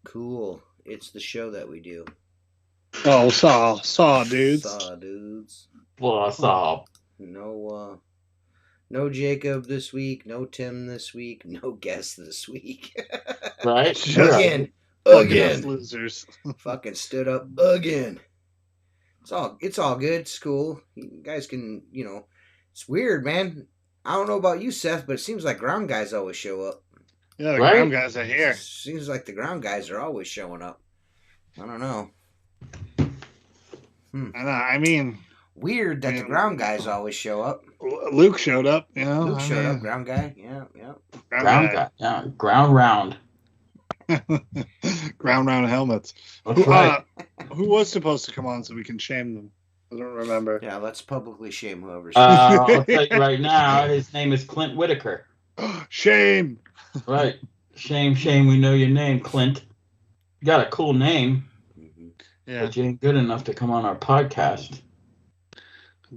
Cool. It's the show that we do. Oh, saw dudes. Saw dudes. What's up? No Jacob this week. No Tim this week. No guest this week. Right? Again. Fucking us losers. Fucking stood up again. It's all good. It's cool. You guys can, it's weird, man. I don't know about you, Seth, but it seems like ground guys always show up. Yeah, the ground guys are here. Seems like the ground guys are always showing up. I don't know. I mean, weird that the ground guys always show up. Luke showed up, Luke showed up, ground guy. Yeah. Ground guy. Yeah, ground round. Ground round helmets. Who was supposed to come on so we can shame them? I don't remember. Yeah, let's publicly shame whoever's. I'll tell you right now, his name is Clint Whitaker. Shame. Right. Shame, we know your name, Clint. You got a cool name. Mm-hmm. Yeah. But you ain't good enough to come on our podcast.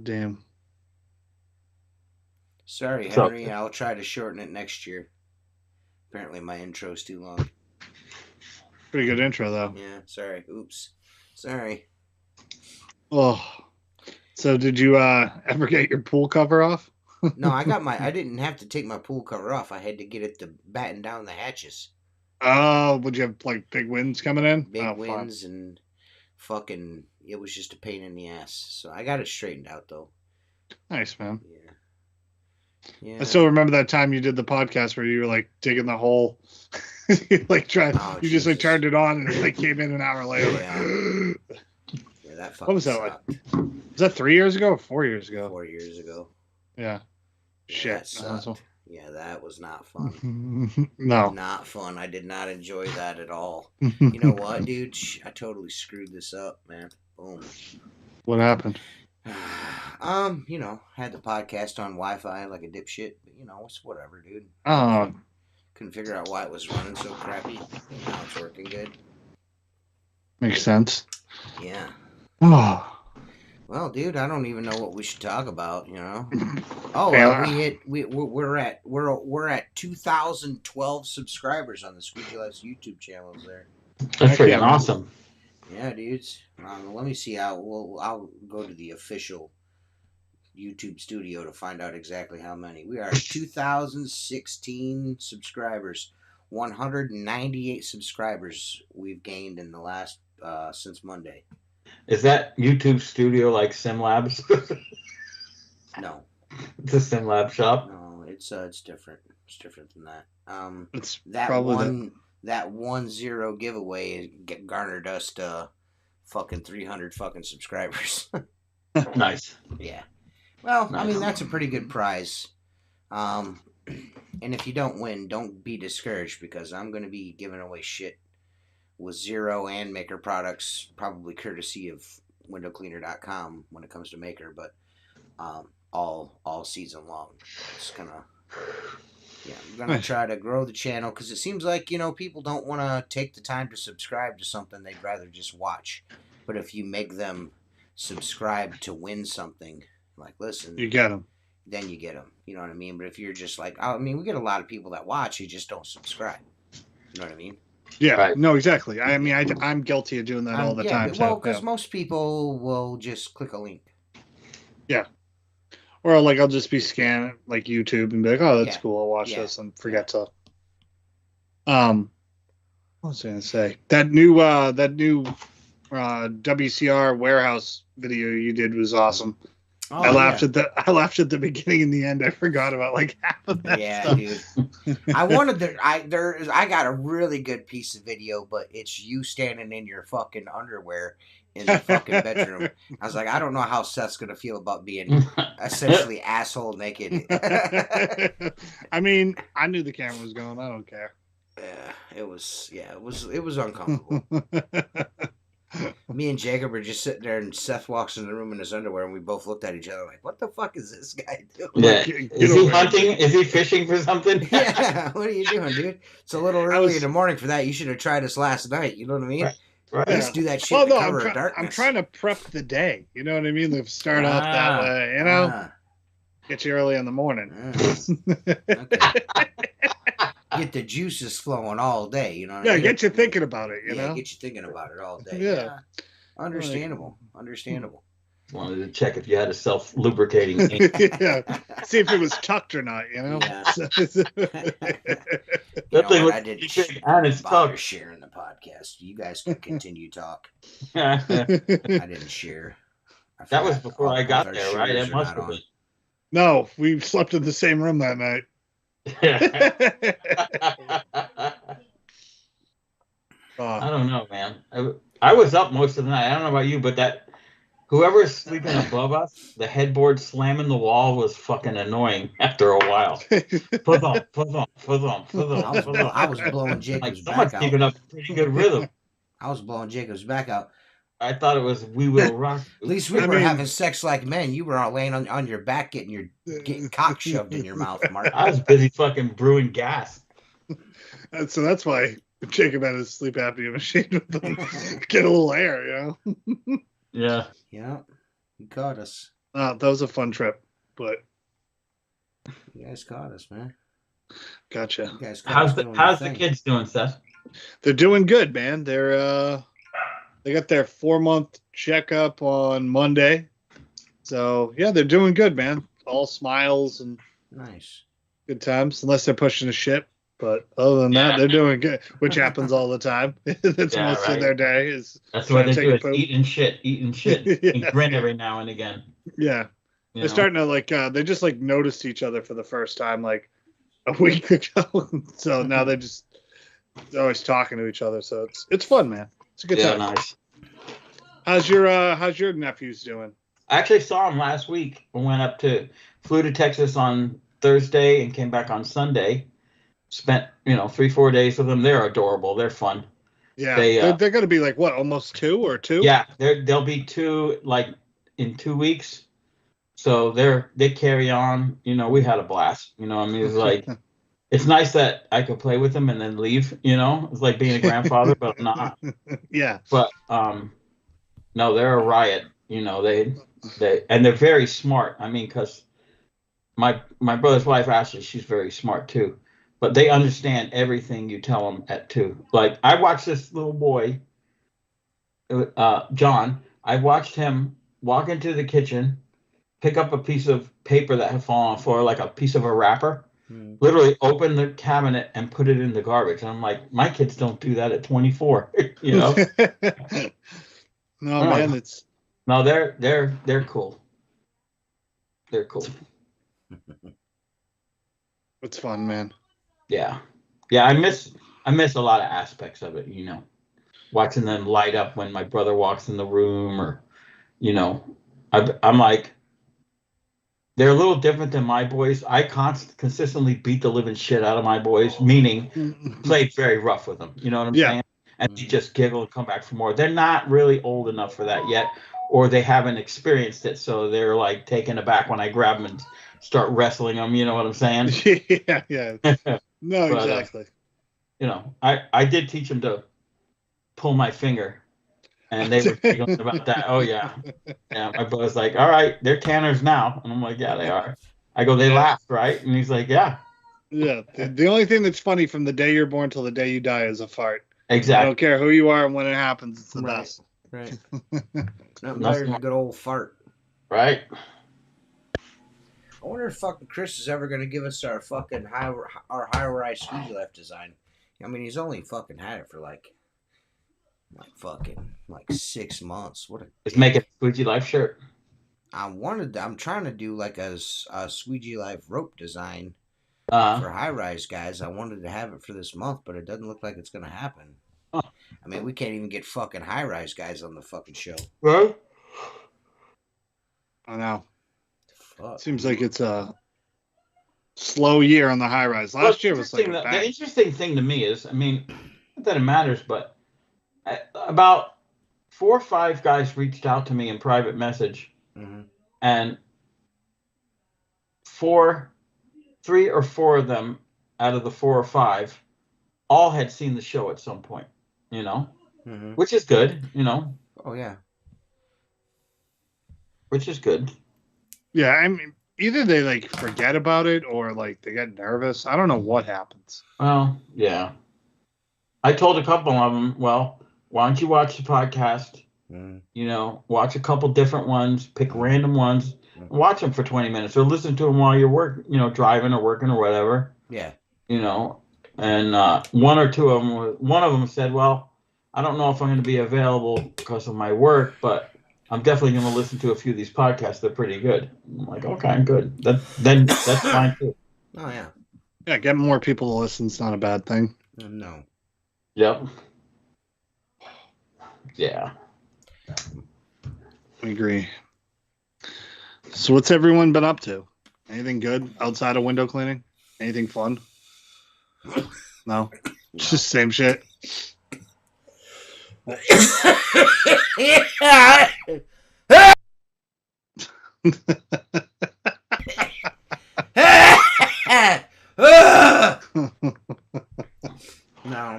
Damn. Sorry, Henry. I'll try to shorten it next year. Apparently my intro's too long. Pretty good intro, though. Yeah, sorry. Oops. Sorry. Oh. So did you ever get your pool cover off? No, I didn't have to take my pool cover off. I had to get it to batten down the hatches. Oh, would you have like big winds coming in? Big winds and fucking, it was just a pain in the ass. So I got it straightened out though. Nice, man. Yeah. I still remember that time you did the podcast where you were like digging the hole. You just like turned it on and it like came in an hour later. Yeah, that fucking what was that sucked. like? Was that 3 years ago or 4 years ago? 4 years ago. Yeah. Shit. That sucked. Yeah, that was not fun. No. Not fun. I did not enjoy that at all. You know what, dude? I totally screwed this up, man. Boom. What happened? Had the podcast on Wi-Fi like a dipshit, but it's whatever, dude. Oh. Couldn't figure out why it was running so crappy. Now it's working good. Makes sense. Yeah. Oh. Well, dude, I don't even know what we should talk about. Oh, we're at 2,012 subscribers on the Squeegee Lives YouTube channels there. That's pretty awesome. Yeah, dudes. Let me see. I'll go to the official YouTube studio to find out exactly how many. We are at 2,016 subscribers. 198 subscribers we've gained in the last since Monday. Is that YouTube studio like SimLabs? No. It's a SimLab shop? No, it's different. It's different than that. It's that probably that 1-0 giveaway garnered us to fucking 300 fucking subscribers. Nice. Yeah. Well, nice. I mean, that's a pretty good prize. And if you don't win, don't be discouraged because I'm going to be giving away shit with Zero and Maker products, probably courtesy of windowcleaner.com when it comes to Maker, but all season long. It's kind of, I'm going to try to grow the channel because it seems like, people don't want to take the time to subscribe to something. They'd rather just watch. But if you make them subscribe to win something, like, listen. You get them. Then you get them. You know what I mean? But if you're just like, we get a lot of people that watch, you just don't subscribe. You know what I mean? Yeah, right. No, exactly. I mean, I'm guilty of doing that all the time. Well, because most people will just click a link. Yeah. Or like I'll just be scanning like YouTube and be like, oh, that's cool. I'll watch this and forget to. What was I gonna say? That new WCR warehouse video you did was awesome. Oh, I laughed at the beginning and the end. I forgot about like half of that stuff. Dude. I got a really good piece of video, but it's you standing in your fucking underwear in the fucking bedroom. I was like, I don't know how Seth's gonna feel about being essentially asshole naked. I mean, I knew the camera was going. I don't care. Yeah, it was uncomfortable. Me and Jacob were just sitting there, and Seth walks in the room in his underwear, and we both looked at each other like, "What the fuck is this guy doing?" Yeah, is he hunting? Is he fishing for something? Yeah, what are you doing, dude? It's a little early in the morning for that. You should have tried us last night. You know what I mean? Right. Let's do that shit Well, in the no, cover of darkness. I'm trying to prep the day. You know what I mean? To start off that way, you know? Get you early in the morning. Okay. Get the juices flowing all day, you know what I mean? Get you thinking about it, you know? Get you thinking about it all day. Yeah. Understandable. Wanted to check if you had a self-lubricating yeah. See if it was tucked or not, you know? Yeah. You know what? I didn't bother sharing the podcast. You guys can continue talk. I didn't share. That was before I got there, right? It must have been. No, we slept in the same room that night. I don't know, man. I was up most of the night. I don't know about you, but that whoever's sleeping above us, the headboard slamming the wall was fucking annoying after a while. Fuzz on. I was blowing Jacob's back out. Keeping up pretty good rhythm. I was blowing Jacob's back out. I thought it was We Will Rock. At least we were having sex like men. You were all laying on your back getting cock shoved in your mouth, Mark. I was busy fucking brewing gas. So that's why Jacob had his sleep apnea machine with them. Get a little air, you know? Yeah. Yeah. You caught us. That was a fun trip, but you guys caught us, man. Gotcha. You guys how's the kids doing, Seth? They're doing good, man. They got their 4-month checkup on Monday. So yeah, they're doing good, man. All smiles and nice. Good times, unless they're pushing a shit. But other than that, they're doing good, which happens all the time. That's most of their day. That's what they do. Is eating shit, and grin every now and again. Yeah, they're starting to they just noticed each other for the first time like a week ago. So now they're always talking to each other. So it's fun, man. It's a good time. Nice. How's your nephews doing? I actually saw them last week. We flew to Texas on Thursday and came back on Sunday. Spent 3-4 days with them. They're adorable. They're fun. Yeah, they're going to be almost 2 or 2. Yeah, they'll be 2 in 2 weeks. So they carry on. We had a blast. I mean, it's it's nice that I could play with them and then leave. It's like being a grandfather, but I'm not. Yeah. But no, they're a riot. They're very smart. I mean, because my brother's wife Ashley, she's very smart too. But they understand everything you tell them at 2. Like, I watched this little boy, John. I watched him walk into the kitchen, pick up a piece of paper that had fallen on the floor, like a piece of a wrapper, literally open the cabinet and put it in the garbage. And I'm like, my kids don't do that at 24, No, man, No, they're cool. They're cool. It's fun, man. Yeah. I miss a lot of aspects of it, watching them light up when my brother walks in the room, or I'm like, they're a little different than my boys. I consistently beat the living shit out of my boys, meaning played very rough with them. You know what I'm saying? And they just giggle and come back for more. They're not really old enough for that yet, or they haven't experienced it, so they're taken aback when I grab them and start wrestling them. You know what I'm saying? Yeah. No, but, exactly. I did teach them to pull my finger, and they were giggling about that. Oh yeah. My brother's like, all right, they're tanners now, and I'm like, yeah, they are. I go, they laughed, right? And he's like, yeah. Yeah. The only thing that's funny from the day you're born till the day you die is a fart. Exactly. I don't care who you are and when it happens. It's the best. Right. Nothing better than a good old fart. Right. I wonder if fucking Chris is ever going to give us our fucking high-rise squeegee life design. I mean, he's only fucking had it for like 6 months. Let's make a squeegee life shirt. I'm trying to do like a squeegee life rope design for high-rise guys. I wanted to have it for this month, but it doesn't look like it's going to happen. I mean, we can't even get fucking high-rise guys on the fucking show. Right? I know. Fuck. Seems like it's a slow year on the high rise. Last year was like the interesting thing to me is, I mean, not that it matters, but about 4 or 5 guys reached out to me in private message, and 3 or 4 of them out of the 4 or 5 all had seen the show at some point, which is good, you know. Oh yeah. Which is good. Yeah, I mean, either they like forget about it or like they get nervous. I don't know what happens. Well, yeah. I told a couple of them, well, why don't you watch the podcast? You know, watch a couple different ones, pick random ones, and watch them for 20 minutes, or listen to them while you're driving or working or whatever. Yeah. You know, and one of them said, well, I don't know if I'm going to be available because of my work, but I'm definitely going to listen to a few of these podcasts. They're pretty good. I'm like, okay, good. Then that's fine too. Oh yeah. Yeah, getting more people to listen is not a bad thing. No. Yep. Yeah. I agree. So what's everyone been up to? Anything good outside of window cleaning? Anything fun? No. Just same shit. No,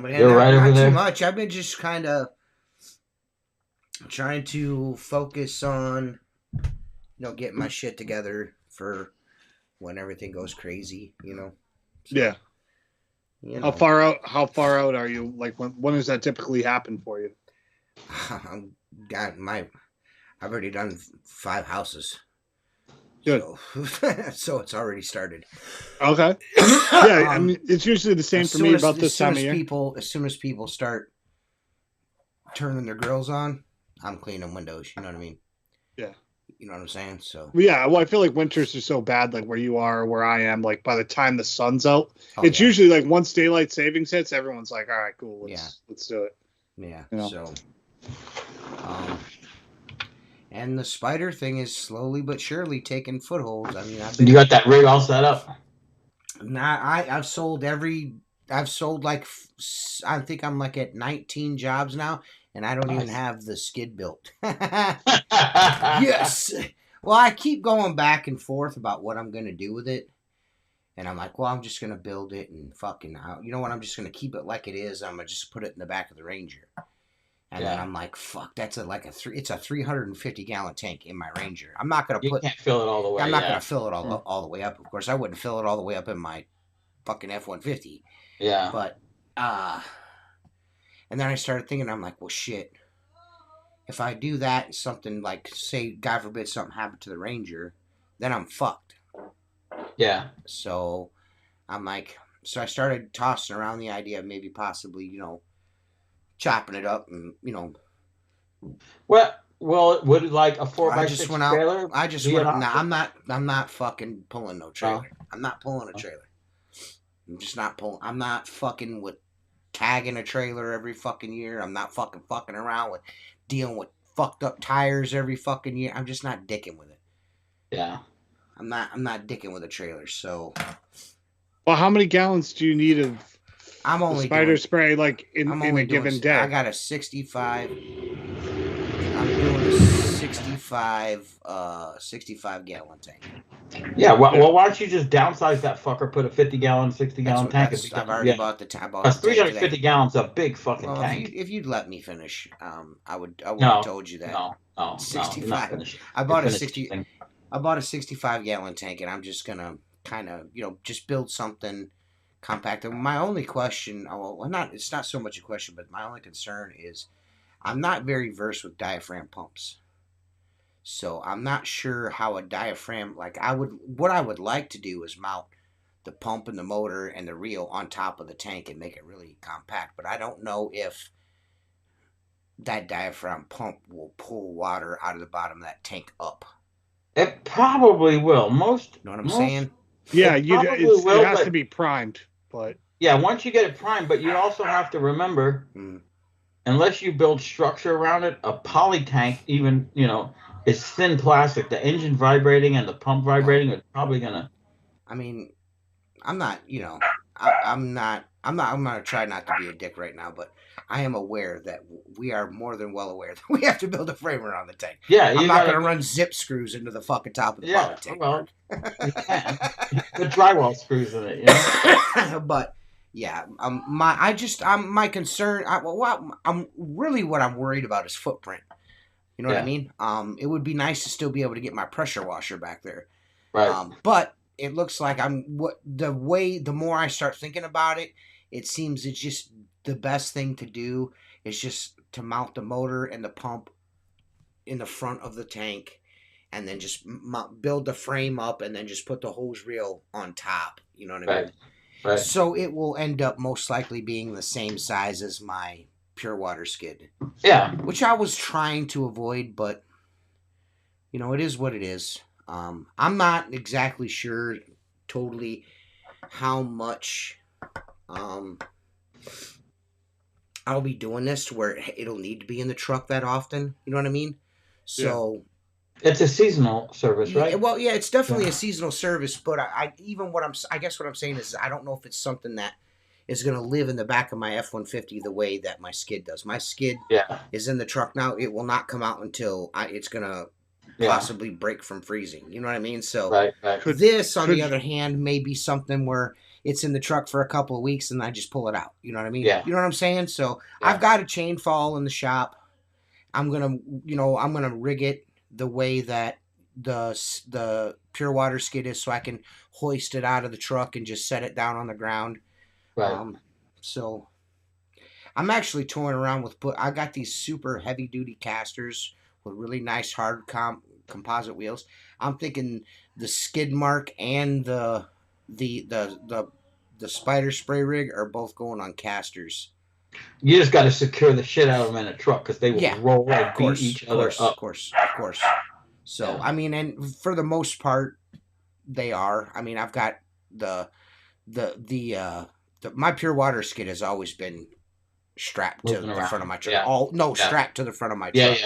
but You're right over not there. too much. I've been just kind of trying to focus on, getting my shit together for when everything goes crazy, So, yeah. How far out are you? Like when does that typically happen for you? I've already done 5 houses. Good. So it's already started. Okay. Yeah, I mean it's usually the same for me about this time of year. As soon as people start turning their grills on, I'm cleaning windows. You know what I mean? Yeah. You know what I'm saying? So yeah, well, I feel like winters are so bad, like where you are, where I am. Like by the time the sun's out, it's usually like once daylight savings hits, everyone's like, "All right, cool, let's do it." Yeah. So, and the spider thing is slowly but surely taking footholds. I mean, You got that rig all set up? Nah, I've sold like I think I'm like at 19 jobs now. And I don't even have the skid built. Yes. Well, I keep going back and forth about what I'm going to do with it. And I'm like, well, I'm just going to build it and fucking, you know what? I'm just going to keep it like it is. I'm going to just put it in the back of the Ranger. And then I'm like, fuck, it's a 350 gallon tank in my Ranger. I'm not going to You can't fill it all the way. I'm not going to fill it all the way up. Of course, I wouldn't fill it all the way up in my fucking F-150. Yeah. But, and then I started thinking, I'm like, well, shit. If I do that, something like, say, God forbid, something happened to the Ranger, then I'm fucked. Yeah. So I'm like, so I started tossing around the idea of maybe possibly, chopping it up and, Well, would like a 4x6 trailer? I just went. No, I'm not fucking pulling no trailer. Oh. I'm not pulling a trailer. I'm just not pulling. I'm not fucking with tagging a trailer every fucking year. I'm not fucking around with dealing with fucked up tires every fucking year. I'm just not dicking with it. Yeah. I'm not dicking with a trailer. So. Well, how many gallons do you need of I'm only spider spray like in a given day? I got a 65. I'm doing a 65 gallon tank. Yeah, well, why don't you just downsize that fucker, put a 50 gallon, 60 gallon tank? I've already bought the tank. That's 350 gallons, a big fucking tank. If you'd let me finish, I would have told you that. No, 65. I bought a 65 gallon tank, and I'm just gonna kind of just build something compact. My only question, it's not so much a question, but my only concern is I'm not very versed with diaphragm pumps. So I'm not sure how a diaphragm, what I would like to do is mount the pump and the motor and the reel on top of the tank and make it really compact. But I don't know if that diaphragm pump will pull water out of the bottom of that tank up. It probably will. You know what I'm saying? Yeah, it has to be primed. But yeah, once you get it primed, but you also have to remember, unless you build structure around it, a poly tank, even, it's thin plastic. The engine vibrating and the pump vibrating is probably gonna. I mean, I'm not. I'm gonna try not to be a dick right now, but I am aware that we are more than well aware that we have to build a frame around the tank. Yeah, I'm not gonna run zip screws into the fucking top of the poly tank. Well, you can. The drywall screws in it, But Yeah, my concern. What I'm worried about is footprint. You know what I Yeah. mean? It would be nice to still be able to get my pressure washer back there. Right. But it looks like the more I start thinking about it, it seems it's just the best thing to do is just to mount the motor and the pump in the front of the tank, and then just build the frame up, and then just put the hose reel on top. You know what I mean? Right. Right. So it will end up most likely being the same size as my pure water skid. Yeah. Which I was trying to avoid, but it is what it is. I'm not exactly sure totally how much I'll be doing this to where it'll need to be in the truck that often. You know what I mean? So it's a seasonal service, right? Well, yeah, it's definitely a seasonal service, but I guess what I'm saying is I don't know if it's something that is going to live in the back of my F-150 the way that my skid does. My skid is in the truck now. It will not come out until it's going to possibly break from freezing. You know what I mean? So right. This, on the other hand, may be something where it's in the truck for a couple of weeks and I just pull it out. You know what I mean? Yeah. You know what I'm saying? So I've got a chain fall in the shop. I'm gonna rig it the way that the pure water skid is, so I can hoist it out of the truck and just set it down on the ground. Right. So I'm actually toying around with I got these super heavy duty casters with really nice hard composite wheels. I'm thinking the skid mark and the spider spray rig are both going on casters. You just got to secure the shit out of them in a truck because they will roll and beat each other up. Of course. So I mean, and for the most part, they are. I mean, I've got my pure water skid has always been strapped to the front of my truck. Strapped to the front of my truck.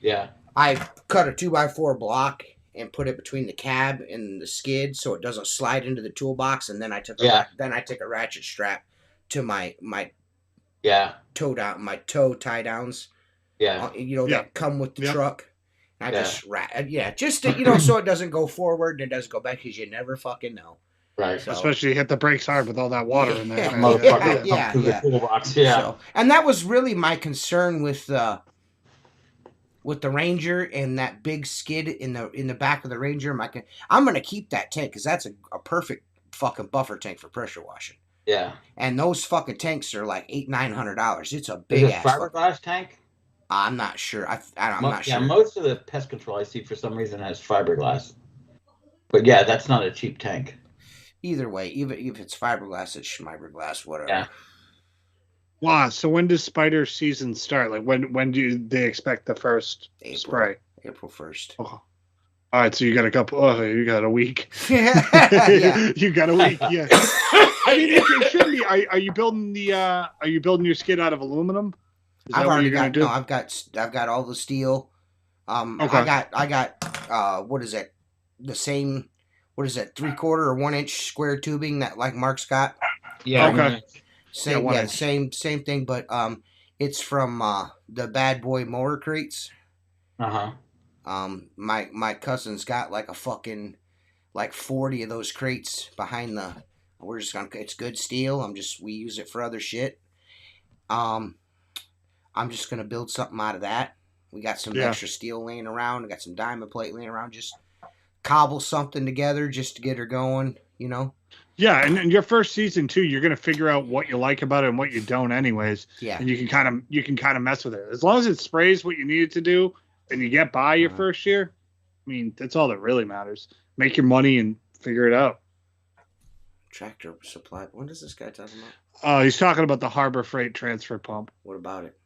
Yeah. I cut a 2x4 block and put it between the cab and the skid so it doesn't slide into the toolbox, and then I took a ratchet strap to my toe down, my toe tie downs. That come with the truck. And I just so it doesn't go forward and it doesn't go back, because you never fucking know. Right. So, especially hit the brakes hard with all that water in there. The toolbox. So, and that was really my concern with the Ranger and that big skid in the back of the Ranger. I'm gonna keep that tank because that's a perfect fucking buffer tank for pressure washing. Yeah. And those fucking tanks are like $800-900. It's a big ass fiberglass tank. I'm not sure. I'm not sure. Yeah, most of the pest control I see for some reason has fiberglass. But yeah, that's not a cheap tank. Either way, even if it's fiberglass, it's schmiberglass, whatever. Yeah. Wow. So when does spider season start? Like when do they expect the first spray? April 1st. Oh. All right, so you got a couple. Oh, you got a week. Yeah. You got a week. Yeah. I mean, it shouldn't be. Are you building your skid out of aluminum? I've got all the steel. Okay. I got what is it? The same. What is it? 3/4 or 1 inch square tubing that like Mark's got. Yeah. Okay. Same thing, but it's from the Bad Boy Mower Crates. My cousin's got like a fucking 40 of those crates behind the. It's good steel. We use it for other shit. I'm just gonna build something out of that. We got some extra steel laying around. We got some diamond plate laying around. Just cobble something together just to get her going. Yeah, and in your first season too, you're gonna figure out what you like about it and what you don't, anyways. Yeah. And you can kind of mess with it as long as it sprays what you need it to do, and you get by your first year. I mean, that's all that really matters. Make your money and figure it out. Tractor supply. What is this guy talking about? He's talking about the Harbor Freight transfer pump. What about it?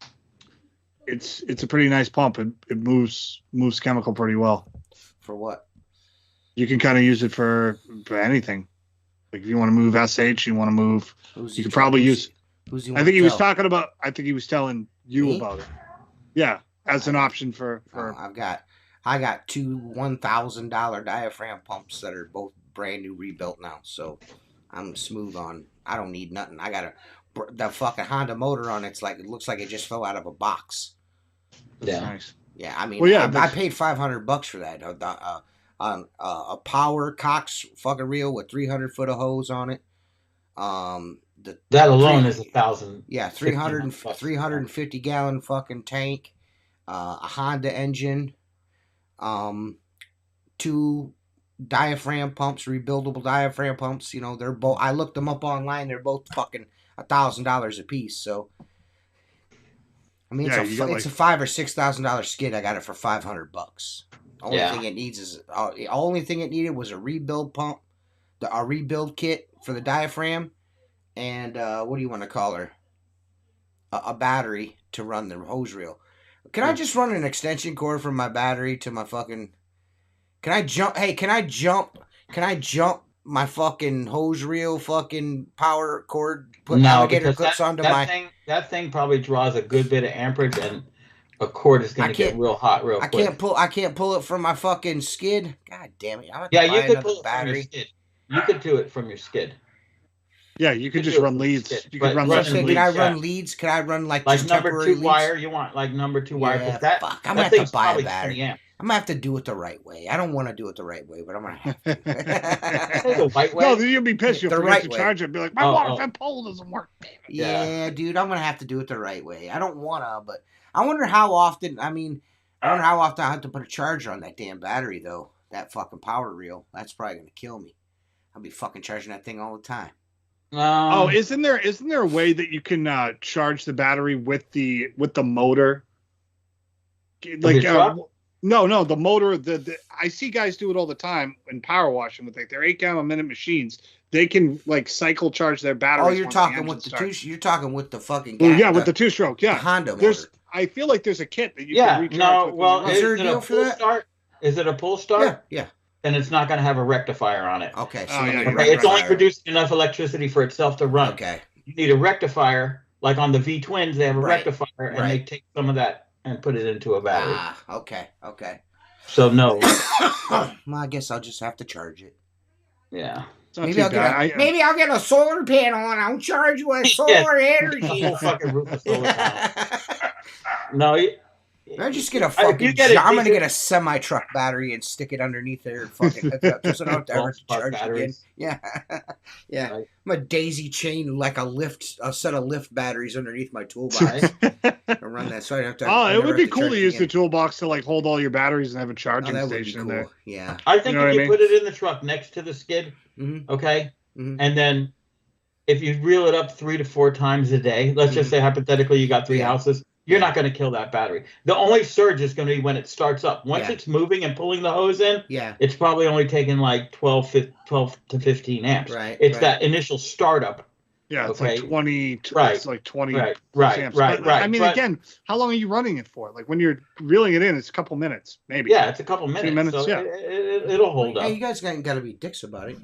It's a pretty nice pump. It moves chemical pretty well. For what? You can kind of use it for anything. Like if you want to move SH, you want to move. You could probably use. I think he was talking about. I think he was telling you about it. Yeah, as an option for. I got two $1,000 diaphragm pumps that are both brand new rebuilt now, so I'm smooth on. I don't need nothing. I got the fucking Honda motor on it looks like it just fell out of a box. Yeah. Nice. Yeah, I mean, I paid $500 for that. A power Cox fucking reel with 300 foot of hose on it. that alone is $1,000. Yeah, 350 gallon fucking tank, a Honda engine, 2 diaphragm pumps, rebuildable diaphragm pumps. You know, they're both. I looked them up online. They're both fucking $1,000 a piece. So, I mean, it's a $5,000 or $6,000 skid. I got it for $500. Only thing it needs is only thing it needed was a rebuild pump, a rebuild kit for the diaphragm, and what do you want to call her? A battery to run the hose reel. Can I just run an extension cord from my battery to my fucking? Can I jump? Hey, can I jump my fucking hose reel fucking power cord? Put alligator clips onto my. That thing probably draws a good bit of amperage, and a cord is going to get real hot real quick. I can't pull it from my fucking skid. God damn it! You could pull it from your skid. You could do it from your skid. Yeah, you could just run leads. You could run leads. Can I run leads? Can I run like number 2 wire? You want like number 2 wire? Yeah, fuck. I'm gonna have to buy a battery. I'm gonna have to do it the right way. I don't want to do it the right way, but I'm gonna have to. The right way? No, you'll be pissed. You'll forget to charge it. Be like, my water fed pole doesn't work. Yeah, dude, I'm gonna have to do it the right way. I don't wanna, but I wonder how often. I wonder how often I have to put a charger on that damn battery though. That fucking power reel. That's probably gonna kill me. I'll be fucking charging that thing all the time. Isn't there a way that you can charge the battery with the motor? Like no, the motor. I see guys do it all the time in power washing with they're 8 gallon a minute machines. They can like cycle charge their batteries. Oh, you're talking with the You're talking with the fucking. Well, yeah, with the 2-stroke. Yeah, the Honda motor. I feel like there's a kit that you can recharge. No, well, is there a deal for that? Start? Is it a pull start? Yeah. And it's not going to have a rectifier on it. Okay. So it's only producing enough electricity for itself to run. Okay. You need a rectimer, like on the V-twins, they have a rectifier, and they take some of that and put it into a battery. Okay. So no. Well, I guess I'll just have to charge it. Yeah. Maybe I'll get a solar panel and I'll charge you with solar energy. The whole fucking roof of solar panel. No. I just get a fucking. I'm gonna get a semi truck battery and stick it underneath there and fucking hook it up just so I don't have to ever charge it again. Yeah. Right. I'm a daisy chain like a set of lift batteries underneath my toolbox. I run that so I don't have to. It would be cool to use the toolbox to like hold all your batteries and have a charging station in there. Yeah. I think if you put it in the truck next to the skid, okay, and then if you reel it up 3 to 4 times a day, let's just say hypothetically you got 3 houses. You're not going to kill that battery. The only surge is going to be when it starts up. Once it's moving and pulling the hose in, it's probably only taking like 12 to 15 amps. Right. It's that initial startup. Yeah, it's like 20. Right. It's like 20 amps. Right. I mean, again, how long are you running it for? Like when you're reeling it in, it's a couple minutes, maybe. Yeah, it's a couple minutes. 2 minutes. So it'll hold up. Hey, you guys got to be dicks about it,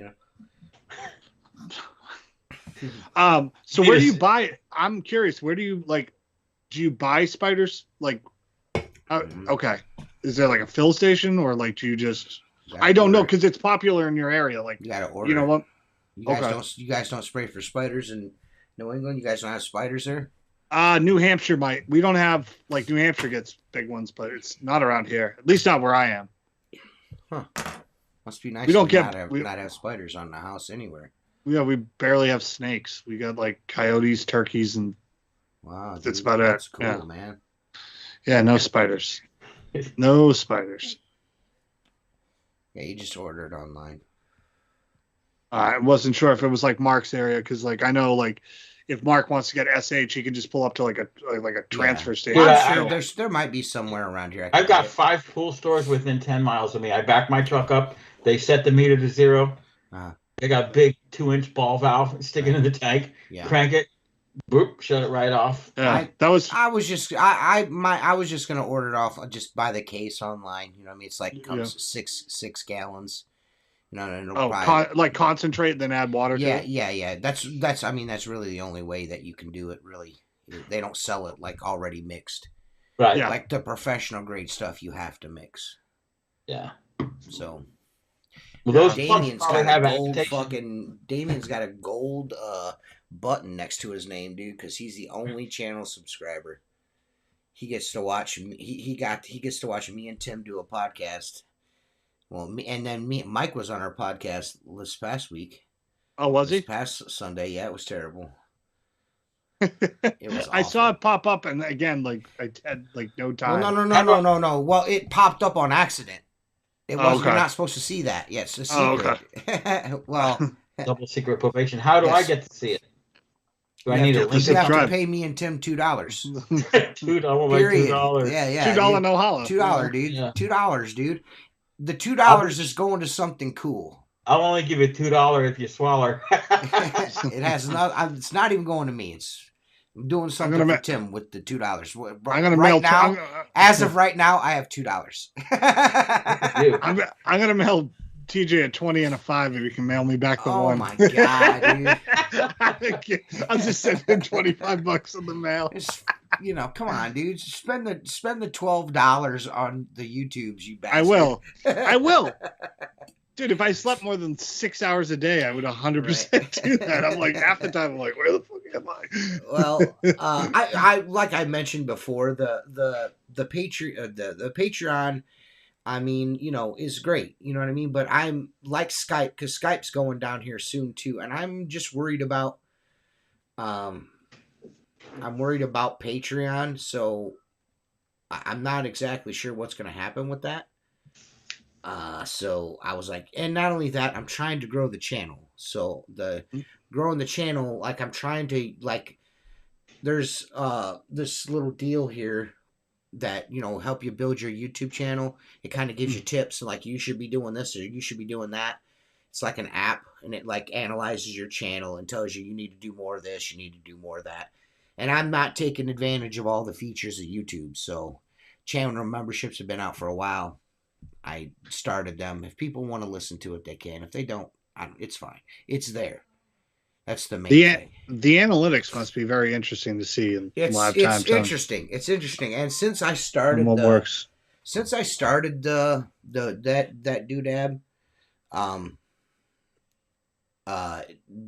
So where do you buy it? I'm curious. Where do you like? Do you buy spiders? Like, okay. Is there like a fill station or like do you just? I don't know because it's popular in your area. Like, you gotta order. You know what? You guys don't spray for spiders in New England. You guys don't have spiders there. New Hampshire might. We don't have like New Hampshire gets big ones, but it's not around here. At least not where I am. Huh? Must be nice. We don't not have spiders on the house anywhere. Yeah, we barely have snakes. We got like coyotes, turkeys, and. Wow, dude, that's about it. That's cool, man. Yeah, no spiders. No spiders. Yeah, you just ordered online. I wasn't sure if it was like Mark's area because, like, I know, like, if Mark wants to get SH, he can just pull up to like a transfer station. I'm sure there might be somewhere around here. I've got 5 pool stores within 10 miles of me. I back my truck up. They set the meter to 0. They got big 2-inch ball valve sticking in the tank. Crank it. Boop! Shut it right off. Yeah, I was just gonna order it off just by the case online. You know what I mean? It's like it comes 6 gallons. You know, like concentrate then add water. Yeah, to it? yeah. That's. I mean, that's really the only way that you can do it. Really, they don't sell it like already mixed. Right. Yeah. Like the professional grade stuff, you have to mix. Yeah. So. Well, Damien's got a gold button next to his name, dude, because he's the only channel subscriber. He gets to watch he gets to watch me and Tim do a podcast. Well, Mike was on our podcast this past week. Oh, was he? This past Sunday, yeah, it was terrible. It was awful. I saw it pop up, and again, like I had like no time. Well, no. Well, it popped up on accident. It was You're not supposed to see that. Yeah, it's a secret. Okay. Well, double secret probation. How do I get to see it? Do I need a link? You have to pay me and Tim $2. $2. Period. $2. Yeah. $2 no holla. $2, dude. Yeah. $2, dude. The $2 is going to something cool. I'll only give you $2 if you swallow. It has not. It's not even going to me. I'm doing something for Tim with the $2. I'm gonna mail now. As of right now, I have $2. I'm gonna mail TJ a 20 and a 5 if you can mail me back the 1. Oh my god, dude! I'll just send him $25 in the mail. Come on, dude. Spend the $12 on the YouTubes, you bastard. I will. Dude, if I slept more than 6 hours a day, I would 100% do that. I'm like, half the time, I'm like, where the fuck am I? Well, I like I mentioned before, the Patreon, I mean, is great. You know what I mean? But I'm like Skype, because Skype's going down here soon too, and I'm just worried about, Patreon. So I'm not exactly sure what's going to happen with that. So I was like, and not only that, I'm trying to grow the channel. So growing the channel, like I'm trying to, like, there's this little deal here that, help you build your YouTube channel. It kind of gives you tips, like you should be doing this or you should be doing that. It's like an app, and it like analyzes your channel and tells you need to do more of this, you need to do more of that. And I'm not taking advantage of all the features of YouTube. So channel memberships have been out for a while. I started them. If people want to listen to it, they can. If they don't, it's fine. It's there. That's the main thing. The analytics must be very interesting to see in live time. It's interesting. It's interesting. And since I started since I started that doodab,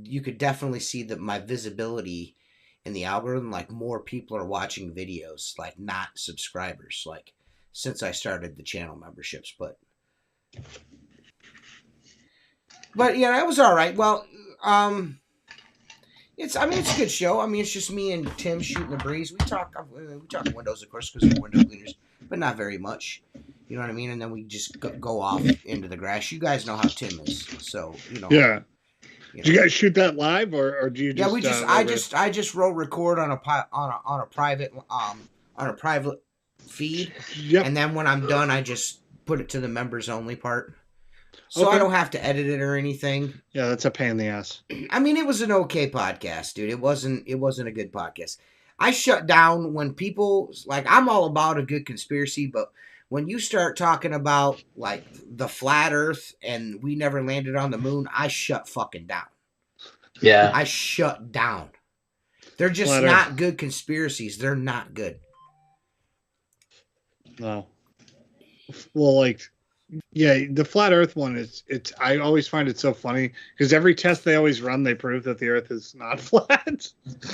you could definitely see that my visibility in the algorithm, like more people are watching videos, like not subscribers, like since I started the channel memberships, but yeah, that was all right. Well, it's a good show. I mean, it's just me and Tim shooting the breeze. We talk windows, of course, because we're window cleaners, but not very much. You know what I mean? And then we just go off into the grass. You guys know how Tim is, so Yeah. Did you guys shoot that live, or do you just? Yeah, I just roll record on a private feed. Yep. And then when I'm done, I just put it to the members only part. So I don't have to edit it or anything. Yeah, that's a pain in the ass. I mean, it was an okay podcast, dude. It wasn't a good podcast. I shut down when people, like, I'm all about a good conspiracy, but when you start talking about, like, the flat earth and we never landed on the moon, I shut fucking down. Yeah. I shut down. They're just not good conspiracies. They're not good. No. Well, like, yeah, the flat earth one it's I always find it so funny because every test they always run, they prove that the earth is not flat.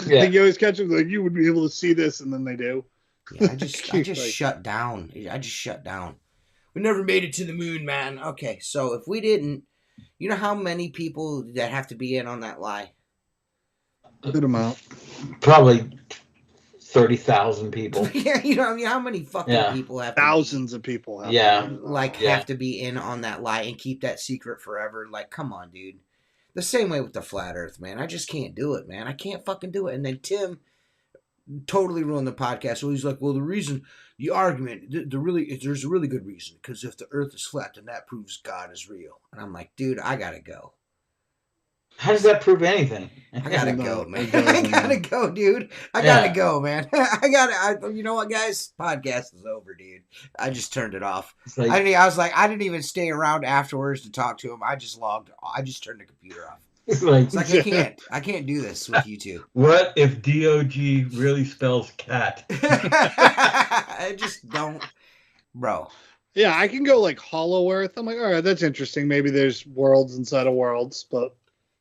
Yeah. Like you always catch them like, you would be able to see this, and then they do. Yeah, I just shut down. I just shut down. We never made it to the moon, man. Okay, so if we didn't, you know how many people that have to be in on that lie? Good amount. Probably 30,000 people. Yeah, I mean, how many fucking people have thousands of people have have to be in on that lie and keep that secret forever? Like, come on, dude. The same way with the flat earth, man. I just can't do it, man. I can't fucking do it. And then Tim totally ruined the podcast. So he's like, well, the reason, the argument, there's a really good reason, because if the earth is flat, then that proves God is real. And I'm like, dude, I gotta go. How does that prove anything? I gotta go, man. I gotta go, dude. I gotta go, man. You know what, guys? Podcast is over, dude. I just turned it off. Like, I didn't even stay around afterwards to talk to him. I just turned the computer off. It's like I can't do this with you two. What if DOG really spells cat? I just don't, bro. Yeah, I can go like Hollow Earth. I'm like, all right, that's interesting. Maybe there's worlds inside of worlds, but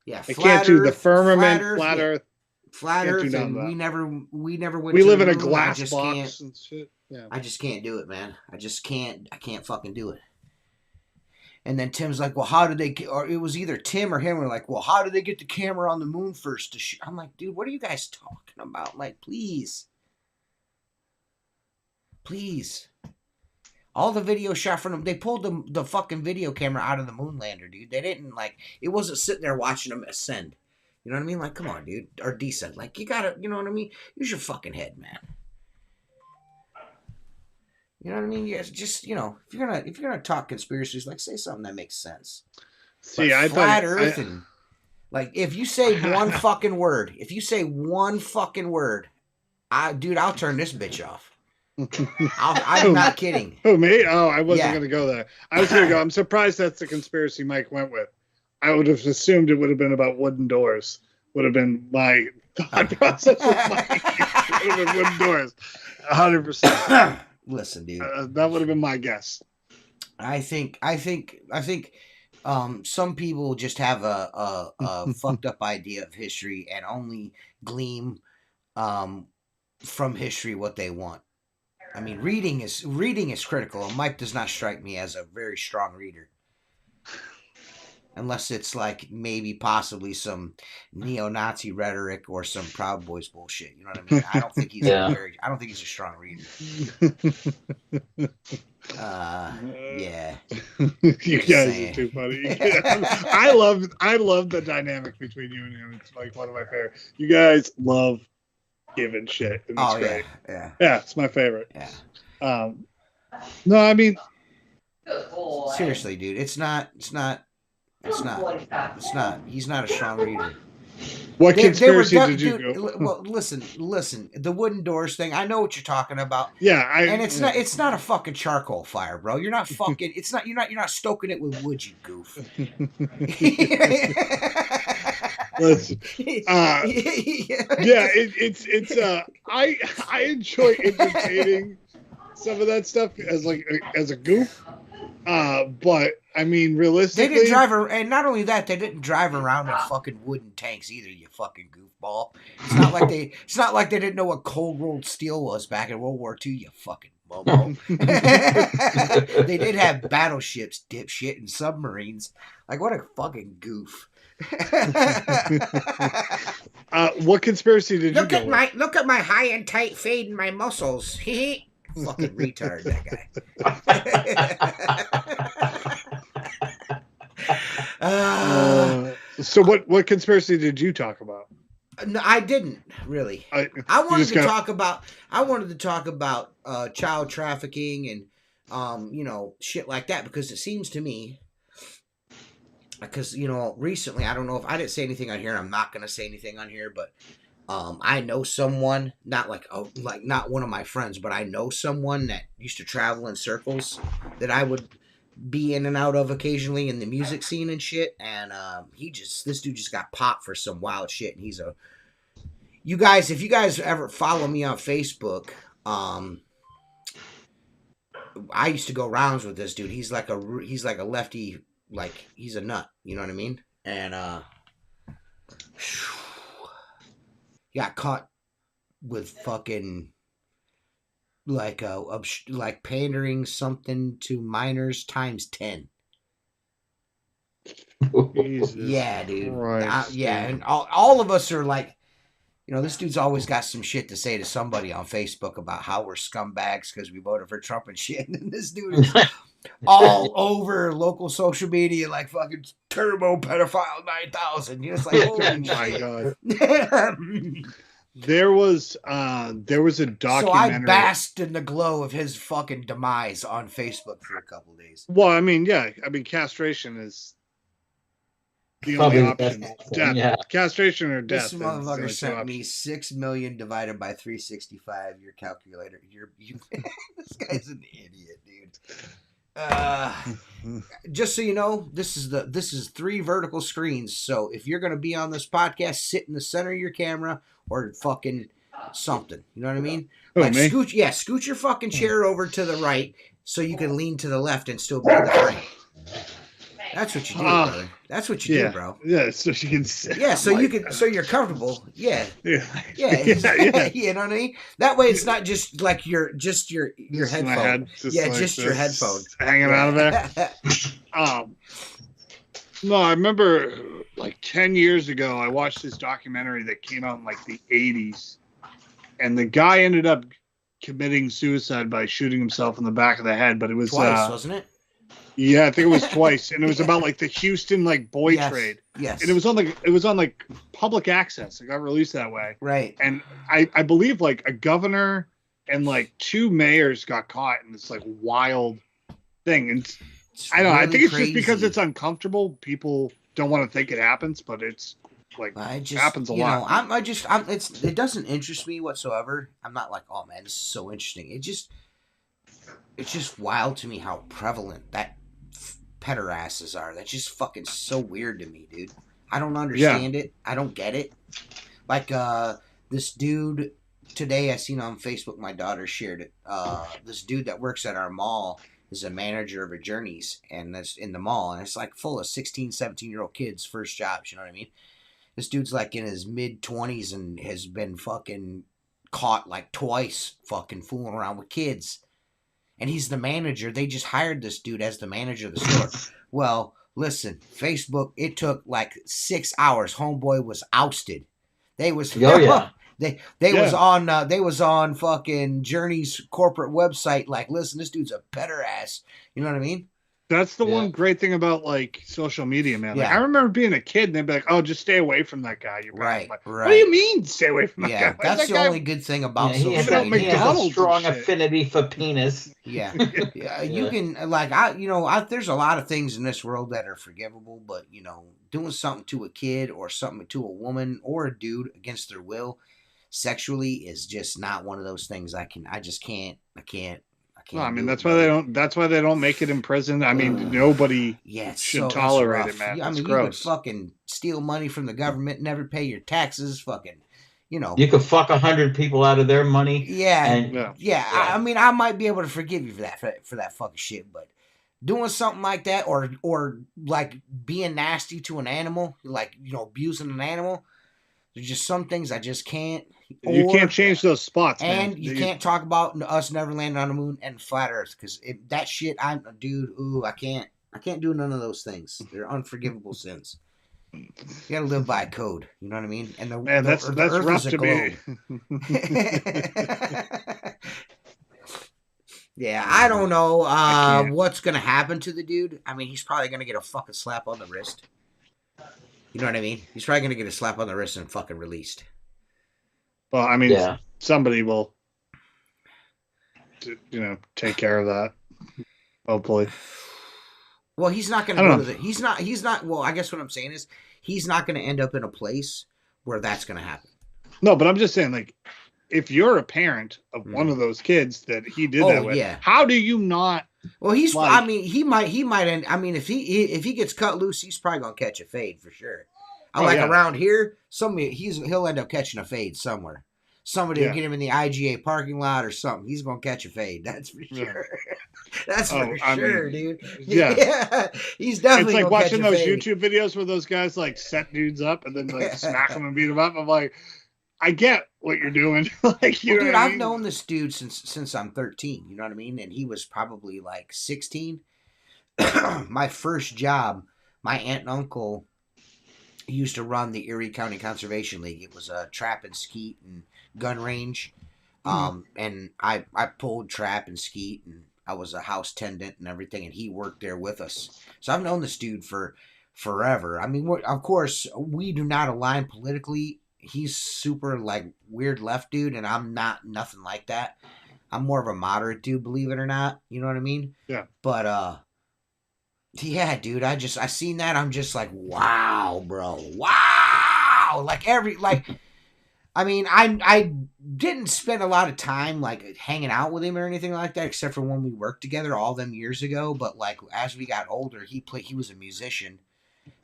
yeah, I can't do the firmament, flat Earth. Flat Earth, and we never went. We live in a glass box and shit. Yeah, I just can't do it, man. I can't fucking do it. And then Tim's like, well, how did they get, or it was either Tim or him were like, well, how did they get the camera on the moon first to shoot? I'm like, dude, what are you guys talking about? Like, please. Please. All the video shot from them, they pulled the fucking video camera out of the moon lander, dude. They didn't, like, it wasn't sitting there watching them ascend. You know what I mean? Like, come on, dude. Or descend. Like, you gotta, you know what I mean? Use your fucking head, man. You know what I mean? Yeah, just, you know, if you're gonna talk conspiracies, like, say something that makes sense. See, but I flat thought Earth and like, if you say one fucking word, dude, I'll turn this bitch off. I'm not kidding. Oh, me? Oh, I wasn't gonna go there. I was gonna go. I'm surprised that's the conspiracy Mike went with. I would have assumed it would have been about wooden doors. Would have been my thought process with Mike. It would have been wooden doors. 100%. Listen, dude. That would have been my guess. I think some people just have a fucked up idea of history and only glean from history what they want. I mean, reading is critical, and Mike does not strike me as a very strong reader. Unless it's like maybe possibly some neo-Nazi rhetoric or some Proud Boys bullshit. You know what I mean? I don't think he's I don't think he's a strong reader. Yeah. You guys are too funny. I love the dynamic between you and him. It's like one of my favorite. You guys love giving shit. And it's great. Yeah. Yeah, it's my favorite. Yeah. No, I mean, seriously, dude, it's not. He's not a strong reader. What conspiracy did you go? Well, listen. The wooden doors thing. I know what you're talking about. Yeah, and it's not a fucking charcoal fire, bro. You're not fucking. It's not. You're not stoking it with wood, you goof. Listen, I enjoy entertaining some of that stuff as a goof. But I mean, realistically, they didn't drive and not only that, they didn't drive around in fucking wooden tanks either. You fucking goofball. It's not like they didn't know what cold rolled steel was back in World War II. You fucking momo. They did have battleships, dipshit, and submarines. Like, what a fucking goof. What conspiracy did you go with? Look at my high and tight fade in my muscles. Fucking retard, that guy. So what conspiracy did you talk about? No, I didn't really. I wanted to talk about child trafficking and shit like that, because it seems to me, because recently, I don't know if I didn't say anything on here, and I'm not going to say anything on here, but I know someone, not not one of my friends, but I know someone that used to travel in circles that I would be in and out of occasionally in the music scene and shit. And this dude just got popped for some wild shit. And he's if you guys ever follow me on Facebook, I used to go rounds with this dude. He's like a lefty, like he's a nut. You know what I mean? And got caught with fucking like pandering something to minors times 10. Jesus yeah, dude. Christ, and all of us are like, this dude's always got some shit to say to somebody on Facebook about how we're scumbags because we voted for Trump and shit. And this dude is all over local social media like fucking turbo pedophile 9000. It's like, holy my shit. God. There was a documentary. So I basked in the glow of his fucking demise on Facebook for a couple of days. Well, I mean, castration is the only option. Death. Yeah. Castration or death. This motherfucker sent me 6 million divided by 365. Your calculator. This guy's an idiot, dude. Just so you know, this is 3 vertical screens. So if you're gonna be on this podcast, sit in the center of your camera or fucking something. You know what I mean? Like scoot your fucking chair over to the right so you can lean to the left and still be in the frame. That's what you do, brother. That's what you do, bro. Yeah, so she can. Yeah, so you can, so you're comfortable. Yeah, Yeah, yeah. You know what I mean? That way, it's not just like your Just headphone. my head, just Yeah, like just your this, headphone hanging out of there. No, I remember like 10 years ago, I watched this documentary that came out in like the 80s, and the guy ended up committing suicide by shooting himself in the back of the head. But it was twice, wasn't it? Yeah, I think it was twice, and it was about like the Houston like boy trade. Yes, and it was on like public access. It got released that way, right? And I believe like a governor and like 2 mayors got caught in this like wild thing, and I don't know. I think it's just because it's uncomfortable. People don't want to think it happens, but it's like happens a lot. It doesn't interest me whatsoever. I'm not like, oh man, this is so interesting. It's just wild to me how prevalent that pederasses are. That's just fucking so weird to me, dude. I don't understand it. I don't get it. Like this dude today I seen on Facebook, my daughter shared it. This dude that works at our mall is a manager of a Journeys, and that's in the mall, and it's like full of 16, 17-year-old kids, first jobs, you know what I mean? This dude's like in his mid-20s and has been fucking caught like twice fucking fooling around with kids. And he's the manager. They just hired this dude as the manager of the store. Well, listen, Facebook, it took like 6 hours. Homeboy was ousted. They was was on fucking Journey's corporate website like, listen, this dude's a pederast. You know what I mean? That's the one great thing about like social media, man. Like, I remember being a kid and they'd be like, "Oh, just stay away from that guy." You're right. Like, what do you mean, stay away from that guy? Yeah, that's the only good thing about social media. He has a strong affinity for penis. Yeah, you can like there's a lot of things in this world that are forgivable, but doing something to a kid or something to a woman or a dude against their will, sexually, is just not one of those things I can't. No, I mean that's why they don't make it in prison. I mean nobody should tolerate it, man. I mean, you could fucking steal money from the government, never pay your taxes, fucking, You could fuck 100 people out of their money. Yeah. I mean, I might be able to forgive you for that fucking shit, but doing something like that or like being nasty to an animal, like abusing an animal, there's just some things I just can't. You can't change those spots, and man. You can't talk about us never landing on the moon and flat Earth, because that shit, I can't do none of those things. They're unforgivable sins. You gotta live by a code. You know what I mean? And that's Earth rough is a to me. Yeah, I don't know what's gonna happen to the dude. I mean, he's probably gonna get a fucking slap on the wrist. You know what I mean? He's probably gonna get a slap on the wrist and fucking released. Well, I mean, somebody will, take care of that. Hopefully. Well, he's not going to go to the. He's not. Well, I guess what I'm saying is he's not going to end up in a place where that's going to happen. No, but I'm just saying, like, if you're a parent of one of those kids that he did that with, how do you not? Well, he's. Like, I mean, he might end. I mean, if he gets cut loose, he's probably going to catch a fade for sure. Around here, he'll end up catching a fade somewhere. Somebody will get him in the IGA parking lot or something. He's gonna catch a fade. That's for sure. That's for sure, dude. Yeah. He's definitely. It's like watching those fade. YouTube videos where those guys like set dudes up and then like smack them and beat them up. I'm like, I get what you're doing. Dude, I've known this dude since I'm 13. You know what I mean? And he was probably like 16. My first job, my aunt and uncle used to run the Erie County Conservation League. It was a trap and skeet and gun range. And I pulled trap and skeet, and I was a house tendant and everything, and he worked there with us. So I've known this dude for forever. I mean, of course, we do not align politically. He's super like weird left dude, and I'm not nothing like that. I'm more of a moderate dude, believe it or not. You know what I mean? Yeah. But yeah, dude, I seen that. I'm just like, wow, bro. Wow. I mean, I didn't spend a lot of time like hanging out with him or anything like that, except for when we worked together all them years ago. But like as we got older, he was a musician,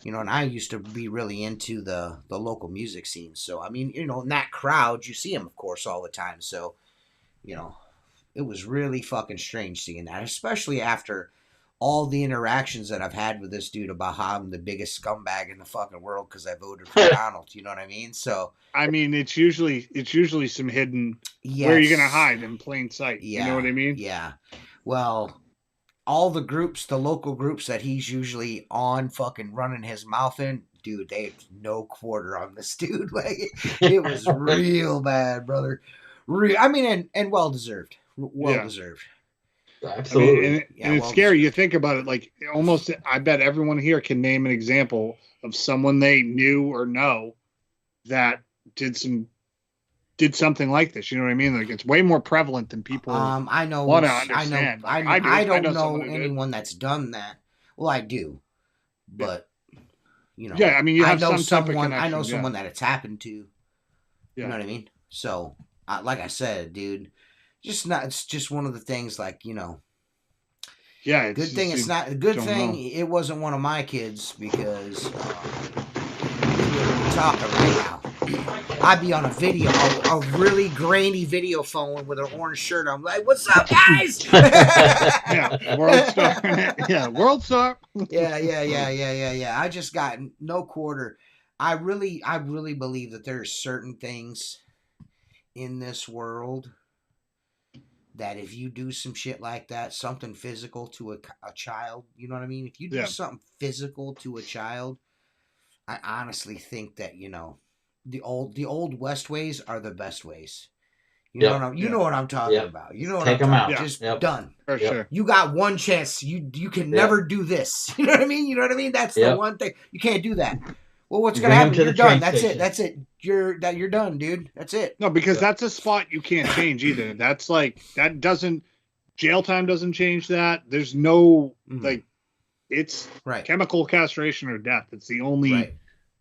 and I used to be really into the local music scene. So I mean, in that crowd, you see him, of course, all the time. So, it was really fucking strange seeing that, especially after all the interactions that I've had with this dude about how I'm the biggest scumbag in the fucking world because I voted for Donald. You know what I mean? So I mean, it's usually some hidden. yes. Where are you gonna hide in plain sight? Yeah, you know what I mean? Yeah. Well, all the groups, the local groups that he's usually on, fucking running his mouth in, dude, they have no quarter on this dude. Like it was real bad, brother. I mean, and well deserved. Well deserved. Absolutely. I mean, and it's scary. You think about it, like almost. I bet everyone here can name an example of someone they knew or know that did something like this. You know what I mean? Like it's way more prevalent than people I know. want to understand. I don't know anyone that's done that. Well, I do, but you know. Yeah, I mean, you have I know some type of someone. I connection, know someone that it's happened to. You know what I mean? So, like I said, dude, it's just one of the things. Like yeah. Good thing it's not a good thing. It wasn't one of my kids because we wouldn't be talking right now. I'd be on a really grainy video phone with an orange shirt. I'm like, "What's up, guys?" Yeah, World Star. Yeah, World Star. Yeah. I just got no quarter. I really believe that there's certain things in this world that if you do some shit like that, something physical to a child, you know what I mean? If you do something physical to a child, I honestly think that the old West ways are the best ways. You know what I'm talking about. You know what I'm talking about. Just done. For sure. You got one chance. You can never do this. You know what I mean? You know what I mean? That's the one thing. You can't do that. Well, what's gonna happen? You're done. That's it. That's it. You're done, dude. That's it. No, because that's a spot you can't change either. That's like jail time doesn't change that. There's no like it's chemical castration or death. It's the only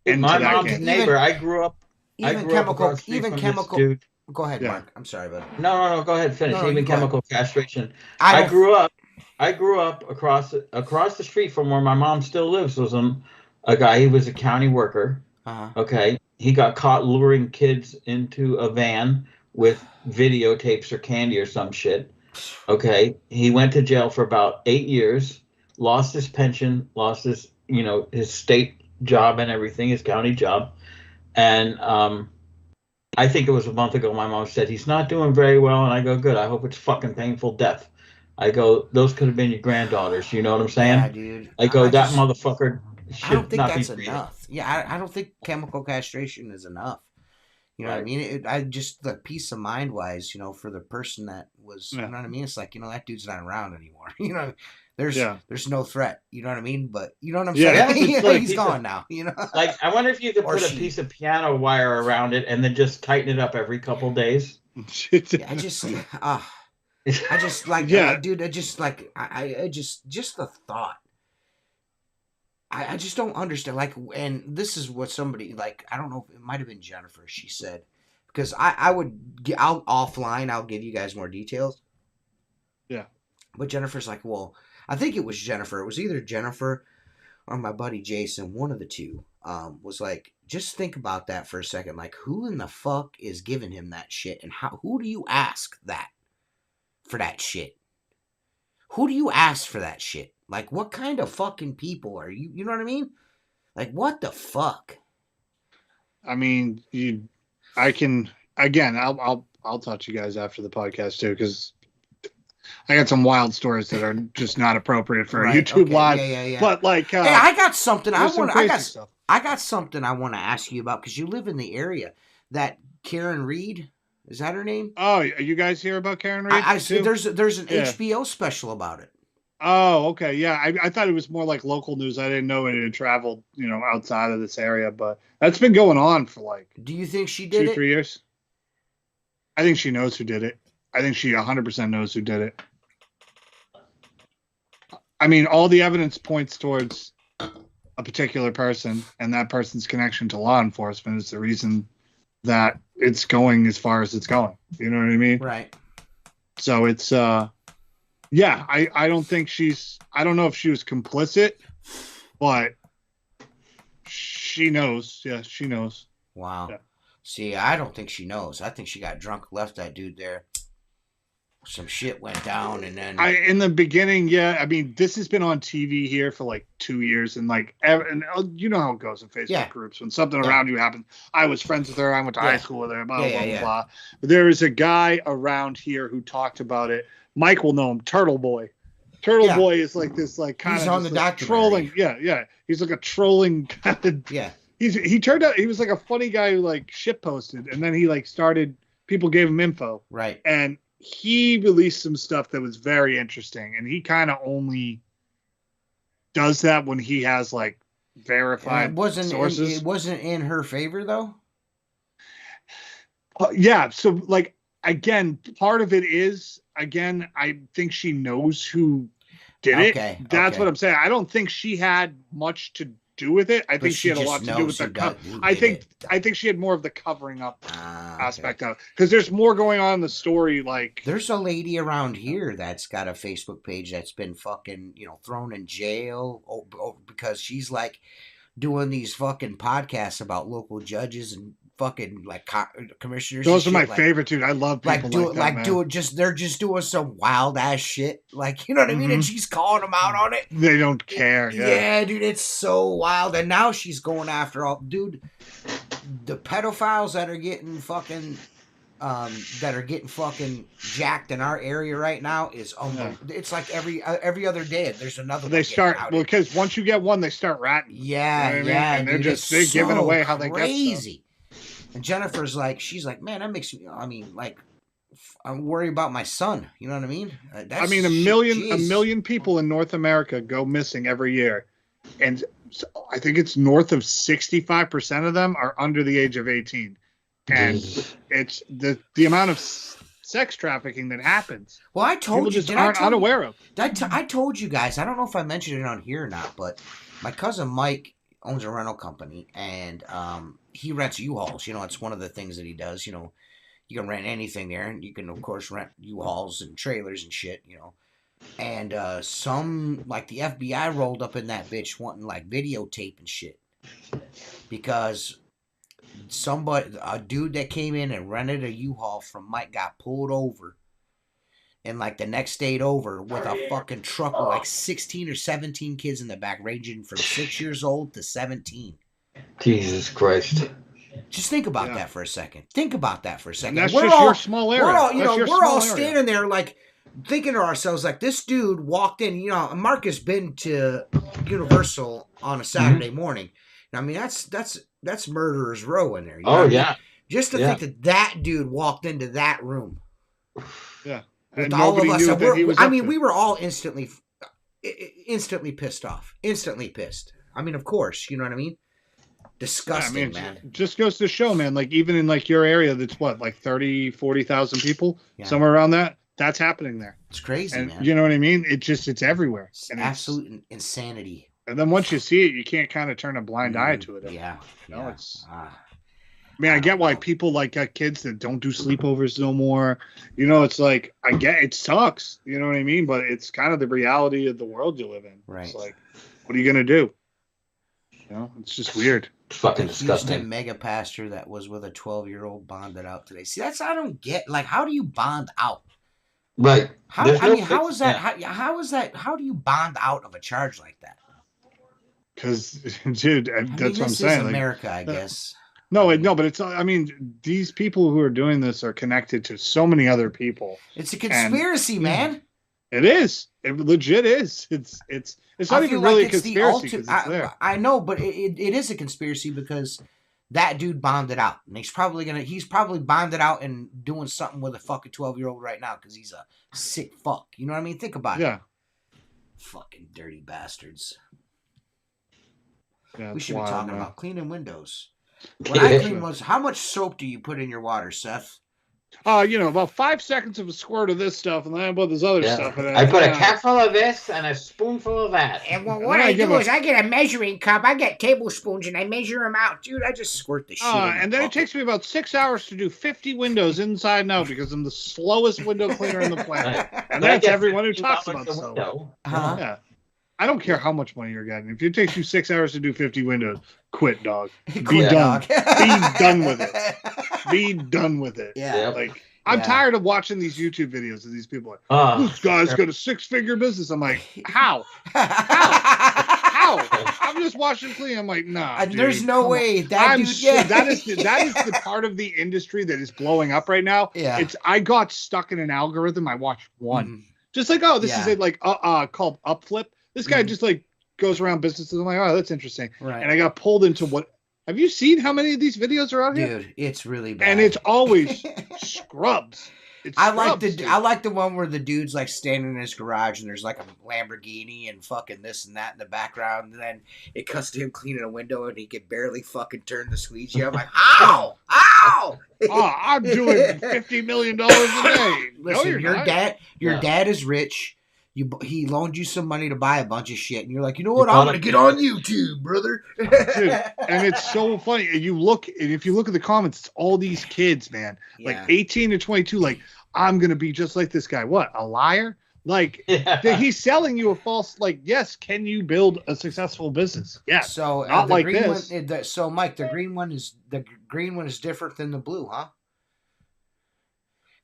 my mom's neighbor. I grew up. Chemical. Dude. Go ahead, Mark. I'm sorry, bud. No. Go ahead. Finish. Even chemical castration. I grew up across the street from where my mom still lives. Was a guy. He was a county worker. Okay. He got caught luring kids into a van with videotapes or candy or some shit. Okay. He went to jail for about 8 years. Lost his pension. Lost his his state job and everything. His county job. And I think it was a month ago, my mom said, he's not doing very well. And I go, good. I hope it's fucking painful death. I go, those could have been your granddaughters. You know what I'm saying? Yeah, dude. I go, that motherfucker should I don't think not that's be enough. Yeah, I don't think chemical castration is enough. You know what I mean? I just, the peace of mind wise, for the person that was, you know what I mean? It's like, that dude's not around anymore. There's no threat. You know what I mean? But you know what I'm saying? Like he's gone now. Like, I wonder if you could put a piece of piano wire around it and then just tighten it up every couple days. I just like, dude. I just the thought. I just don't understand. Like, and this is what somebody, like, I don't know if it might have been Jennifer. She said, because I'll offline. I'll give you guys more details. Yeah. But Jennifer's like, well, I think it was Jennifer. It was either Jennifer or my buddy Jason. One of the two was like, just think about that for a second. Like, who in the fuck is giving him that shit? And who do you ask that for that shit? Who do you ask for that shit? Like, what kind of fucking people are you? You know what I mean? Like, what the fuck? I mean, I'll talk to you guys after the podcast too, because I got some wild stories that are just not appropriate for a YouTube live. Yeah. But like, hey, I got something I got something I want to ask you about, because you live in the area. That Karen Reed, is that her name? Oh, you guys hear about Karen Reed? I see. There's an HBO special about it. Oh, okay. Yeah, I thought it was more like local news. I didn't know it had traveled, outside of this area. But that's been going on for like. Do you think she did 2-3 years? I think she knows who did it. I think she 100% knows who did it. I mean, all the evidence points towards a particular person, and that person's connection to law enforcement is the reason that it's going as far as it's going. You know what I mean? Right. So it's yeah, I don't think I don't know if she was complicit, but she knows. Yeah, she knows. Wow. Yeah. See, I don't think she knows. I think she got drunk, left that dude there. some shit went down, and then in the beginning, yeah. I mean, this has been on TV here for like 2 years, and like, and you know how it goes in Facebook groups when something around you happens. I was friends with her. I went to high school with her. Blah blah blah. But there is a guy around here who talked about it. Mike will know him. Turtle Boy. Turtle Boy is like this, like kind of like trolling. Yeah. He's like a trolling kind of. Yeah. He turned out he was like a funny guy who like shit posted, and then he like started. People gave him info. Right. And he released some stuff that was very interesting, and he kind of only does that when he has like verified sources. It wasn't in her favor though. Yeah. So like again, part of it is I think she knows who did it. That's what I'm saying. I don't think she had much to do with it. I think she had a lot to do with the I think she had more of the covering up aspect of it, because there's more going on in the story. Like there's a lady around here that's got a Facebook page that's been fucking thrown in jail because she's like doing these fucking podcasts about local judges and fucking like commissioners. Those are my favorite, dude. I love people they're just doing some wild ass shit, like you know what I mean. And she's calling them out on it. They don't care. Yeah, dude, it's so wild. And now she's going after all, dude. The pedophiles that are getting fucking jacked in our area right now is it's like every other day there's another one. They start because once you get one, they start ratting. Yeah, you know and they're giving away how they get crazy. And Jennifer's like, she's like, man, that makes me. I mean, like, I'm worried about my son. You know what I mean? I mean, a million people in North America go missing every year, and I think it's north of 65% of them are under the age of 18, and it's the amount of sex trafficking that happens. Well, I told people you, just aren't unaware of. I told you guys. I don't know if I mentioned it on here or not, but my cousin Mike owns a rental company, and he rents U-Hauls. It's one of the things that he does. You can rent anything there, and you can, of course, rent U-Hauls and trailers and shit, And some, like, the FBI rolled up in that bitch wanting, like, videotape and shit. Because a dude that came in and rented a U-Haul from Mike got pulled over. And, like, the next state over with a fucking truck with, like, 16 or 17 kids in the back, ranging from 6 years old to 17. Jesus Christ. Just think about that for a second. Think about that for a second. And that's your small area. We're all standing there, like, thinking to ourselves, like, this dude walked in. Mark has been to Universal on a Saturday morning. I mean, that's Murderer's Row in there. Yeah. Just to think that dude walked into that room. Yeah. With all of us. We were all instantly pissed off. Instantly pissed. I mean, of course, you know what I mean? Disgusting, man. It just goes to show, man, like, even in, like, your area that's, what, like 30, 40,000 people? Yeah. Somewhere around that? That's happening there. It's crazy, man. You know what I mean? It's everywhere. It's absolute insanity. And then once you see it, you can't kind of turn a blind eye to it. Yeah. It's... I get why people like got kids that don't do sleepovers no more. It's like, I get it sucks. You know what I mean? But it's kind of the reality of the world you live in. Right. It's like, what are you going to do? It's just weird. It's fucking disgusting. Houston mega pastor that was with a 12-year-old bonded out today. See, I don't get. Like, how do you bond out? Right. How is that? Yeah. How is that? How do you bond out of a charge like that? Because, dude, that's what I'm saying. This is America, I guess. No, but it's. I mean, these people who are doing this are connected to so many other people. It's a conspiracy, man. It is. It legit is. It's not even really a conspiracy. I know, but it is a conspiracy because that dude bonded out, and he's probably bonded out and doing something with a fucking 12-year-old right now because he's a sick fuck. You know what I mean? Think about it. Yeah. Fucking dirty bastards. Yeah, we should be talking about cleaning windows. What I clean was, how much soap do you put in your water, Seth? About 5 seconds of a squirt of this stuff, and then I put this other stuff in it. I put a capful of this and a spoonful of that. And what I do is I get a measuring cup, I get tablespoons, and I measure them out. Dude, I just squirt the shit in and then it takes me about 6 hours to do 50 windows inside and out because I'm the slowest window cleaner in the planet. And that's everyone who talks about soap. Yeah. I don't care how much money you're getting. If it takes you 6 hours to do 50 windows, quit, dog. Be done. Be done with it. Be done with it. Yeah. Like, I'm tired of watching these YouTube videos of these people. This guy's got a 6-figure business. I'm like, how? I'm just watching clean. I'm like, nah. Dude, there's no way that dude. That is the part of the industry that is blowing up right now. Yeah. I got stuck in an algorithm. I watched one. Just like, this is it, like called Upflip. This guy just like goes around businesses. I'm like, oh, that's interesting. Right. And I got pulled into what. Have you seen how many of these videos are out here? Dude, it's really bad. And it's always scrubs. I like the one where the dude's like standing in his garage and there's like a Lamborghini and fucking this and that in the background, and then it cuts to him cleaning a window and he can barely fucking turn the squeegee. I'm like, ow! I'm doing $50 million a day. Listen, your dad is rich. He loaned you some money to buy a bunch of shit, and you're like, you know what? I'm gonna get on YouTube, brother. Dude, and it's so funny. And if you look at the comments, it's all these kids, man, like 18 to 22. Like, I'm gonna be just like this guy. What, a liar? Like, he's selling you a false. Like, yes, can you build a successful business? Yeah. So not the like green this. One, so Mike, the green one is different than the blue, huh?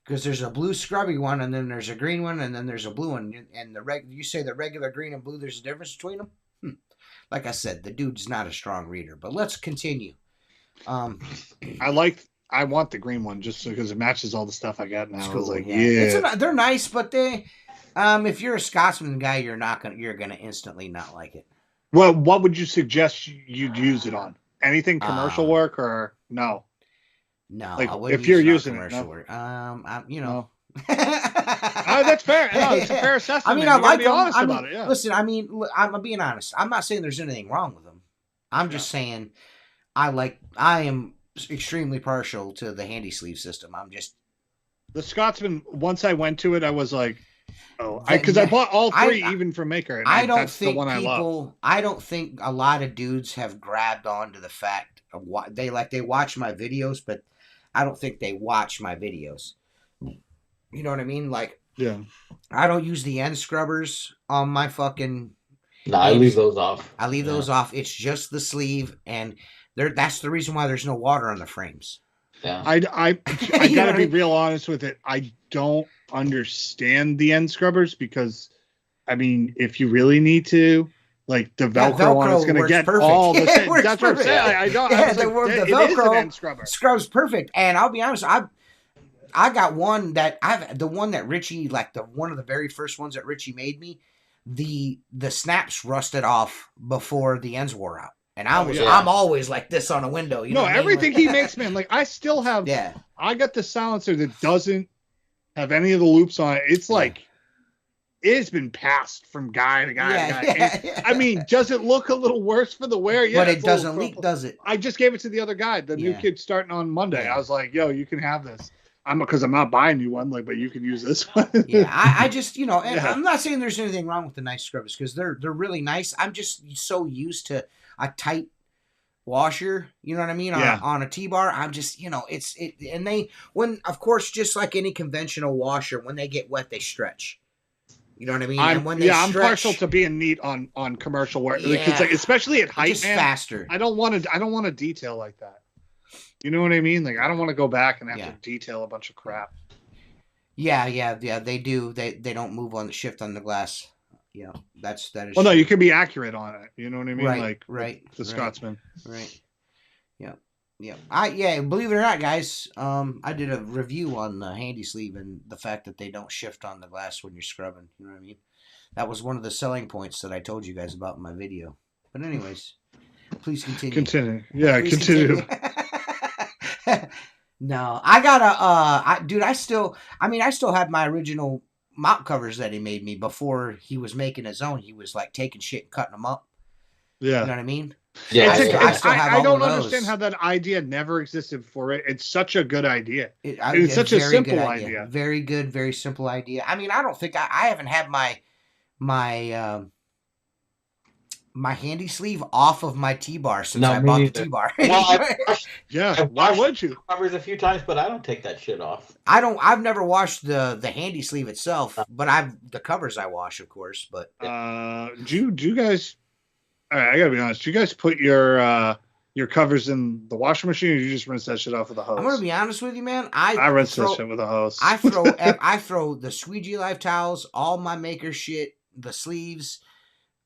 Because there's a blue scrubby one, and then there's a green one, and then there's a blue one. And you say the regular green and blue, there's a difference between them? Like I said, the dude's not a strong reader. But let's continue. I want the green one just because it matches all the stuff I got now. Cool, I was like, they're nice, but they, if you're a Scotsman guy, you're gonna instantly not like it. Well, what would you suggest you'd use it on? Anything commercial work or no? No, like I wouldn't if you're using commercial it. Work. No. That's fair. No, it's a fair assessment. I mean, I like to be honest about it. Yeah. Listen, I mean, I'm being honest. I'm not saying there's anything wrong with them. I'm just saying I am extremely partial to the handy sleeve system. The Scotsman. Once I went to it, I was like, because I bought all three even from Maker. And that's the one I love. I don't think a lot of dudes have grabbed onto the fact of what they watch my videos, but I don't think they watch my videos. You know what I mean? Like, I don't use the end scrubbers on my fucking. No, I leave those off. I leave those off. It's just the sleeve, and that's the reason why there's no water on the frames. Yeah. I gotta be real honest with it. I don't understand the end scrubbers because, I mean, if you really need to, like the Velcro one is going to get perfect. All the same. That's what I'm saying. I don't. Yeah, the Velcro is an end scrubber. Scrubs perfect, and I'll be honest. I got one the one that Richie, like one of the very first ones that Richie made me. The snaps rusted off before the ends wore out. And I'm always like this on a window. You know everything he makes, man. Like I still have. Yeah. I got the silencer that doesn't have any of the loops on it. It's like it's been passed from guy to guy to guy. I mean, does it look a little worse for the wear? Yeah, but it doesn't leak, does it? I just gave it to the other guy, the new kid starting on Monday. I was like, "Yo, you can have this." Because I'm not buying you one, but you can use this one. I just, and I'm not saying there's anything wrong with the nice scrubbers because they're really nice. I'm just so used to a tight washer, you know what I mean, on a T-bar. I'm just, of course, just like any conventional washer, when they get wet, they stretch. You know what I mean? I'm partial to being neat on commercial work because, especially at height, just faster. I don't want to detail like that. You know what I mean? Like I don't want to go back and have to detail a bunch of crap. Yeah. They do. They don't move on the shift on the glass. Yeah, that is. Well, no, you can be accurate on it. You know what I mean? Right. The Scotsman. Right. Yeah. Believe it or not, guys, I did a review on the handy sleeve and the fact that they don't shift on the glass when you're scrubbing. You know what I mean? That was one of the selling points that I told you guys about in my video. But anyways, please continue. Yeah, continue. No, I got dude, I still have my original mop covers that he made me before he was making his own. He was like taking shit and cutting them up. Yeah. You know what I mean? Yeah. I don't understand how that idea never existed before. It's such a good idea. It's such a simple idea. Very good, very simple idea. I mean, I don't think I haven't had my handy sleeve off of my T-bar since I bought the T-bar. Why would you? Covers a few times, but I don't take that shit off. I've never washed the handy sleeve itself, but the covers I wash, of course. But do you guys? All right, I gotta be honest. Do you guys put your your covers in the washing machine, or you just rinse that shit off with a hose? I'm gonna be honest with you, man. I rinse that shit with a hose. I throw the Squeegee Life towels, all my maker shit, the sleeves,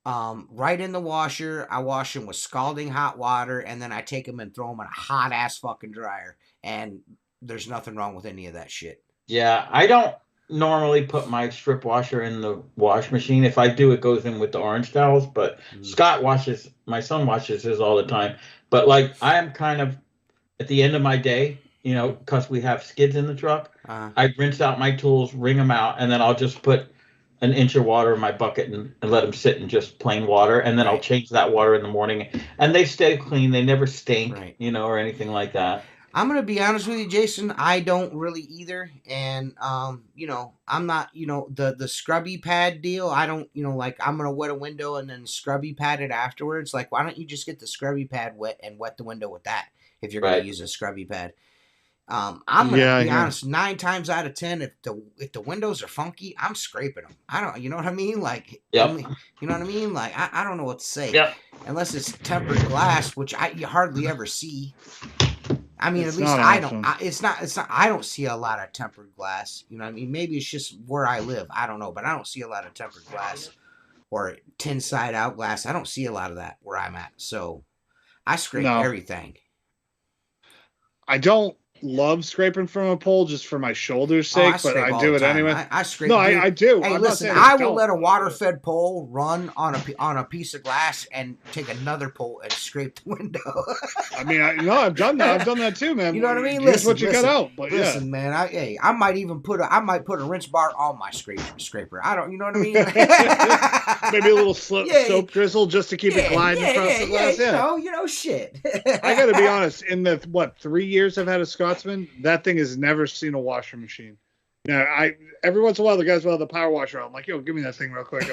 right in the washer. I wash them with scalding hot water, and then I take them and throw them in a hot ass fucking dryer. And there's nothing wrong with any of that shit. Yeah, I don't normally put my strip washer in the wash machine. If I do, it goes in with the orange towels. But Scott washes, my son washes his all the time. But like, I am kind of at the end of my day, you know, because we have skids in the truck. I rinse out my tools, wring them out, and then I'll just put an inch of water in my bucket and let them sit in just plain water. And then I'll change that water in the morning. And they stay clean. They never stink, you know, or anything like that. I'm going to be honest with you, Jason. I don't really either. And, you know, I'm not, you know, the scrubby pad deal. I don't, you know, like I'm going to wet a window and then scrubby pad it afterwards. Like, why don't you just get the scrubby pad wet and wet the window with that if you're going to use a scrubby pad? I'm going to be honest, 9 times out of 10, if the windows are funky, I'm scraping them. I don't, you know what I mean? Like, you know what I mean? Like, I don't know what to say. Unless it's tempered glass, which you hardly ever see. I mean, at least I don't. It's not. I don't see a lot of tempered glass. You know what I mean? Maybe it's just where I live. I don't know, but I don't see a lot of tempered glass or tin side out glass. I don't see a lot of that where I'm at. So I scrape everything. I don't love scraping from a pole just for my shoulder's sake, but I do it anyway. I scrape. No, I do. Hey, listen, I will let a water-fed pole run on a piece of glass and take another pole and scrape the window. I mean, I've done that. I've done that too, man. You know what I mean? Listen, what you got out. But listen, man. I might even put a rinse bar on my scraper. I don't. You know what I mean? Maybe a little soap drizzle just to keep it gliding across the glass. You know, shit. I got to be honest. In the 3 years I've had a Scotsman, that thing has never seen a washer machine. Now, every once in a while the guys will have the power washer. I'm like, yo, give me that thing real quick.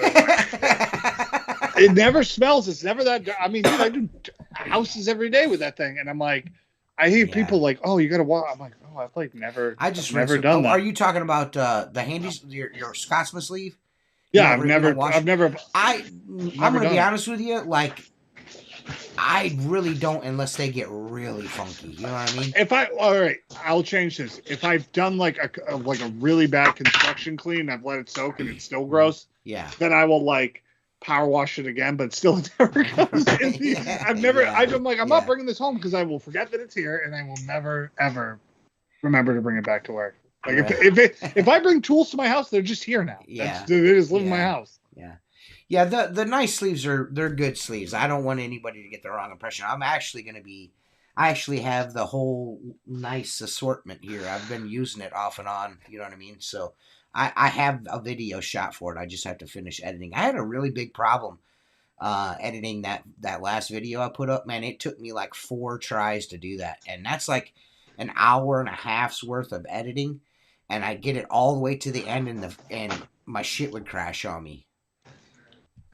It never smells. It's never that. I mean, dude, I do houses every day with that thing, and I'm like, I hear people like, oh, you got to wash. I'm like, oh, I've like never. I've never done that. Are you talking about the handies, your Scotsman sleeve? Yeah, I'm gonna be honest with you, like, I really don't unless they get really funky. You know what I mean? All right, I'll change this. If I've done like a really bad construction clean, I've let it soak and it's still gross. Yeah. Then I will like power wash it again, but still it never comes in. I'm not bringing this home because I will forget that it's here and I will never ever remember to bring it back to work. Like if I bring tools to my house, they're just here now. Yeah. They just live in my house. Yeah. Yeah, the nice sleeves they're good sleeves. I don't want anybody to get the wrong impression. I actually have the whole nice assortment here. I've been using it off and on, you know what I mean? So I have a video shot for it. I just have to finish editing. I had a really big problem editing that last video I put up. Man, it took me like 4 tries to do that. And that's like an hour and a half's worth of editing. And I'd get it all the way to the end and my shit would crash on me.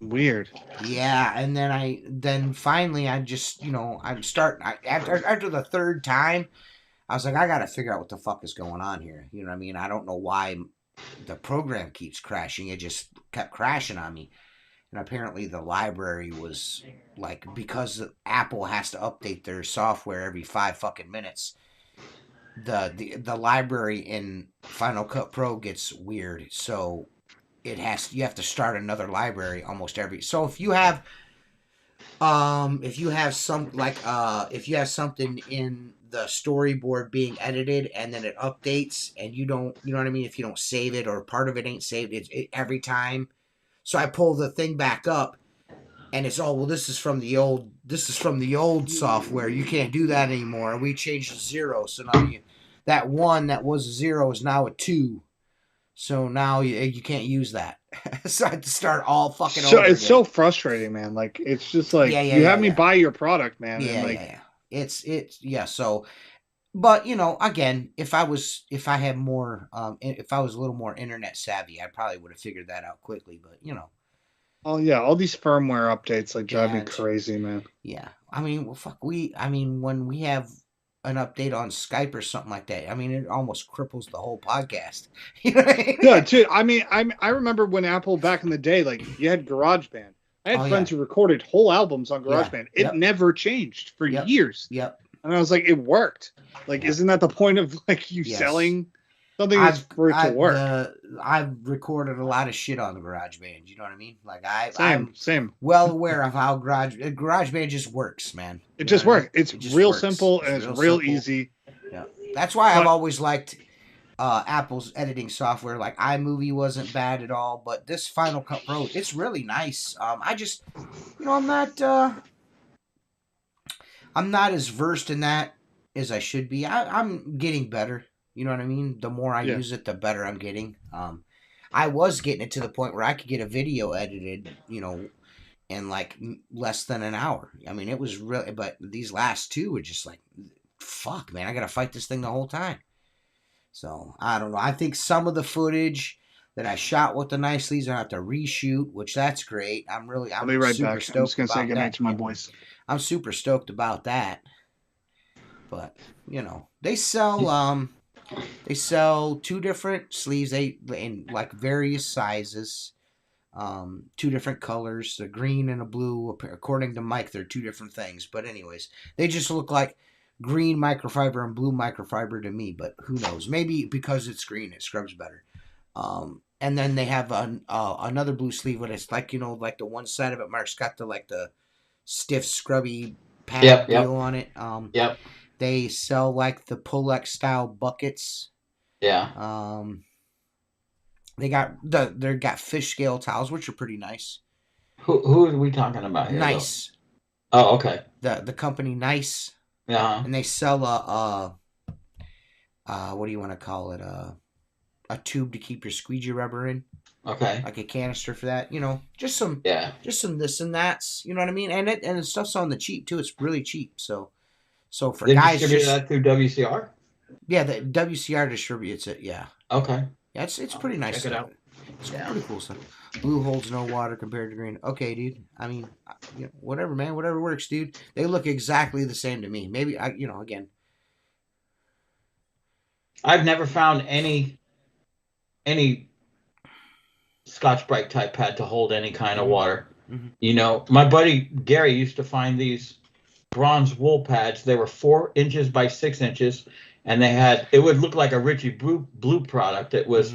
Weird. Yeah, and then finally I just, you know, after the 3rd time, I was like, I gotta figure out what the fuck is going on here. You know what I mean? I don't know why the program keeps crashing. It just kept crashing on me. And apparently the library was like, because Apple has to update their software every 5 fucking minutes, the library in Final Cut Pro gets weird. So you have to start another library almost every. So if you have something in the storyboard being edited and then it updates and you know what I mean, if you don't save it or part of it ain't saved, it every time. So I pull the thing back up and it's this is from the old software. You can't do that anymore. We changed to 0, so now that 1 that was a 0 is now a 2. So now you can't use that. So I had to start all fucking over. It's so frustrating, man. Like, it's just like, you have me buy your product, man. Yeah. It's so, but you know, again, if I was a little more internet savvy, I probably would have figured that out quickly, but you know. Oh yeah, all these firmware updates drive me crazy, man. Yeah. I mean, when we have an update on Skype or something like that, I mean, it almost cripples the whole podcast. You know what I mean? Yeah, dude. I mean, I remember when Apple back in the day, like, you had GarageBand. I had friends who recorded whole albums on GarageBand. It never changed for years. Yep. And I was like, it worked. Like, isn't that the point of like you selling something is for it to work? I've recorded a lot of shit on the GarageBand. You know what I mean? Like I'm same. well aware of how GarageBand just works, man. It just works. It's real simple and it's real easy. Yeah. That's why I've always liked Apple's editing software. Like iMovie wasn't bad at all, but this Final Cut Pro, it's really nice. I just, I'm not as versed in that as I should be. I'm getting better. You know what I mean? The more I use it, the better I'm getting. I was getting it to the point where I could get a video edited, in like less than an hour. I mean, it was really, but these last two were just like, fuck, man, I got to fight this thing the whole time. So, I don't know. I think some of the footage that I shot with the nice sleeves, I have to reshoot, which that's great. I'm I'll be right back. I'm just going to say goodnight to my boys. I'm super stoked about that. But, they sell two different sleeves in like various sizes, two different colors, a green and a blue. According to Mike, they're two different things. But anyways, they just look like green microfiber and blue microfiber to me, but who knows? Maybe because it's green, it scrubs better. And then they have another blue sleeve, but it's like like the one side of it, Mark's got the stiff, scrubby pad deal on it. They sell like the Polex style buckets. Yeah. They got fish scale towels, which are pretty nice. Who are we talking about here? Nice. Though? Oh, okay. The company Nice. Yeah. And they sell what do you want to call it? A tube to keep your squeegee rubber in. Okay. Like a canister for that. Just some this and that's. You know what I mean? And the stuff's on the cheap too. It's really cheap. So for they guys, distribute that through WCR. Yeah, the WCR distributes it. Yeah. Okay. Yeah, it's pretty nice. Check it out. It's pretty cool stuff. Blue holds no water compared to green. Okay, dude. I mean, whatever, man. Whatever works, dude. They look exactly the same to me. Maybe again. I've never found any Scotch-Brite type pad to hold any kind of water. Mm-hmm. My buddy Gary used to find these bronze wool pads. They were 4 inches by 6 inches, and it would look like a Richie Blue product. It was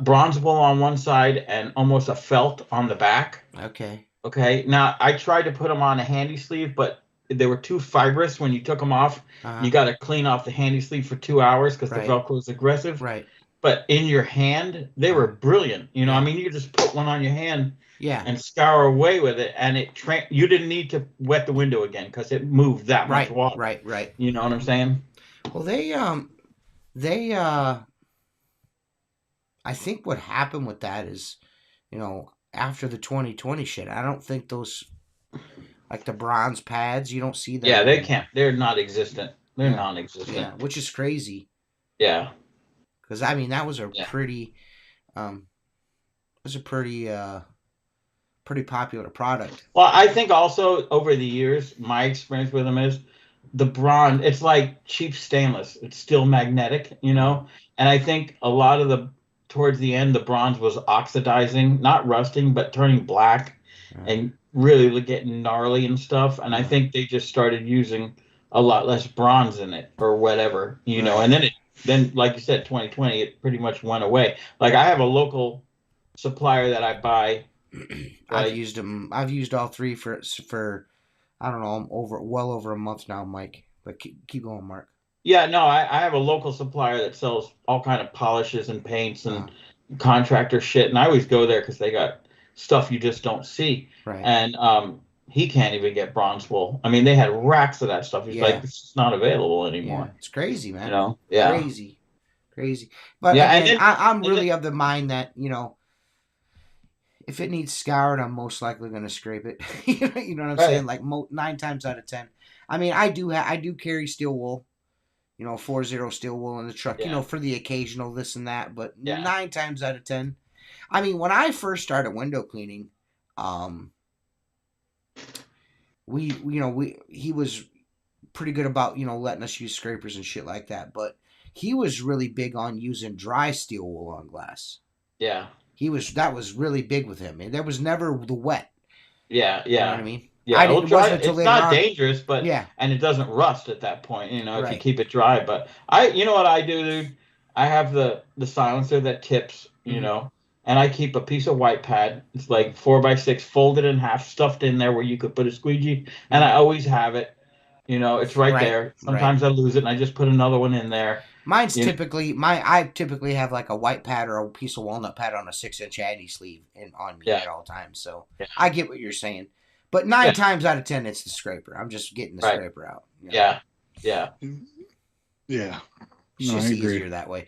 bronze wool on one side and almost a felt on the back. Okay. Now, I tried to put them on a handy sleeve, but they were too fibrous when you took them off. You got to clean off the handy sleeve for 2 hours because the Velcro is aggressive. Right. But in your hand, they were brilliant. I mean, you could just put one on your hand and scour away with it, and you didn't need to wet the window again because it moved that much water. Right. You know what I'm saying? Well, they I think what happened with that is, after the 2020 shit, I don't think those, like the bronze pads, you don't see them. Yeah, they can't. They're not existent. They're non-existent. Yeah, which is crazy. Yeah. Because I mean, that was pretty popular product. Well, I think also over the years, my experience with them is the bronze. It's like cheap stainless. It's still magnetic, and I think a lot of towards the end, the bronze was oxidizing, not rusting, but turning black and really getting gnarly and stuff. And I think they just started using a lot less bronze in it or whatever, and then like you said, 2020, it pretty much went away. Like I have a local supplier that I buy. I've used them. I've used all three for I don't know, I'm well over a month now, Mike. But keep going, Mark. Yeah, no, I have a local supplier that sells all kind of polishes and paints and contractor shit, and I always go there because they got stuff you just don't see. Right. And he can't even get bronze wool. I mean, they had racks of that stuff. He's like, it's not available anymore. Yeah, it's crazy, man. Yeah. Crazy. But again, I'm really of the mind that if it needs scoured, I'm most likely going to scrape it. You know what I'm saying? Like 9 times out of 10. I mean, I do carry steel wool. 4-0 steel wool in the truck. For the occasional this and that. But 9 times out of 10. I mean, when I first started window cleaning, he was pretty good about letting us use scrapers and shit like that. But he was really big on using dry steel wool on glass. Yeah. That was really big with him, and there was never the wet. Yeah, You know what I mean? Yeah, It wasn't until it's later not on. dangerous, but Yeah, and it doesn't rust at that point, if you right. keep it dry. But you know what I do, dude? I have the silencer that tips, Mm-hmm. and I keep a piece of white pad. It's like 4x6, folded in half, stuffed in there where you could put a squeegee, and I Mm-hmm. always have it. It's right Right, there. right. Sometimes I lose it, and I just put another one in there. I typically have like a white pad or a piece of walnut pad on a 6-inch Addy sleeve on me Yeah, at all times. So yeah, I get what you're saying, but 9 times out of 10 it's the scraper. I'm just getting the right. scraper out. Yeah, yeah. Yeah. It's No, I just agree. easier that way.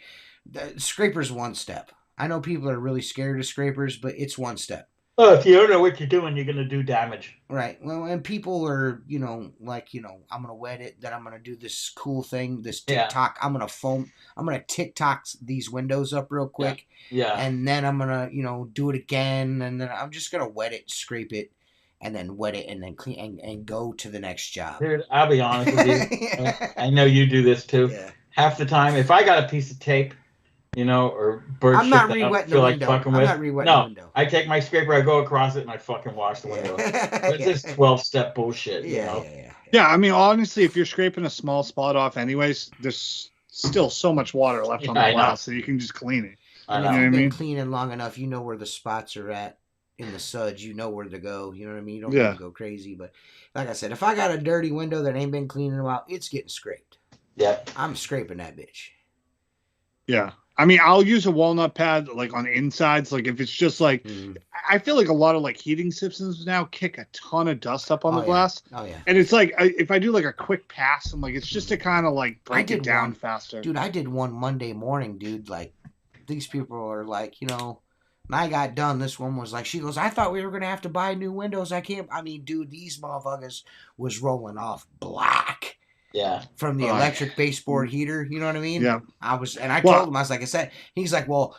The scraper's one step. I know people are really scared of scrapers, but it's one step. Well, if you don't know what you're doing, you're gonna do damage. Right. Well, and people are, I'm gonna wet it. Then I'm gonna do this cool thing, this TikTok. I'm gonna TikTok these windows up real quick. Yeah. And then I'm gonna, do it again, and then I'm just gonna wet it, scrape it, and then wet it, and then clean and go to the next job. Dude, I'll be honest with you. I know you do this too. Yeah. Half the time, if I got a piece of tape, or bird I'm shit not that I re-wetting don't the feel like window. fucking I'm with, not re-wetting the window. I take my scraper, I go across it, and I fucking wash the window. It's Yeah. this 12-step bullshit, Yeah. Yeah, I mean, honestly, if you're scraping a small spot off anyways, there's still so much water left on the glass that you can just clean it. And I if know. you've been cleaning long enough, you know where the spots are at in the suds. You know where to go. You know what I mean? You don't need to go crazy. But like I said, if I got a dirty window that ain't been cleaned in a while, it's getting scraped. Yeah. I'm scraping that bitch. Yeah. I mean, I'll use a walnut pad like on insides. Like if it's just like, I feel like a lot of like heating systems now kick a ton of dust up on the glass. Oh yeah. And it's like if I do like a quick pass, I'm like it's just to kind of like break it down faster. Dude, I did one Monday morning, dude. Like these people are like, when I got done, this one was like, she goes, I thought we were gonna have to buy new windows. Dude, these motherfuckers was rolling off black. Yeah. From the electric baseboard heater, you know what I mean? Yeah. I told him, I was like, he's like, well,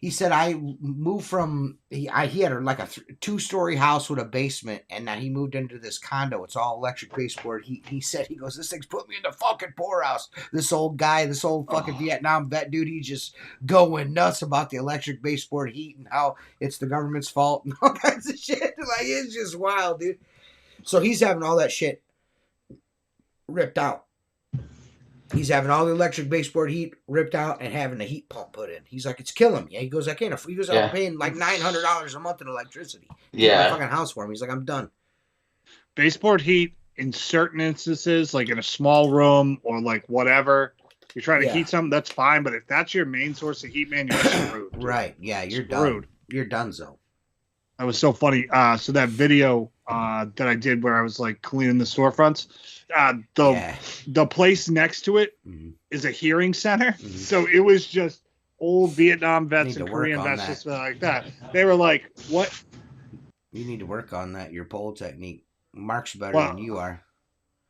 he said, I moved from, he had like a 2-story house with a basement, and now he moved into this condo. It's all electric baseboard. He said, he goes, this thing's put me in the fucking poorhouse. This old fucking Vietnam vet dude, he's just going nuts about the electric baseboard heat and how it's the government's fault and all kinds of shit. Like, it's just wild, dude. So he's having all that shit ripped out. He's having all the electric baseboard heat ripped out and having the heat pump put in. He's like, it's killing me. He goes, I can't afford. He goes, I'm paying like $900 a month in electricity. My fucking house for him. He's like, I'm done. Baseboard heat in certain instances, like in a small room or like whatever, you're trying to heat something, that's fine. But if that's your main source of heat, man, you're screwed. Right. Yeah, you're screwed. You're done, so. That was so funny. So that video that I did where I was like cleaning the storefronts, the place next to it is a hearing center. So it was just old Vietnam vets and Korean vets just like that. They were like, what? You need to work on that, your pole technique. Mark's better than you are.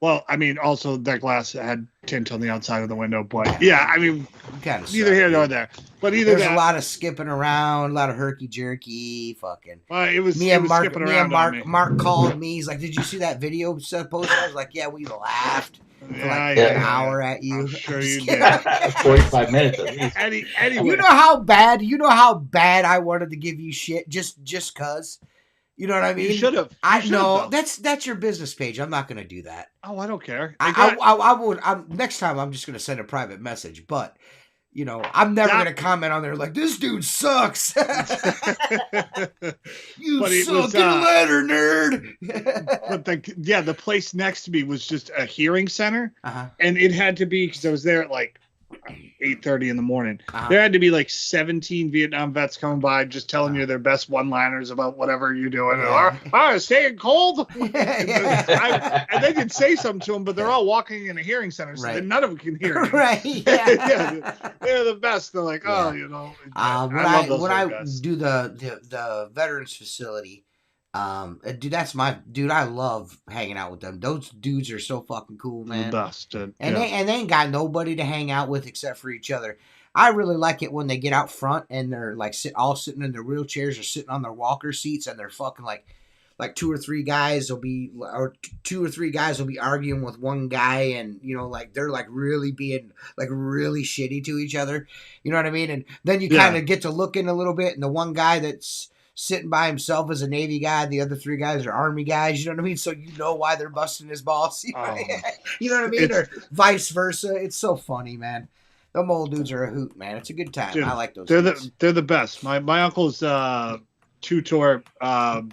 Well, I mean, also that glass had tint on the outside of the window, but yeah, I mean, neither here nor there. But there's a lot of skipping around, a lot of herky jerky, fucking. Well, it was Mark called me. He's like, "Did you see that video Seth posted?" I was like, "Yeah, we laughed for like an hour at you." I'm sure you did. 45 minutes at least. Anyway, you know how bad I wanted to give you shit just cause. You know what I mean? You should have. I know that's your business page. I'm not going to do that. Oh, I don't care. I would. Next time, I'm just going to send a private message. But I'm never going to comment on there like this dude sucks. You suck. Get a letter, nerd. But the place next to me was just a hearing center, and it had to be because I was there at like 8:30 in the morning. There had to be like 17 Vietnam vets coming by just telling you their best one-liners about whatever you're doing. Staying cold. And they could say something to them, but they're all walking in a hearing center, so none of them can hear you. Right. Yeah. They're the best. They're like, when I do the veterans facility, dude, I love hanging out with them. Those dudes are so fucking cool, man. The best. They ain't got nobody to hang out with except for each other. I really like it when they get out front and they're like all sitting in their wheelchairs or sitting on their walker seats and they're fucking like like two or three guys will be arguing with one guy, and like they're like really being like really shitty to each other. You know what I mean? And then you kind of get to look in a little bit, and the one guy that's sitting by himself is a Navy guy, the other three guys are Army guys. You know what I mean? So you know why they're busting his balls. You know what I mean? Or vice versa. It's so funny, man. Them old dudes are a hoot, man. It's a good time. Dude, I like those. They're the best. My uncle's two-tour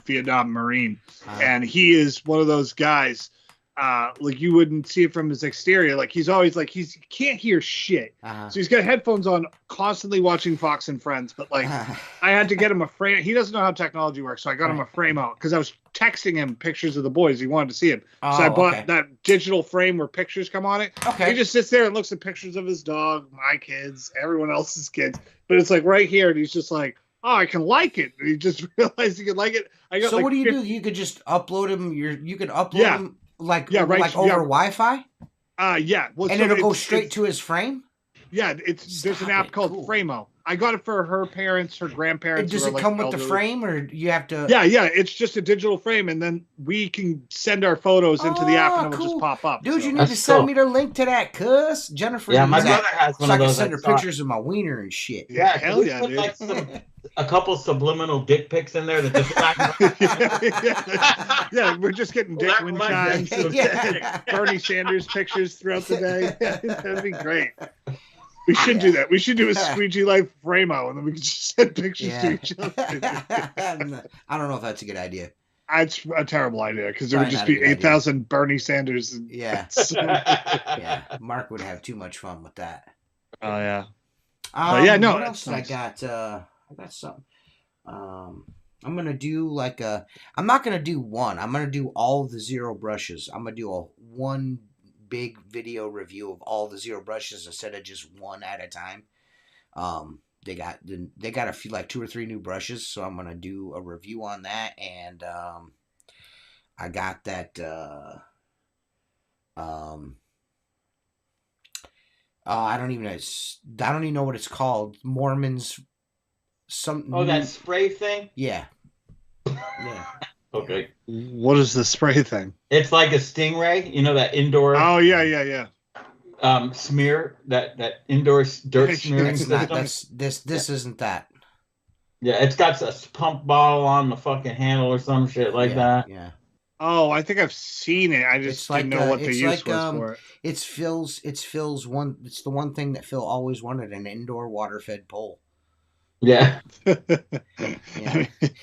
Vietnam Marine, and he is one of those guys. Like you wouldn't see it from his exterior. Like he's always like he can't hear shit. So he's got headphones on, constantly watching Fox and Friends. But like I had to get him a frame. He doesn't know how technology works, so I got him a frame out because I was texting him pictures of the boys. He wanted to see him, so I bought that digital frame where pictures come on it. He just sits there and looks at pictures of his dog, my kids, everyone else's kids. But it's like right here, and he's just like, oh, I can like it. And he just realized he could like it. So what do you do? You could just upload him. You could upload him. Like over Wi-Fi? Yeah. Well, and it'll go straight to his frame? Yeah, there's an app called Framo. I got it for her parents, her grandparents. Does it come with the frame, or you have to? Yeah. It's just a digital frame, and then we can send our photos into the app, and it will just pop up. Dude, you need to send me the link to that, cuz Jennifer. Yeah, my brother has one of those. So I can send her pictures of my wiener and shit. Yeah, hell yeah, dude. Like a couple subliminal dick pics in there that just yeah, we're just getting dick wind chimes, Bernie Sanders pictures throughout the day. That'd be great. We should do that. We should do a Squeegee Life Framo, and then we can just send pictures to each other. I don't know if that's a good idea. It's a terrible idea because there would just be 8,000 Bernie Sanders. Yeah. Mark would have too much fun with that. Oh yeah. What else nice. I got something. I'm gonna do I'm not gonna do one. I'm gonna do all the zero brushes. I'm gonna do one big video review of all the zero brushes instead of just one at a time. They got a few, like 2 or 3 new brushes, so I'm gonna do a review on that. And I got that. I don't even know what it's called. Mormons. That spray thing? Yeah. Okay. What is the spray thing? It's like a stingray, that indoor. Oh yeah. Smear that indoor dirt smearing system. This isn't that. Yeah, it's got a pump bottle on the fucking handle or some shit like that. Yeah. Oh, I think I've seen it. I just didn't know what the use was for it. It's Phil's one. It's the one thing that Phil always wanted: an indoor water-fed pole. Yeah.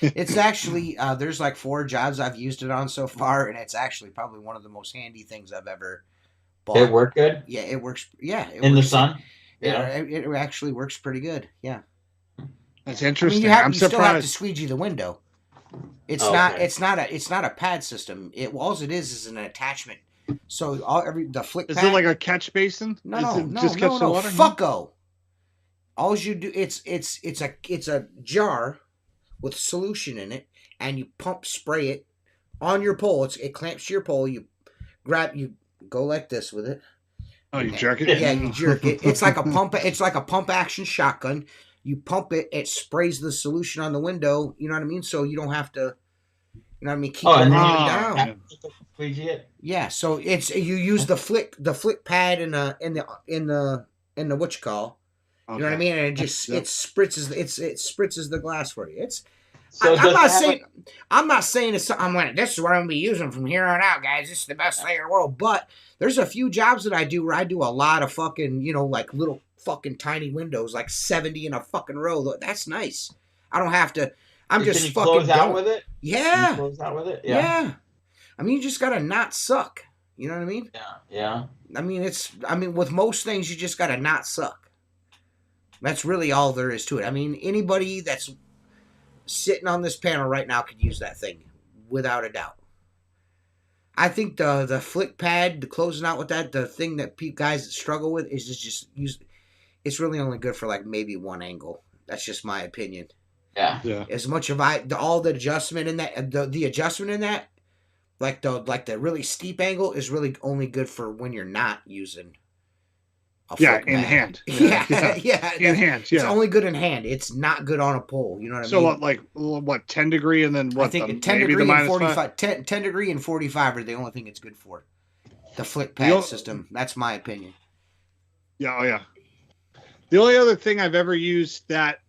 It's actually there's like 4 jobs I've used it on so far, and it's actually probably one of the most handy things I've ever bought. It worked good? Yeah, it works. Yeah, in the sun. It actually works pretty good. Yeah. That's interesting. I'm surprised. Still have to squeegee the window. It's not a pad system. All it is an attachment. So the flick pad. Is it like a catch basin? No. Fucko. All you do, it's a jar with solution in it, and you spray it on your pole. It clamps to your pole. You go like this with it. Oh, you jerk it? Yeah, you jerk it. It's like a pump. It's like a pump action shotgun. You pump it. It sprays the solution on the window. You know what I mean? So you don't have to. You know what I mean? Keep it down. Yeah. So you use the flick pad in the what you call. You know what I mean? And it just it spritzes the glass for you. I'm not saying it's something. This is what I'm gonna be using from here on out, guys. This is the best thing in the world. But there's a few jobs that I do where I do a lot of fucking, like little fucking tiny windows, like 70 in a fucking row. That's nice. I don't have to. I'm just fucking close out with it. Yeah. Close out with it. Yeah. I mean, you just gotta not suck. You know what I mean? Yeah. I mean, with most things, you just gotta not suck. That's really all there is to it. I mean, anybody that's sitting on this panel right now could use that thing, without a doubt. I think the flick pad, the closing out with that, the thing that guys that struggle with is just use. It's really only good for like maybe one angle. That's just my opinion. Yeah. As much of all the adjustment in that, the adjustment in that, like the really steep angle is really only good for when you're not using a Yeah, flick in mag. hand. Yeah. In hand. It's Yeah. only good in hand. It's not good on a pole. You know what I So mean? what? 10 degree and then what? I think 10 maybe degree the and minus 45. 10 degree and 45 are the only thing it's good for. The flick pad system. That's my opinion. Yeah. Oh yeah. The only other thing I've ever used that,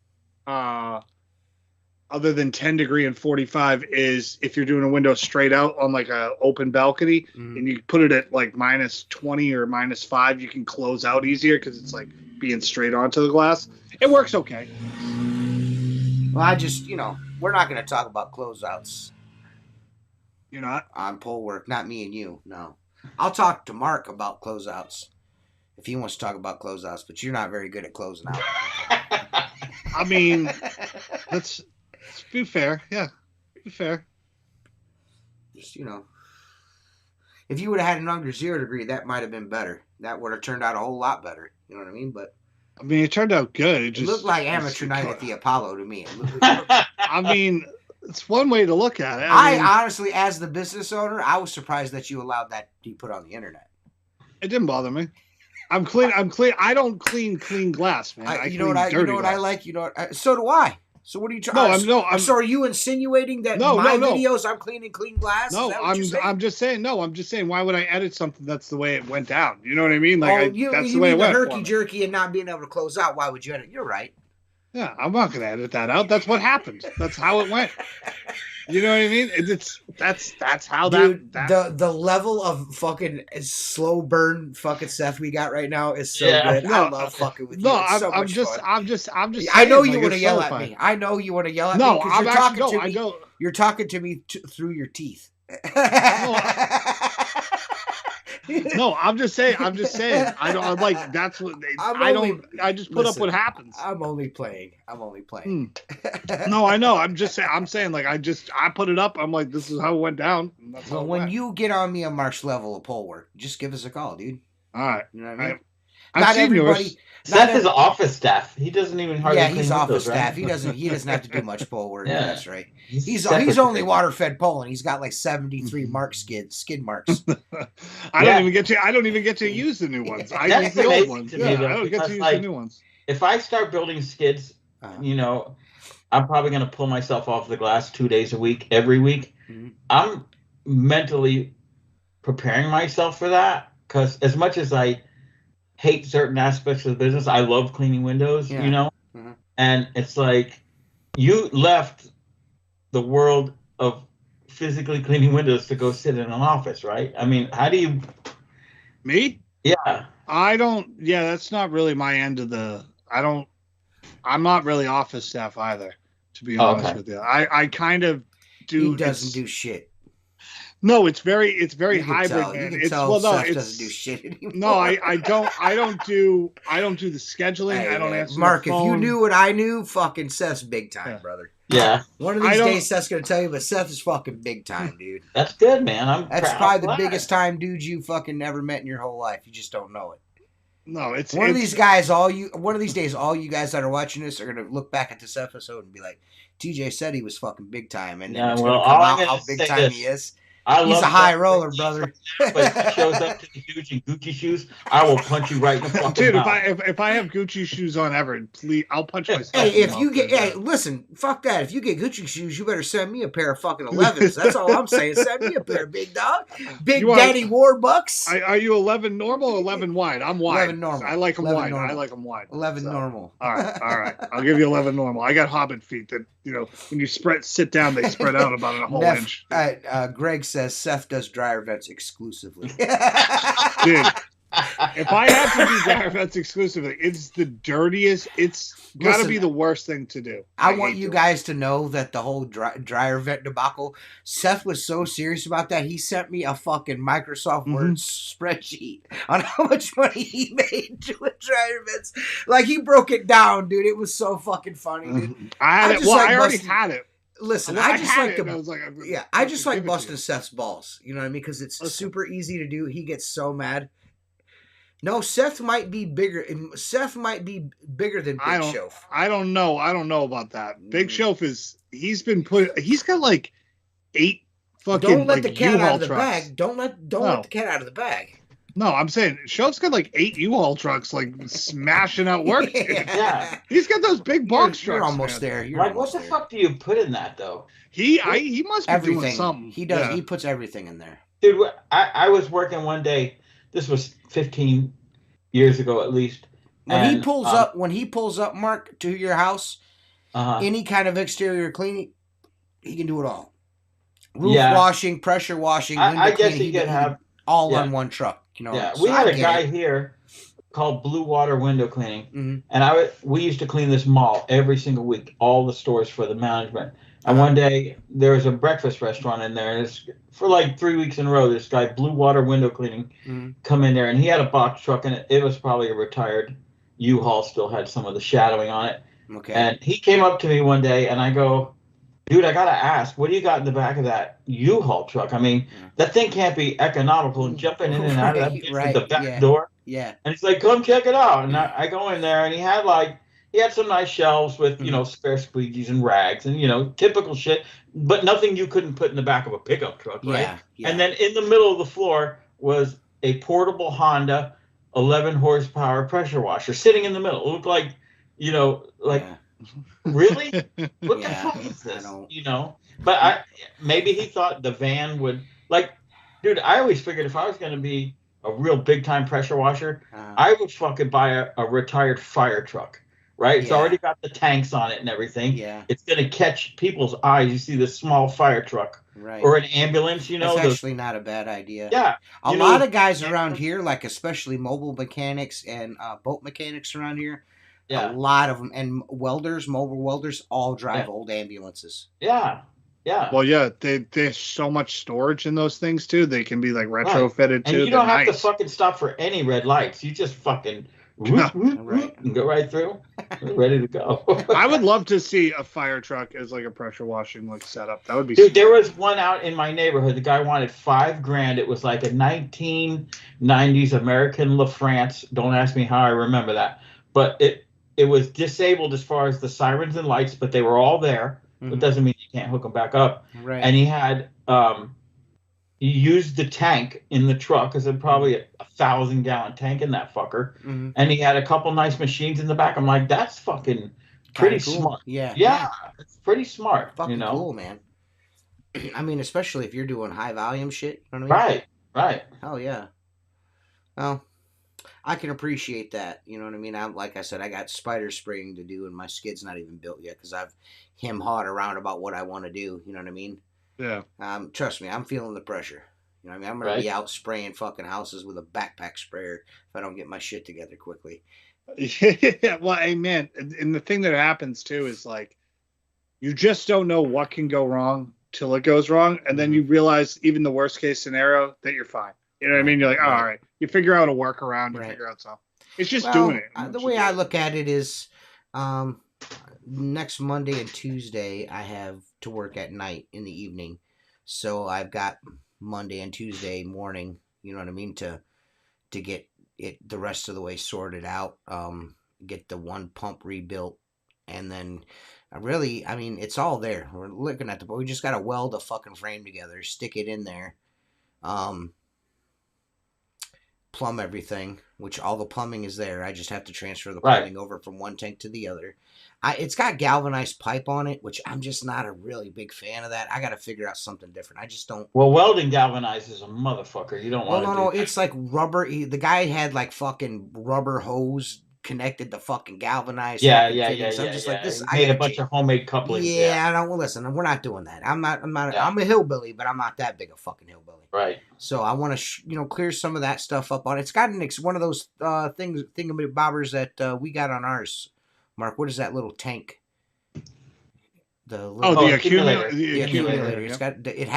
other than 10 degree and 45, is if you're doing a window straight out on like a open balcony, and you put it at like minus 20 or minus 5, you can close out easier because it's like being straight onto the glass. It works okay. Well, I just, we're not going to talk about closeouts. You're not? On pole work, not me and you, no. I'll talk to Mark about closeouts if he wants to talk about closeouts, but you're not very good at closing out. I mean, let's be fair. Yeah, be fair. Just, if you would have had an under 0 degree, that might have been better. That would have turned out a whole lot better. You know what I mean? But I mean, it turned out good. It just looked like amateur night at the Apollo to me. I mean, it's one way to look at it. I mean, honestly, as the business owner, I was surprised that you allowed that to be put on the internet. It didn't bother me. I'm clean. I don't clean clean glass, man. You know what I like? So do I. So what are you trying? So are you insinuating that videos I'm cleaning clean glass? No, I'm just saying. No, I'm just saying. Why would I edit something that's the way it went down? You know what I mean? Like that's the way it went. Herky jerky and not being able to close out. Why would you edit? You're right. Yeah, I'm not gonna edit that out. That's what happened. That's how it went. You know what I mean? That's how the level of fucking slow burn fucking stuff we got right now is so good. I love fucking with you. No, I'm just. I know you want to yell at me. I know you want to yell at me. No, I'm actually no. I don't. You're talking to me through your teeth. No, I'm just saying. I don't like. That's what they. I just put up what happens. I'm only playing. No, I know. I'm just saying. I'm saying like I put it up. I'm like, this is how it went down. Well, when you get on me on Mark's level of pole work, just give us a call, dude. All right. You know what I mean? Not everybody. Seth is office staff. He doesn't even hardly. Yeah, he's office staff. Right? He doesn't have to do much pole work. Yeah. That's right. He's only water fed pole, and he's got like 73 skid marks. I don't even get to use the new ones. I use the old ones. I don't get to use the new ones. If I start building skids, I'm probably going to pull myself off the glass 2 days a week, every week. Mm-hmm. I'm mentally preparing myself for that because as much as I hate certain aspects of the business, I love cleaning windows, mm-hmm. And it's like you left the world of physically cleaning windows to go sit in an office, right? I mean, how do you... Me? Yeah. I don't... Yeah, that's not really my end of the... I'm not really office staff either, to be honest with you. I kind of do... He doesn't do shit. No, it's very hybrid. Seth doesn't do shit anymore. No, I don't do the scheduling. Hey, I don't answer Mark, the phone. if you knew what I knew, fucking Seth's big time, brother. Yeah. One of these days, Seth's gonna tell you, but Seth is fucking big time, dude. That's good, man. That's probably the biggest time dude you fucking never met in your whole life. You just don't know it. No, it's one of these days, all you guys that are watching this are gonna look back at this episode and be like, TJ said he was fucking big time, and then it's gonna come out how big time he is. He's a high roller, brother. But if he shows up to the huge and Gucci shoes, I will punch you right in the fucking mouth. If I have Gucci shoes on ever, please, I'll punch myself. Listen, fuck that. If you get Gucci shoes, you better send me a pair of fucking 11s. That's all I'm saying. Send me a pair, big dog. Big Daddy Warbucks. Are you 11 normal or 11 wide? I'm wide. 11 normal. I like them wide. Normal. I like them wide. 11 normal. All right. I'll give you 11 normal. I got hobbit feet that, when you sit down, they spread out about a whole inch. Greg says Seth does dryer vents exclusively. Dude, if I have to do dryer vents exclusively, it's the dirtiest. It's got to be the worst thing to do. I want you guys to know that the whole dryer vent debacle, Seth was so serious about that, he sent me a fucking Microsoft Word spreadsheet on how much money he made doing dryer vents. Like, he broke it down, dude. It was so fucking funny, dude. I already had it. Listen, I just like busting Seth's balls. You know what I mean? Because it's super easy to do. He gets so mad. No, Seth might be bigger. Seth might be bigger than Big Shof. I don't know. I don't know about that. Big Shof he's got like 8 fucking. Don't let the cat out of the bag. Don't let the cat out of the bag. No, I'm saying Schultz got like 8 U-Haul trucks, like smashing out work. Yeah. He's got those big box You're trucks. almost man. there. You're Like, what almost the there. fuck do you put in that though? He must be doing Everything. something. He does. Yeah. He puts everything in there. Dude, I was working one day. This was 15 years ago at least. When he pulls up, Mark, to your house, any kind of exterior cleaning, he can do it all. Roof washing, pressure washing, window I guess cleaning. he could have all on one truck. You know. Yeah, So we had I a get guy it. here called Blue Water Window Cleaning, Mhm. and we used to clean this mall every single week, all the stores for the management. And one day there was a breakfast restaurant in there, and for like 3 weeks in a row, this guy Blue Water Window Cleaning come in there, and he had a box truck, and it was probably a retired U-Haul, still had some of the shadowing on it. Okay. And he came up to me one day, and I go, dude, I gotta ask, what do you got in the back of that U-Haul truck? I mean, that thing can't be economical and jumping in and out of that bitch with the back door. Yeah. And he's like, come check it out. And I go in there, and he had some nice shelves with, spare squeegees and rags and, typical shit, but nothing you couldn't put in the back of a pickup truck, right? Yeah. And then in the middle of the floor was a portable Honda 11 horsepower pressure washer sitting in the middle. It looked like, really? What the fuck is this? But maybe he thought the van would, dude, I always figured if I was going to be a real big time pressure washer, I would fucking buy a retired fire truck, right? It's already got the tanks on it and everything. Yeah. It's going to catch people's eyes. You see this small fire truck or an ambulance, That's actually not a bad idea. Yeah. A lot of guys around here, like especially mobile mechanics and boat mechanics around here, a lot of them, and mobile welders, all drive old ambulances. Yeah. Yeah. Well, yeah, there's so much storage in those things too. They can be like retrofitted too. And you don't have to fucking stop for any red lights. You just fucking and go right through. We're ready to go. I would love to see a fire truck as like a pressure washing setup. That would be. Dude, there was one out in my neighborhood. The guy wanted $5,000. It was like a 1990s American LaFrance. Don't ask me how I remember that, but it was disabled as far as the sirens and lights, but they were all there. It doesn't mean you can't hook them back up. Right. And he had he used the tank in the truck, because it's probably a 1,000-gallon tank in that fucker. And he had a couple nice machines in the back. I'm like, that's fucking pretty cool. smart. Yeah, it's pretty smart. Fucking cool, man. I mean, especially if you're doing high volume shit. You know what I mean? Right. Hell yeah. Well, I can appreciate that. You know what I mean? Like I said, I got spider spraying to do, and my skid's not even built yet because I've hawed around about what I want to do. You know what I mean? Yeah. Trust me, I'm feeling the pressure. You know what I mean? I'm going to be out spraying fucking houses with a backpack sprayer if I don't get my shit together quickly. Yeah, well, amen. And the thing that happens too is like, you just don't know what can go wrong till it goes wrong, and then you realize even the worst case scenario that you're fine. You know what I mean? You're like, all right. You figure out a workaround. You figure out something. It's just doing it. The way I look at it is, next Monday and Tuesday I have to work at night in the evening, so I've got Monday and Tuesday morning. You know what I mean, to get it the rest of the way sorted out. Get the one pump rebuilt, and then it's all there. We're looking at we just got to weld a fucking frame together, stick it in there. Plumb everything, which all the plumbing is there. I just have to transfer the plumbing over from one tank to the other. It's got galvanized pipe on it, which I'm just not a really big fan of that. I got to figure out something different. I just don't. Well, welding galvanized is a motherfucker. You don't want to. No. It's like rubber. The guy had like fucking rubber hose connected to fucking galvanized. Yeah. I'm just like this. I made a bunch of homemade couplings. Yeah, I don't listen. We're not doing that. I'm not. I'm a hillbilly, but I'm not that big a fucking hillbilly. Right. So I want to, clear some of that stuff up on it. It's got one of those thingamabobbers that we got on ours. Mark, what is that little tank? The accumulator. The accumulator. It's got it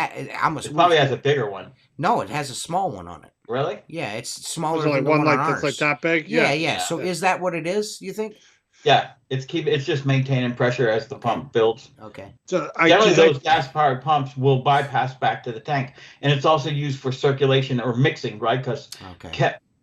probably has a bigger one. No, it has a small one on it. Really? Yeah, it's smaller than the one on ours. That's like that big. Yeah. So is that what it is? You think? Yeah, it's just maintaining pressure as the pump builds. Okay. So generally those gas-powered pumps will bypass back to the tank, and it's also used for circulation or mixing, right? Because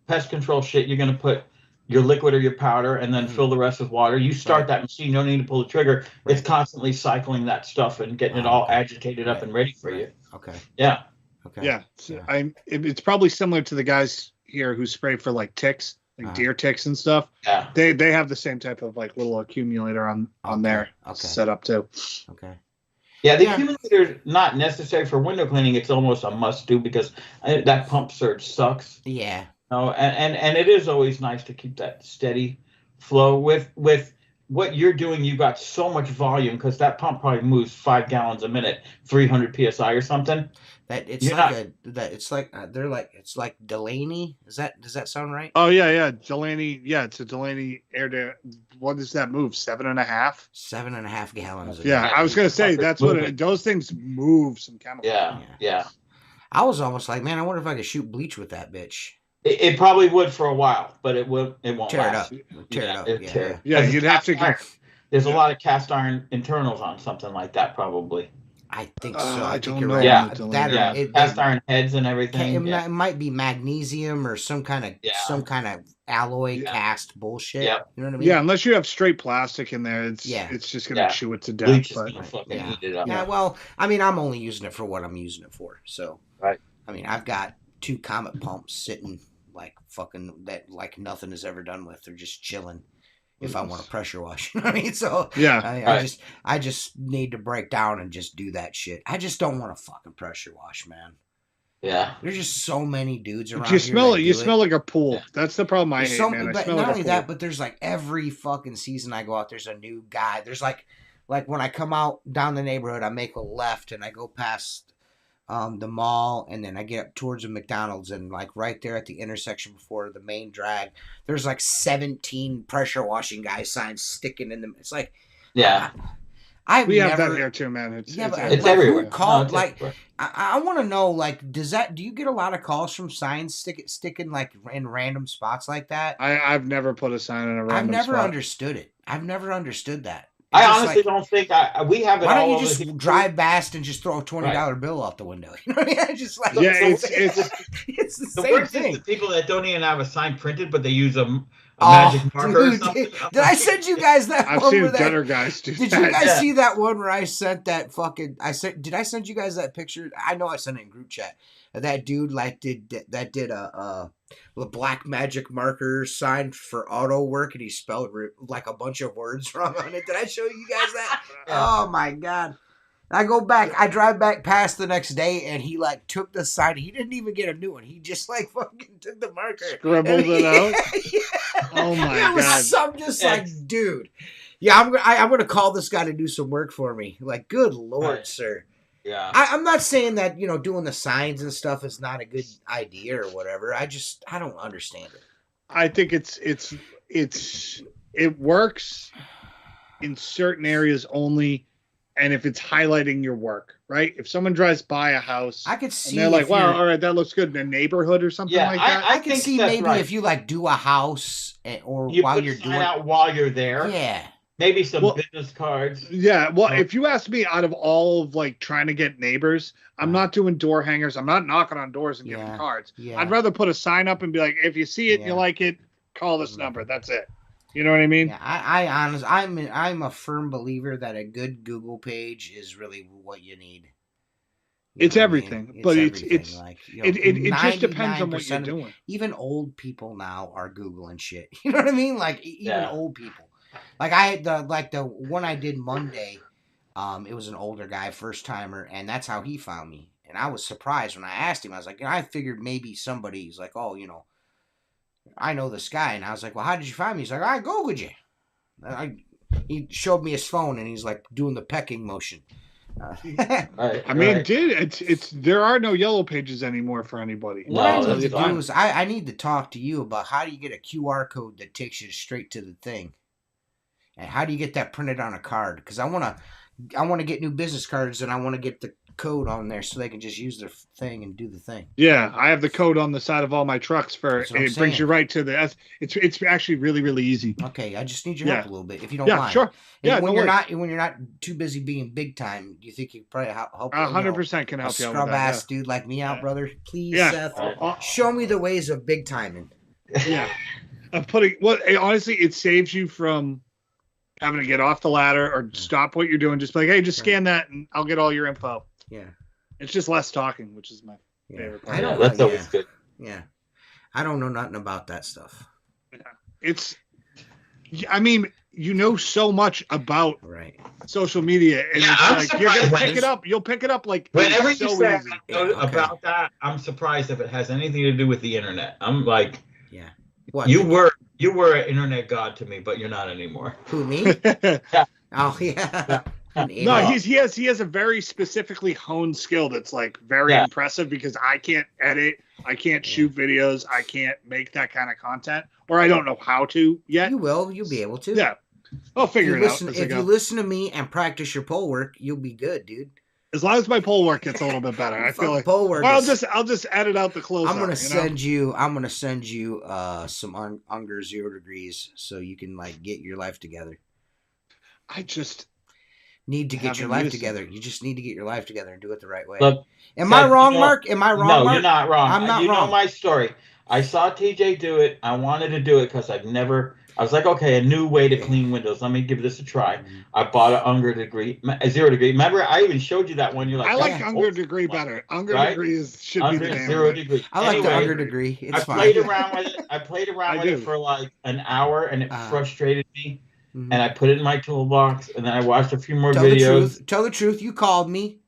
pest control shit, you're going to put your liquid or your powder and then fill the rest with water. You start that machine, you don't need to pull the trigger. Right. It's constantly cycling that stuff and getting it all agitated up and ready for you. Okay. Yeah. Okay. Yeah. So it's probably similar to the guys here who spray for like ticks, like deer ticks and stuff. Yeah. They have the same type of like little accumulator on their setup too. Okay. Yeah, the accumulator not necessary for window cleaning. It's almost a must do because that pump surge sucks. Yeah. No, and it is always nice to keep that steady flow with what you're doing. You've got so much volume because that pump probably moves 5 gallons a minute, 300 psi or something. That it's it's like Delaney. Does that sound right? Oh yeah, Delaney. Yeah, it's a Delaney air. What does that move? 7.5. 7.5 gallons. Yeah, I was gonna say that's what those things move some chemicals. Yeah. I was almost like, man, I wonder if I could shoot bleach with that bitch. It probably would for a while, but it won't tear last. It up. Tear it up. Yeah, you'd have to. There's a lot of cast iron internals on something like that, probably. I think so. I think don't you're know. right. Cast iron heads and everything. It might be magnesium or some kind of alloy cast bullshit. Yeah. You know what I mean? Yeah, unless you have straight plastic in there, it's just gonna chew it to death. Bleach is but gonna fucking eat it up. Yeah, well, I mean, I'm only using it for what I'm using it for. So, right. I mean, I've got 2 Comet pumps sitting like fucking that, like nothing is ever done with. They're just chilling. If I want to pressure wash, you know what I mean? So yeah, I just need to break down and just do that shit. I just don't want to fucking pressure wash, man. Yeah, there's just so many dudes around. You smell it. You smell like a pool. Yeah. That's the problem. I hate, man. But not only that, but there's like every fucking season I go out, there's a new guy. There's like when I come out down the neighborhood, I make a left and I go past the mall, and then I get up towards the McDonald's, and like right there at the intersection before the main drag, there's like 17 pressure washing guys signs sticking in them. It's like, we have that here too, man. It's everywhere. Who called? I want to know, like, do you get a lot of calls from signs sticking like in random spots like that? I've never put a sign in a random spot. I've never understood it. I've never understood that. I honestly don't think we have it. Why don't you just drive past and just throw a $20 bill out the window? You know what I mean? Just like it's the same worst thing. Is the people that don't even have a sign printed, but they use a magic marker or something. Did I send you guys that? I've seen gutter guys do that. Did you guys see that one where I sent that fucking? Did I send you guys that picture? I know I sent it in group chat. That dude did a black magic marker sign for auto work, and he spelled like a bunch of words wrong on it. Did I show you guys that? Oh my god! I drive back past the next day, and he like took the sign. He didn't even get a new one. He just like fucking took the marker, scribbled it out. Yeah. Oh my god! It was some just like, dude. Yeah, I'm gonna call this guy to do some work for me. Like, good lord, sir. Yeah. I'm not saying that, doing the signs and stuff is not a good idea or whatever. I don't understand it. I think it works in certain areas only, and if it's highlighting your work, right? If someone drives by a house, I could see, and they're like, "Wow, all right, that looks good in a neighborhood or something like that." I could see maybe if you like do a house while you're doing out while you're there. Yeah. Maybe some business cards. Yeah, well, if you ask me, out of all of like trying to get neighbors, I'm not doing door hangers. I'm not knocking on doors and giving cards. Yeah. I'd rather put a sign up and be like, if you see it and you like it, call this number. That's it. You know what I mean? Yeah, I'm a firm believer that a good Google page is really what you need. It's everything, but it's like, it just depends on what you're doing. Even old people now are Googling shit. You know what I mean? Like even old people. Like I had the one I did Monday, it was an older guy, first timer, and that's how he found me. And I was surprised when I asked him. I was like, I figured maybe somebody's like, oh, I know this guy, and I was like, well, how did you find me? He's like, I Googled you. He showed me his phone, and he's like doing the pecking motion. There are no yellow pages anymore for anybody. What I need to do is I need to talk to you about how do you get a QR code that takes you straight to the thing. And how do you get that printed on a card? Because I want to get new business cards, and I want to get the code on there so they can just use their thing and do the thing. Yeah, I have the code on the side of all my trucks it brings you right to the. It's actually really, really easy. Okay, I just need your help a little bit if you don't mind. Sure. Yeah, when you're not too busy being big time, do you think you could probably help? 100% can help you out with that. Scrub ass dude like me out, brother. Please, yeah. Seth, show me the ways of big timing. Yeah, honestly, it saves you from having to get off the ladder or stop what you're doing. Just be like, hey, just scan that and I'll get all your info. Yeah. It's just less talking, which is my favorite part. That's always good. Yeah. I don't know nothing about that stuff. I mean, you know so much about Right. social media, and it's like you're gonna pick it up. You'll pick it up like whenever it's you so say easy. about that. I'm surprised if it has anything to do with the internet. I'm like, yeah. What you were an internet god to me, but you're not anymore. Who, me? Yeah. Oh yeah. No, he has a very specifically honed skill that's like very impressive because I can't edit, I can't shoot videos, I can't make that kind of content, or I don't know how to yet. You will. You'll be able to. Yeah. I'll figure it out. If you listen to me and practice your pole work, you'll be good, dude. As long as my pole work gets a little bit better, I feel like pole work. Or I'll just edit out the close. I'm gonna send you some Unger 0 degrees so you can like get your life together. I just need to get your life together. You just need to get your life together and do it the right way. Look, am I wrong, Mark? Am I wrong? No, Mark? you're not wrong. I'm not wrong. You know my story. I saw TJ do it. I wanted to do it because I was like, okay, a new way to clean windows. Let me give this a try. I bought an Unger degree, a 0 degree. Remember, I even showed you that one. You're like, I like Unger degree better. Unger degree should be the name. 0 degree. I like the Unger degree. It's fine. Played around with it. I played around with it for like an hour, and it frustrated me. And I put it in my toolbox, and then I watched a few more videos. Tell the truth. You called me.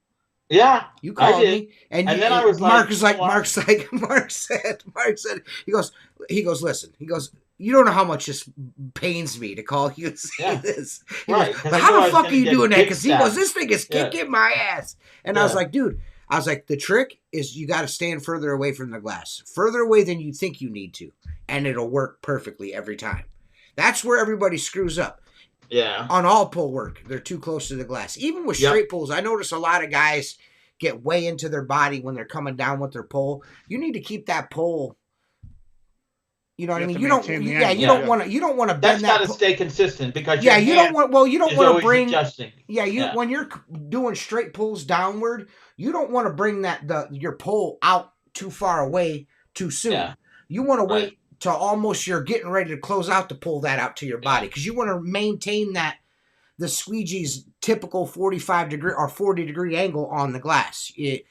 Yeah, you called me, and then I was Mark said, he goes, listen, he goes, you don't know how much this pains me to call you and say this. He goes, but how the fuck are you doing that? Because he goes, this thing is kicking my ass. And I was like, dude, the trick is you got to stand further away from the glass, further away than you think you need to, and it'll work perfectly every time. That's where everybody screws up. Yeah. On all pole work, they're too close to the glass. Even with straight poles, I notice a lot of guys get way into their body when they're coming down with their pole. You need to keep that pole. You know what I mean? You don't want to bend That's that. Got to stay consistent because you don't want. Well, you don't want to bring. Adjusting. When you're doing straight pulls downward, you don't want to bring your pole out too far away too soon. Yeah. You want to wait till almost you're getting ready to close out to pull that out to your body because you want to maintain the Squeegee's typical 45 degree or 40 degree angle on the glass. A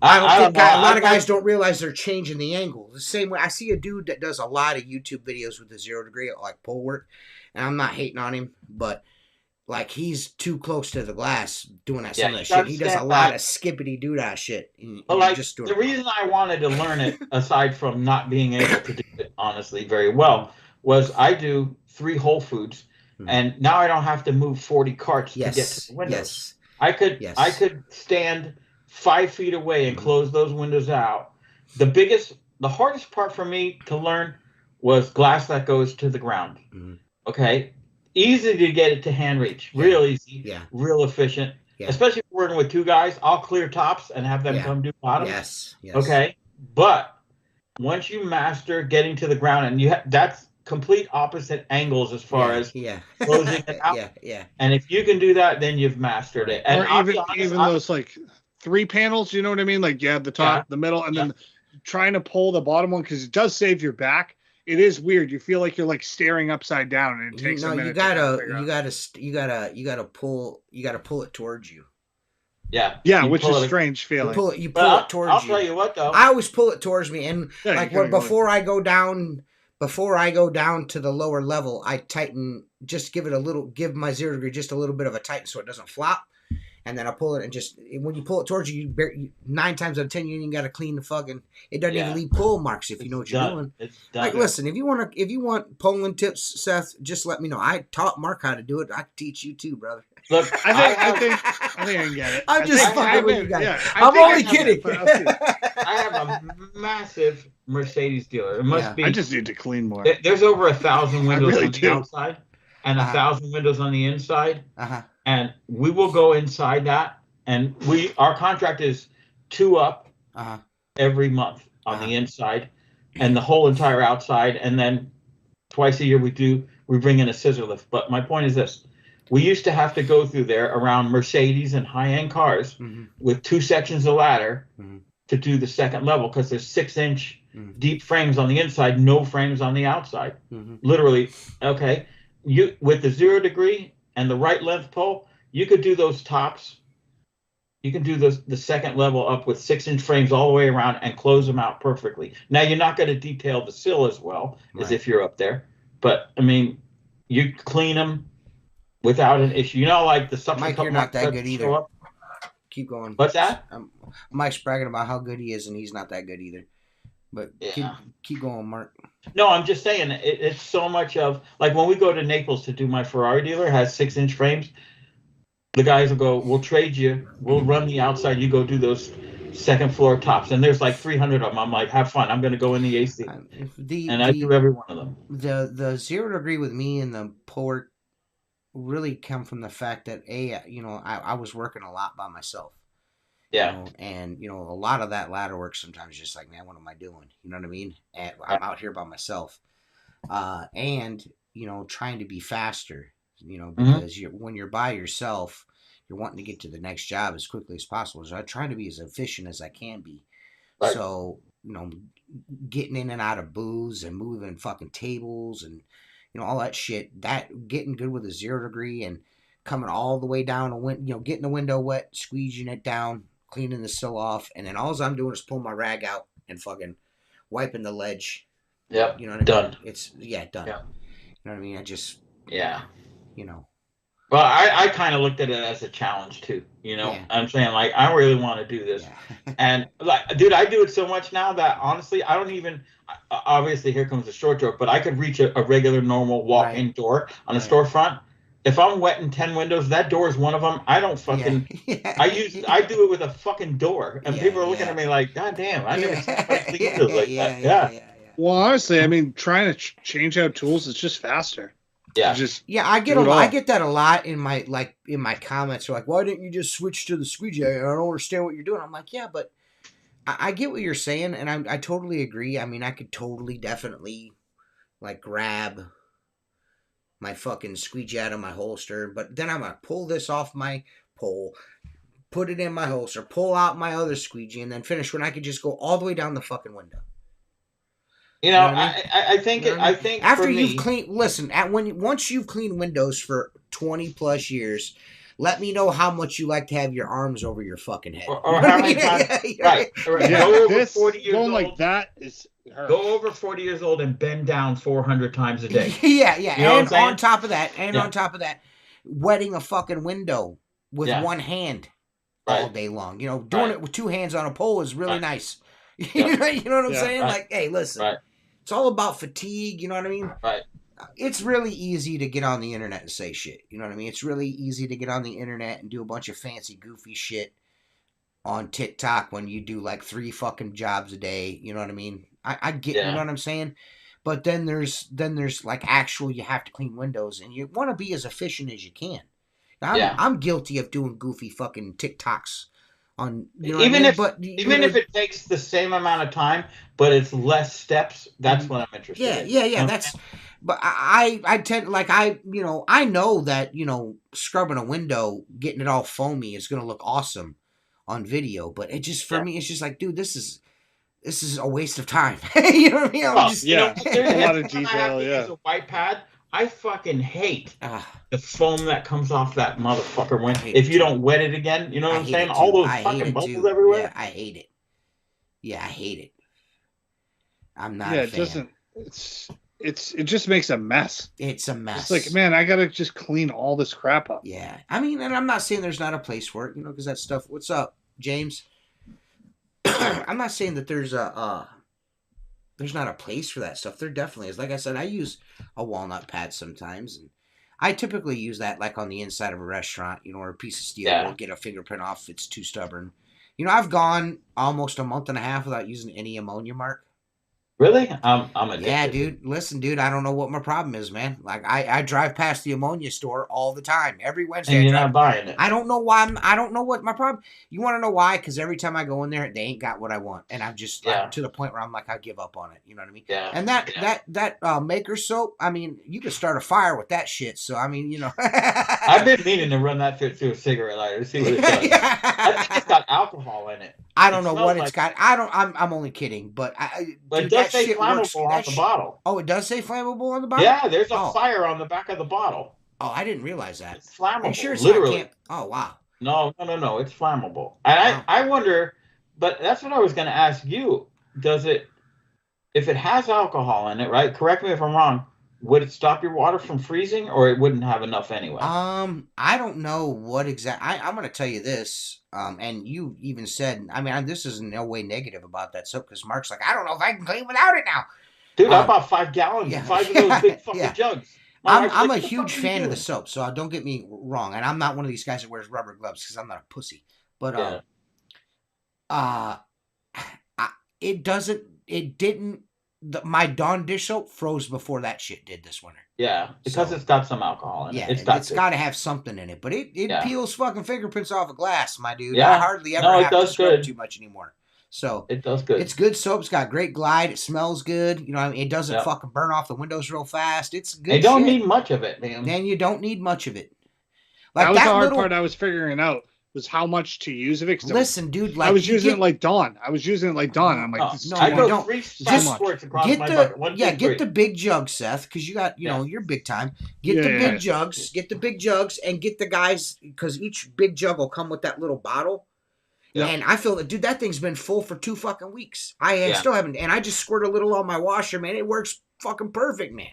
lot of guys don't realize they're changing the angle. The same way I see a dude that does a lot of YouTube videos with the 0 degree like pole work, and I'm not hating on him, but like he's too close to the glass doing some of that shit. He does a lot of skippity doo-dah shit. The reason I wanted to learn it, aside from not being able to do it honestly very well, was I do 3 Whole Foods, and now I don't have to move 40 carts to get to the windows. Yes. I could stand 5 feet away and close those windows out. The hardest part for me to learn was glass that goes to the ground. Okay. Easy to get it to hand reach. Real easy. Real efficient. Especially if we're working with 2 guys, I'll clear tops and have them come do bottoms. Yes. Okay. But once you master getting to the ground, and that's complete opposite angles as far as closing it out. And if you can do that, then you've mastered it. And even those like 3 panels, you know what I mean? Like you have the top, the middle, and then trying to pull the bottom one because it does save your back. It is weird. You feel like you're like staring upside down, and it takes a minute. You gotta pull it towards you. Which is a strange feeling. You pull it towards you. I'll tell you what though. I always pull it towards me, and before I go down to the lower level, I tighten. Just give my 0 degree just a little bit of a tighten so it doesn't flop. And then I pull it, and when you pull it towards you, 9 times out of 10 you ain't got to clean the fucking. It doesn't even leave pull marks if you know what you're doing. It's done. Like, listen, if you want polling tips, Seth, just let me know. I taught Mark how to do it. I can teach you too, brother. Look, I think I can get it. I'm just fucking with you guys. Yeah, I'm only kidding. I have a massive Mercedes dealer. It must be. I just need to clean more. There's over 1,000 windows on the outside and 1,000 windows on the inside. And we will go inside that, and our contract is 2 up every month on the inside, and the whole entire outside, and then twice a year we bring in a scissor lift. But my point is this: we used to have to go through there around Mercedes and high-end cars with 2 sections of ladder to do the second level because there's 6-inch deep frames on the inside, no frames on the outside. Literally, okay. You with the 0 degree and the right length pole, you could do those tops, You can do the second level up with 6-inch frames all the way around and close them out perfectly. Now you're not going to detail the sill as well as if you're up there, but I mean, you clean them without an issue. You know, like the suction Mike, cup you're not that good either. up. Keep going. What's that? Mike's bragging about how good he is, and he's not that good either. But keep going, Mark. No, I'm just saying it's so much of like when we go to Naples to do my Ferrari dealer has 6-inch frames. The guys will go, we'll trade you. We'll run the outside. You go do those second floor tops. And there's like 300 of them. I'm like, have fun. I'm going to go in the AC. And I do every one of them. The 0 degree with me and the port really come from the fact that, I was working a lot by myself. Yeah. And, a lot of that ladder work sometimes just like, man, what am I doing? You know what I mean? And I'm out here by myself. And, trying to be faster. Because when you're by yourself, you're wanting to get to the next job as quickly as possible. So I try to be as efficient as I can be. Right. So, getting in and out of booths and moving fucking tables and, all that shit, that getting good with a 0 degree and coming all the way down, getting the window wet, squeegeing it down, cleaning the sill off. And then all I'm doing is pulling my rag out and fucking wiping the ledge. Yep. You know what I mean? Done. It's, done. Yeah. You know what I mean? I just... Yeah. Well, I kind of looked at it as a challenge too. I'm saying like I really want to do this, and like, dude, I do it so much now that honestly, I don't even. Obviously, here comes the short joke, but I could reach a regular, normal walk-in door on a storefront. If I'm wetting 10 windows, that door is one of them. I don't fucking. I do it with a fucking door, and people are looking at me like, God damn, I never seen anybody clean windows like that. Yeah. Well, honestly, I mean, trying to change out tools is just faster. Yeah. I get that a lot in my comments. They're like, why didn't you just switch to the squeegee? I don't understand what you're doing. I'm like, yeah, but I get what you're saying, and I totally agree. I mean, I could totally, definitely, like, grab my fucking squeegee out of my holster, but then I'm gonna pull this off my pole, put it in my holster, pull out my other squeegee, and then finish when I could just go all the way down the fucking window. I think after you've cleaned, once you've cleaned windows for 20 plus years, let me know how much you like to have your arms over your fucking head. Or how many times? Right. Yeah, go over 40 years old. Like that is hurt. Go over 40 years old and bend down 400 times a day. Yeah. And on top of that, wetting a fucking window with one hand all day long. Doing it with two hands on a pole is really nice. You know what I'm saying? Right. Like, hey, listen. Right. It's all about fatigue, you know what I mean? Right. It's really easy to get on the internet and say shit, you know what I mean? It's really easy to get on the internet and do a bunch of fancy, goofy shit on TikTok when you do like 3 fucking jobs a day, you know what I mean? I get, you know what I'm saying? But then there's like actual, you have to clean windows and you want to be as efficient as you can. I'm guilty of doing goofy fucking TikToks. Even if it takes the same amount of time, but it's less steps, that's what I'm interested in. Yeah. That's, but I tend I know that scrubbing a window, getting it all foamy is gonna look awesome on video, but it just for me, it's just like, dude, this is a waste of time. You know what I mean? There's a lot of detail. Use a white pad. I fucking hate the foam that comes off that motherfucker if you don't wet it again. You know what I'm saying? All those fucking bubbles everywhere. Yeah, I hate it. Yeah, I hate it. I'm not. Yeah, a fan. It doesn't. It just makes a mess. It's a mess. It's like, man, I gotta just clean all this crap up. Yeah, I mean, and I'm not saying there's not a place for it, because that stuff. What's up, James? I'm not saying that there's not a place for that stuff. There definitely is. Like I said, I use a walnut pad sometimes, and I typically use that like on the inside of a restaurant, or a piece of steel. We'll get a fingerprint off if it's too stubborn. I've gone almost a month and a half without using any ammonia, Mark. Really? I'm addicted. Yeah, dude. Listen, dude, I don't know what my problem is, man. Like, I drive past the ammonia store all the time. Every Wednesday. And you're not buying it. I don't know why. I don't know what my problem. You want to know why? Because every time I go in there, they ain't got what I want. And I'm just to the point where I'm like, I give up on it. You know what I mean? Yeah. And that maker soap, I mean, you could start a fire with that shit. So, I mean, I've been meaning to run that through a cigarette lighter to see what it does. I think it's got alcohol in it. I don't know what it's got. I'm only kidding, but it does say flammable on the bottle. Oh, it does say flammable on the bottle? Yeah, there's a fire on the back of the bottle. Oh, I didn't realize that. It's flammable. Are you sure it's literally. not oh, wow. No, no, no, no. It's flammable. And Wow. I wonder, but that's what I was going to ask you. Does it, if it has alcohol in it, right? Correct me if I'm wrong. Would it stop your water from freezing, or it wouldn't have enough anyway? I don't know what I'm going to tell you this. And you even said, I mean, this is in no way negative about that soap because Mark's like, I don't know if I can clean without it now. Dude, I bought 5 gallons, Yeah, 5 of those big fucking yeah. jugs. My wife's I'm like, a "What the huge fuck are you fan of the doing?" soap, so don't get me wrong. And I'm not one of these guys that wears rubber gloves because I'm not a pussy. But Yeah, uh, I, it didn't. My Dawn dish soap froze before that shit did this winter. yeah, because So it's got some alcohol in yeah, it. It's it's got to have something in it. But it yeah, peels fucking fingerprints off a glass, my dude. I yeah. hardly ever No, it have to does scrub it good. too much anymore. So It does good. it's good soap. It's got great glide. It smells good. You know, what I mean, it doesn't Yeah. fucking burn off the windows real fast. It's good. They don't shit. need much of it, man. And you don't need much of it. Like that was the that hard little part I was figuring out was how much to use of it. listen, dude. Like I was using get, it like Dawn. I'm like, this is no, too I you much. go don't. 3 Just size squirts across get my the bucket. 1, 2, yeah, 3. get the big jugs, Seth, because you got Yeah. you're big time. Get Yeah, the yeah. big jugs. Get the big jugs and get the guys because each big jug will come with that little bottle. Yeah. And I feel that, dude, that thing's been full for 2 fucking weeks. I Yeah. still haven't, and I just squirt a little on my washer, man. It works fucking perfect, man.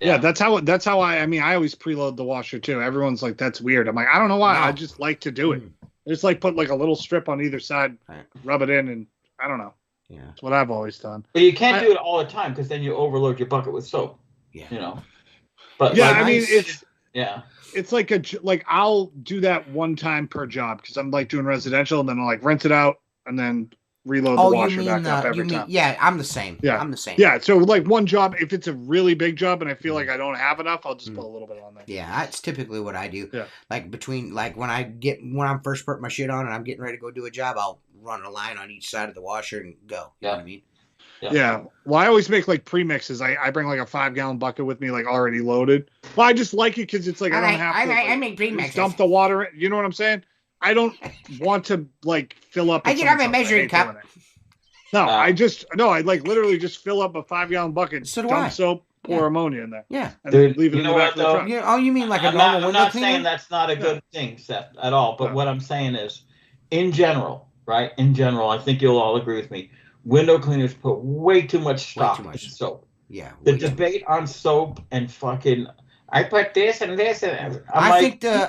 Yeah, that's how I mean, I always preload the washer too. Everyone's like, that's weird. I'm like, I don't know why. No. I just like to do it. I just like put like a little strip on either side, Right. rub it in, and I don't know. Yeah. That's what I've always done. But you can't do it all the time because then you overload your bucket with soap. Yeah. You know. But Yeah, like, I mean, yeah. it's like I'll do that one time per job because I'm like doing residential, and then I'll like rinse it out and then reload the washer back up every time. Yeah, I'm the same. Yeah. I'm the same. Yeah, so like one job, if it's a really big job and I feel like I don't have enough, I'll just put a little bit on there. Yeah, that's typically what I do. Yeah. Like when I'm first putting my shit on and I'm getting ready to go do a job, I'll run a line on each side of the washer and go. You know what I mean? Yeah. Well, I always make like premixes. I bring like a 5-gallon bucket with me, like already loaded. Well, I just like it because it's like I don't have to. I make premixes. Dump the water in. You know what I'm saying? I don't want to like fill up. I get out my measuring cup. No, I like literally just fill up a 5-gallon bucket, So do dump I. soap, pour ammonia in there. Yeah. And Dude, leave it you in the know back what, of the truck. Yeah. Oh, you mean like a I'm normal not window cleaner? saying that's not a good thing, Seth, at all. But what I'm saying is, in general, right? In general, I think you'll all agree with me. Window cleaners put way too much stock in soap. Yeah. The debate on soap and fucking, I put this and this and I think the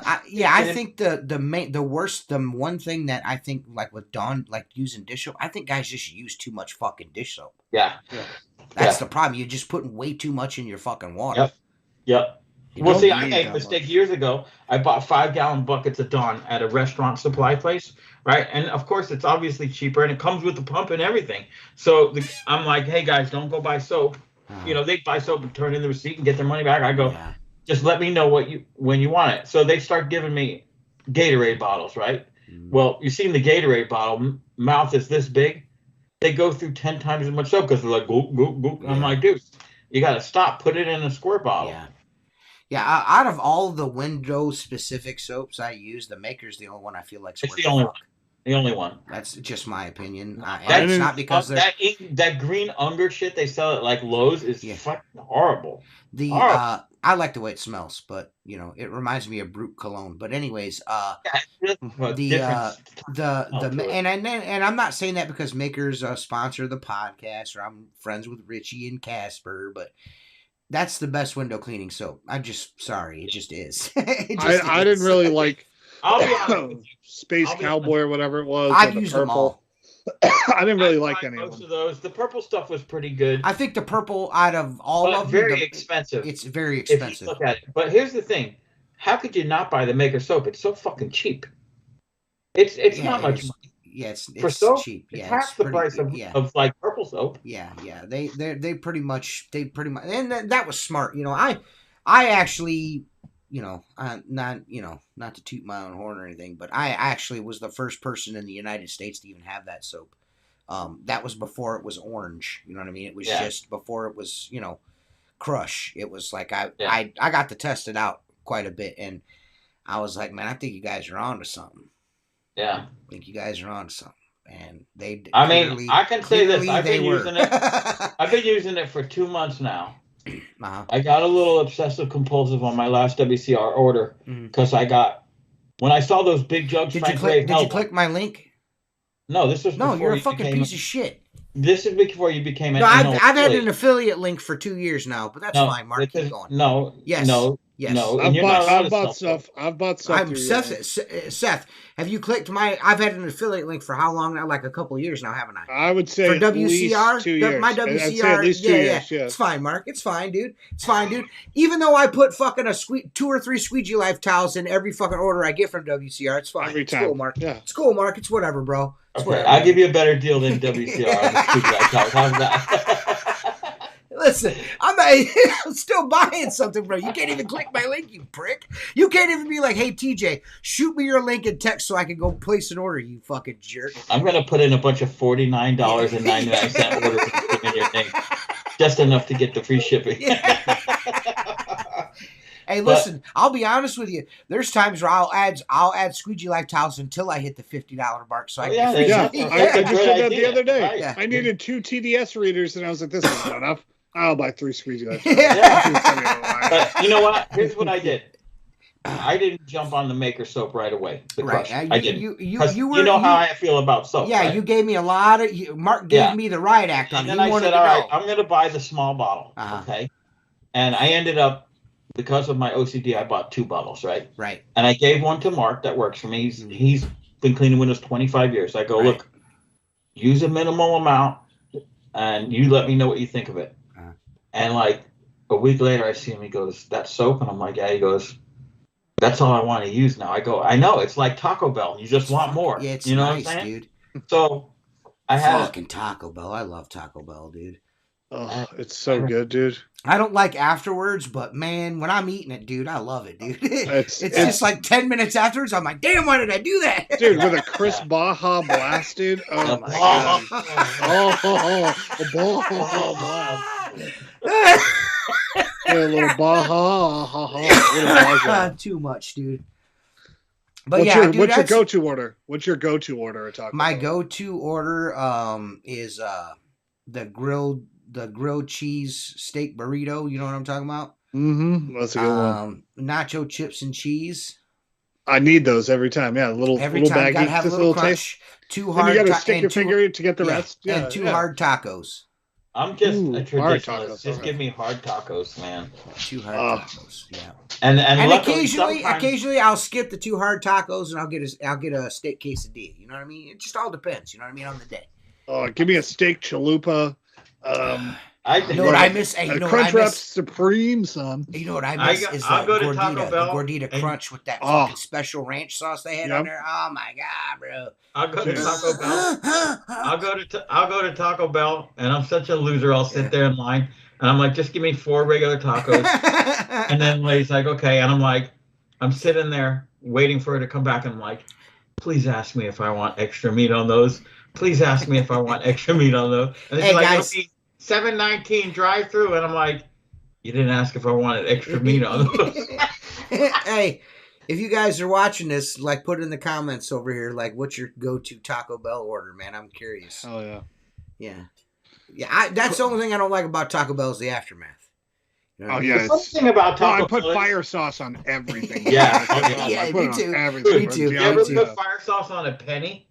one thing that I think like with Dawn, like using dish soap, I think guys just use too much fucking dish soap. Yeah. That's the problem. You're just putting way too much in your fucking water. Yep. You Well, don't see, I need made a that mistake much. years ago. I bought 5-gallon buckets of Dawn at a restaurant supply place, right? And of course, it's obviously cheaper, and it comes with the pump and everything. So I'm like, hey guys, don't go buy soap. You know, they buy soap and turn in the receipt and get their money back. I go, just let me know when you want it. So they start giving me Gatorade bottles, right? Well, you seen the Gatorade bottle, mouth is this big. They go through 10 times as much soap because they're like, goop, goop, goop. I'm like, dude, you got to stop. Put it in a squirt bottle. Yeah. Yeah, out of all the window-specific soaps I use, the Maker's the only one I feel like. It's the only one. The only one. That's just my opinion. That's it's not because that green Unger shit they sell at like Lowe's is fucking horrible. I like the way it smells, but you know it reminds me of Brute cologne. But anyways, and I'm not saying that because Maker's sponsor the podcast or I'm friends with Richie and Casper, but that's the best window cleaning soap. I'm just sorry, it just is. I didn't really like. I'll be honest with you. Space Cowboy or whatever it was. I've used them all. I didn't really like any of them. Most of those. The purple stuff was pretty good. I think the purple out of all of them, very expensive. It's very expensive. If you look at it. But here's the thing: how could you not buy the Maker soap? It's so fucking cheap. It's not much money. Yeah, it's for soap, cheap. It's Yeah, half the price of like purple soap. Yeah. They pretty much and that was smart. You know, I actually. Not to toot my own horn or anything, but I actually was the first person in the United States to even have that soap. That was before it was orange. You know what I mean? It was just before it was, Crush. It was like I got to test it out quite a bit, and I was like, man, I think you guys are on to something. Yeah. I think you guys are on to something. And they. I can say this. I've been using it. I've been using it for 2 months now. I got a little obsessive compulsive on my last WCR order because I got When I saw those big jugs, Did Frank Grave you click my link? No, this was No, before you're a you fucking became piece of shit. This is before you became an No, I've had affiliate. an affiliate link for 2 years now, but that's fine, Mark. Keep going. No, Yes. Yes. No, and I've bought stuff. I've bought stuff through Seth, have you clicked my? I've had an affiliate link for how long now? Like a couple of years now, haven't I? I would say for at WCR, least 2 years. My WCR, I'd say at least 2 years. Yeah. It's fine, Mark. It's fine, dude. It's fine, dude. Even though I put fucking 2 or 3 Squeegee Life towels in every fucking order I get from WCR, it's fine. Every time. It's cool, Mark. Yeah. It's cool, Mark. It's whatever, bro. It's okay, whatever. I'll give you a better deal than WCR on the Squeegee Life towels. How's that? Listen, I'm still buying something, bro. You can't even click my link, you prick. You can't even be like, hey, TJ, shoot me your link in text so I can go place an order, you fucking jerk. I'm going to put in a bunch of $49.99 orders in your name. Just enough to get the free shipping. Hey, listen, I'll be honest with you. There's times where I'll add Squeegee Life towels until I hit the $50 mark. So I just did that the other day. Right. Yeah. I needed 2 TDS readers, and I was like, this isn't enough. I'll buy 3 Squeegee Life towels. But you know what? Here's what I did. I didn't jump on the Maker soap right away. Right. I didn't. You know how I feel about soap. Yeah, right? You gave me a lot of. Mark gave me the riot act on it. And then I said, all right, I'm going to buy the small bottle. Okay. And I ended up, because of my OCD, I bought 2 bottles, right? Right. And I gave one to Mark that works for me. He's been cleaning windows 25 years. I go, look, use a minimal amount, and you let me know what you think of it. And like a week later, I see him. He goes, "That soap," and I'm like, "Yeah." He goes, "That's all I want to use now." I go, "I know. It's like Taco Bell. You just want more." Yeah, it's you know nice, what I'm saying? Dude. So I had fucking Taco Bell. I love Taco Bell, dude. Oh, it's so good, dude. I don't like afterwards, but man, when I'm eating it, dude, I love it, dude. It's just like 10 minutes afterwards. I'm like, damn, why did I do that? Dude, with a crisp Baja Blast, dude. Oh my god. A little Baja. Too much, dude. But what's your go-to order? What's your go-to order at Taco Bell? My go-to order is the grilled cheese steak burrito. You know what I'm talking about? Mm-hmm. That's a good one. Nacho chips and cheese. I need those every time. Yeah, little baggy, gotta have just a little crunch. Taste. 2 hard. And you gotta stick your finger to get the rest. Yeah, and 2 hard tacos. I'm just a traditionalist. Just give me hard tacos, man. 2 hard tacos. Yeah. And occasionally I'll skip the 2 hard tacos and I'll get a steak quesadilla. You know what I mean? It just all depends. You know what I mean on the day. Oh, give me a steak chalupa. You know what I miss? Hey, you know Crunchwrap Supreme, son. You know what I miss is the gordita crunch with that fucking special ranch sauce they had on there. Oh my god, bro! I'll go to Taco Bell. I'll go to Taco Bell, and I'm such a loser. I'll sit there in line, and I'm like, just give me 4 regular tacos. And then Lay's like, okay, and I'm like, I'm sitting there waiting for her to come back, and I'm like, please ask me if I want extra meat on those. Please ask me if I want extra meat on those. And she's like, guys, it'll be $7.19 drive-through, and I'm like, you didn't ask if I wanted extra meat on those. Hey, if you guys are watching this, like, put it in the comments over here, like, what's your go-to Taco Bell order, man? I'm curious. Oh yeah, yeah. That's the only thing I don't like about Taco Bell is the aftermath. You know yeah. Something about Taco Bell. I put fire sauce on everything. Yeah, me too. Everything. Me too. You ever put fire sauce on a penny?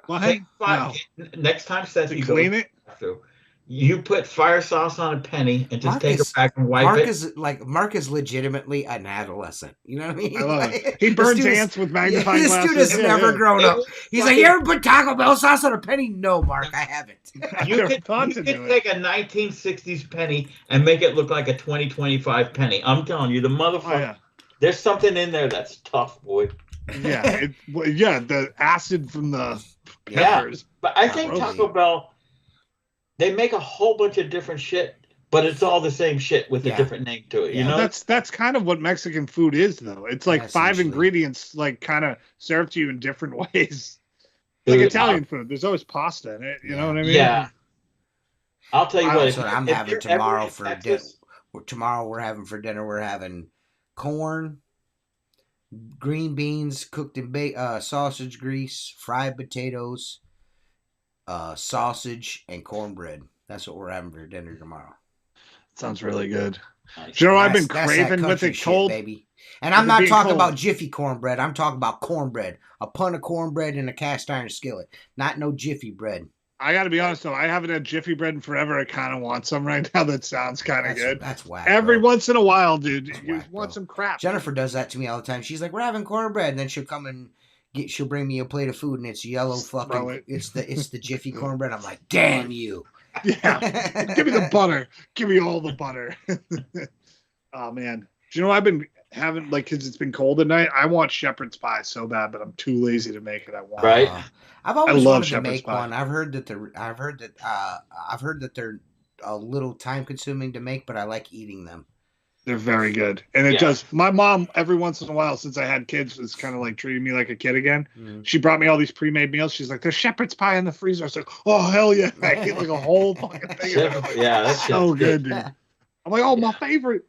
What? No. Next time, Seth, you clean it. You put fire sauce on a penny and just take it back and wipe it. Mark is legitimately an adolescent. You know what I mean? I love it. He burns ants with magnifying glasses. This dude has never grown up. He's like, you ever put Taco Bell sauce on a penny? No, Mark, I haven't. You could take a 1960s penny and make it look like a 2025 penny. I'm telling you, the motherfucker. There's something in there that's tough, boy. Yeah, the acid from the peppers. But I think Taco Bell, they make a whole bunch of different shit, but it's all the same shit with a different name to it. You know, that's kind of what Mexican food is, though. It's like 5 ingredients, like kind of served to you in different ways. Like Italian food, there's always pasta in it. You know what I mean? Yeah. I'll tell you what. That's what I'm having tomorrow for dinner. Tomorrow we're having for dinner. We're having corn, green beans cooked in sausage grease, fried potatoes, sausage, and cornbread. That's what we're having for dinner tomorrow. Sounds really good. Nice. Do you know what I've been That's that craving with country it shit, cold? baby. And I'm With it not being talking cold. about Jiffy cornbread. I'm talking about cornbread. A pun of cornbread in a cast iron skillet. Not no Jiffy bread. I got to be honest though, I haven't had Jiffy bread in forever. I kind of want some right now. That sounds kind of good. That's whack. Every bro. once in a while, dude, That's you whack, want bro. some crap. Jennifer does that to me all the time. She's like, "We're having cornbread," and then she'll come and she'll bring me a plate of food, and it's yellow Just throw fucking. it. It's the Jiffy cornbread. I'm like, damn you. Yeah, give me the butter. Give me all the butter. Oh man, do you know what I've been having, like, because it's been cold at night? I want shepherd's pie so bad, but I'm too lazy to make it. I want. Right. I've always love wanted to shepherd's make pie. one. I've heard that they're a little time consuming to make, but I like eating them. They're very good, and it Yeah. does. My mom, every once in a while, since I had kids, is kind of like treating me like a kid again. Mm. She brought me all these pre-made meals. She's like, "There's shepherd's pie in the freezer." I was like, "Oh hell yeah!" I ate like a whole fucking thing. Yeah, that's So good, dude. I'm like, "Oh, my favorite."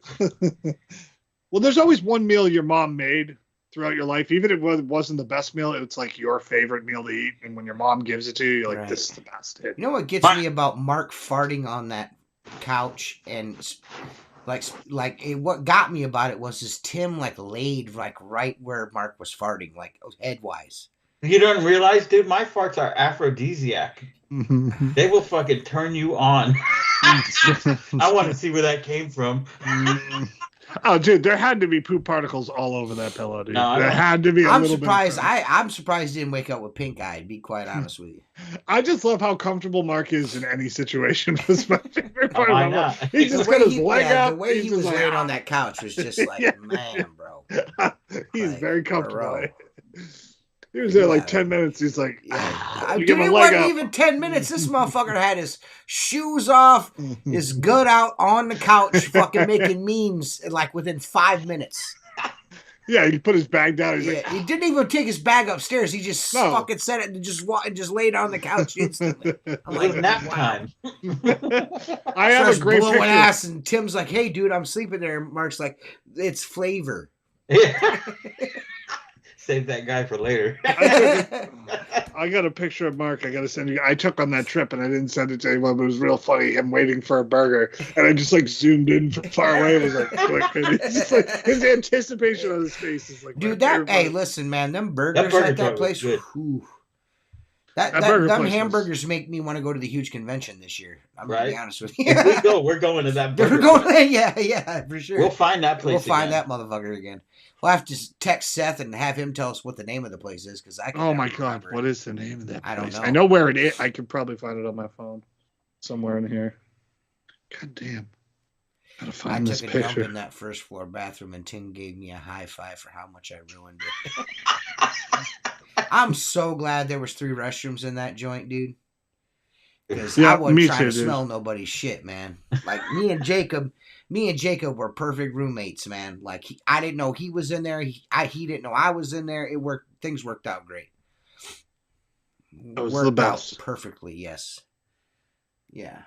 Well, there's always one meal your mom made throughout your life, even if it wasn't the best meal. It's like your favorite meal to eat, and when your mom gives it to you, you're like, Right. "This is the best." You know what gets me about Mark farting on that couch and what got me about it was Tim like laid like right where Mark was farting, like headwise. You don't realize, dude, my farts are aphrodisiac. They will fucking turn you on. I want to see where that came from. Oh, dude, there had to be poop particles all over that pillow, dude. No, there had to be. I'm little surprised. bit I'm surprised he didn't wake up with pink eye. To be quite honest with you, I just love how comfortable Mark is in any situation. Was my favorite part. Why of not? He just got his leg out. the way he just was like, laying on that couch was just like, Yeah. man, bro. He's Like, very comfortable. bro. He was there like Yeah. 10 minutes. He's like, Yeah, you dude, get my it leg wasn't up. even 10 minutes. This motherfucker had his shoes off, his gut out on the couch, fucking making memes like within 5 minutes. Yeah, he put his bag down. He's like, He didn't even take his bag upstairs. He just fucking set it and just laid on the couch instantly. I'm It like, was nap wow. time. I have Starts a great blowing picture. ass, and Tim's like, "Hey, dude, I'm sleeping there." And Mark's like, "It's flavor." Yeah. Save that guy for later. I got a picture of Mark. I got to send you. I took on that trip and I didn't send it to anyone, but it was real funny. Him waiting for a burger, and I just like zoomed in from far away. It was like quick. And it's just like his anticipation on his face is like, Dude, my favorite hey, part. listen, man, them burgers burger at that joint was place, good. whew. That burger Them place hamburgers make me want to go to the huge convention this year. I'm gonna be Right. honest with you. If we go, we're going to that We're burger. going, yeah, for sure. We'll find that place. We'll find again. that motherfucker again. We'll have to text Seth and have him tell us what the name of the place is, because I can. Oh never my god, remember it. what is the name of that place? I don't know. I know where it is. I could probably find it on my phone somewhere in here. God damn. Gotta I find this took a dump picture. in that first floor bathroom, and Tim gave me a high five for how much I ruined it. I'm so glad there was 3 restrooms in that joint, dude. Because Yeah, I wasn't me trying too, to dude. smell nobody's shit, man. Like me and Jacob were perfect roommates, man. Like I didn't know he was in there. He didn't know I was in there. Things worked out great. That was the best. Out perfectly, yes. Yeah,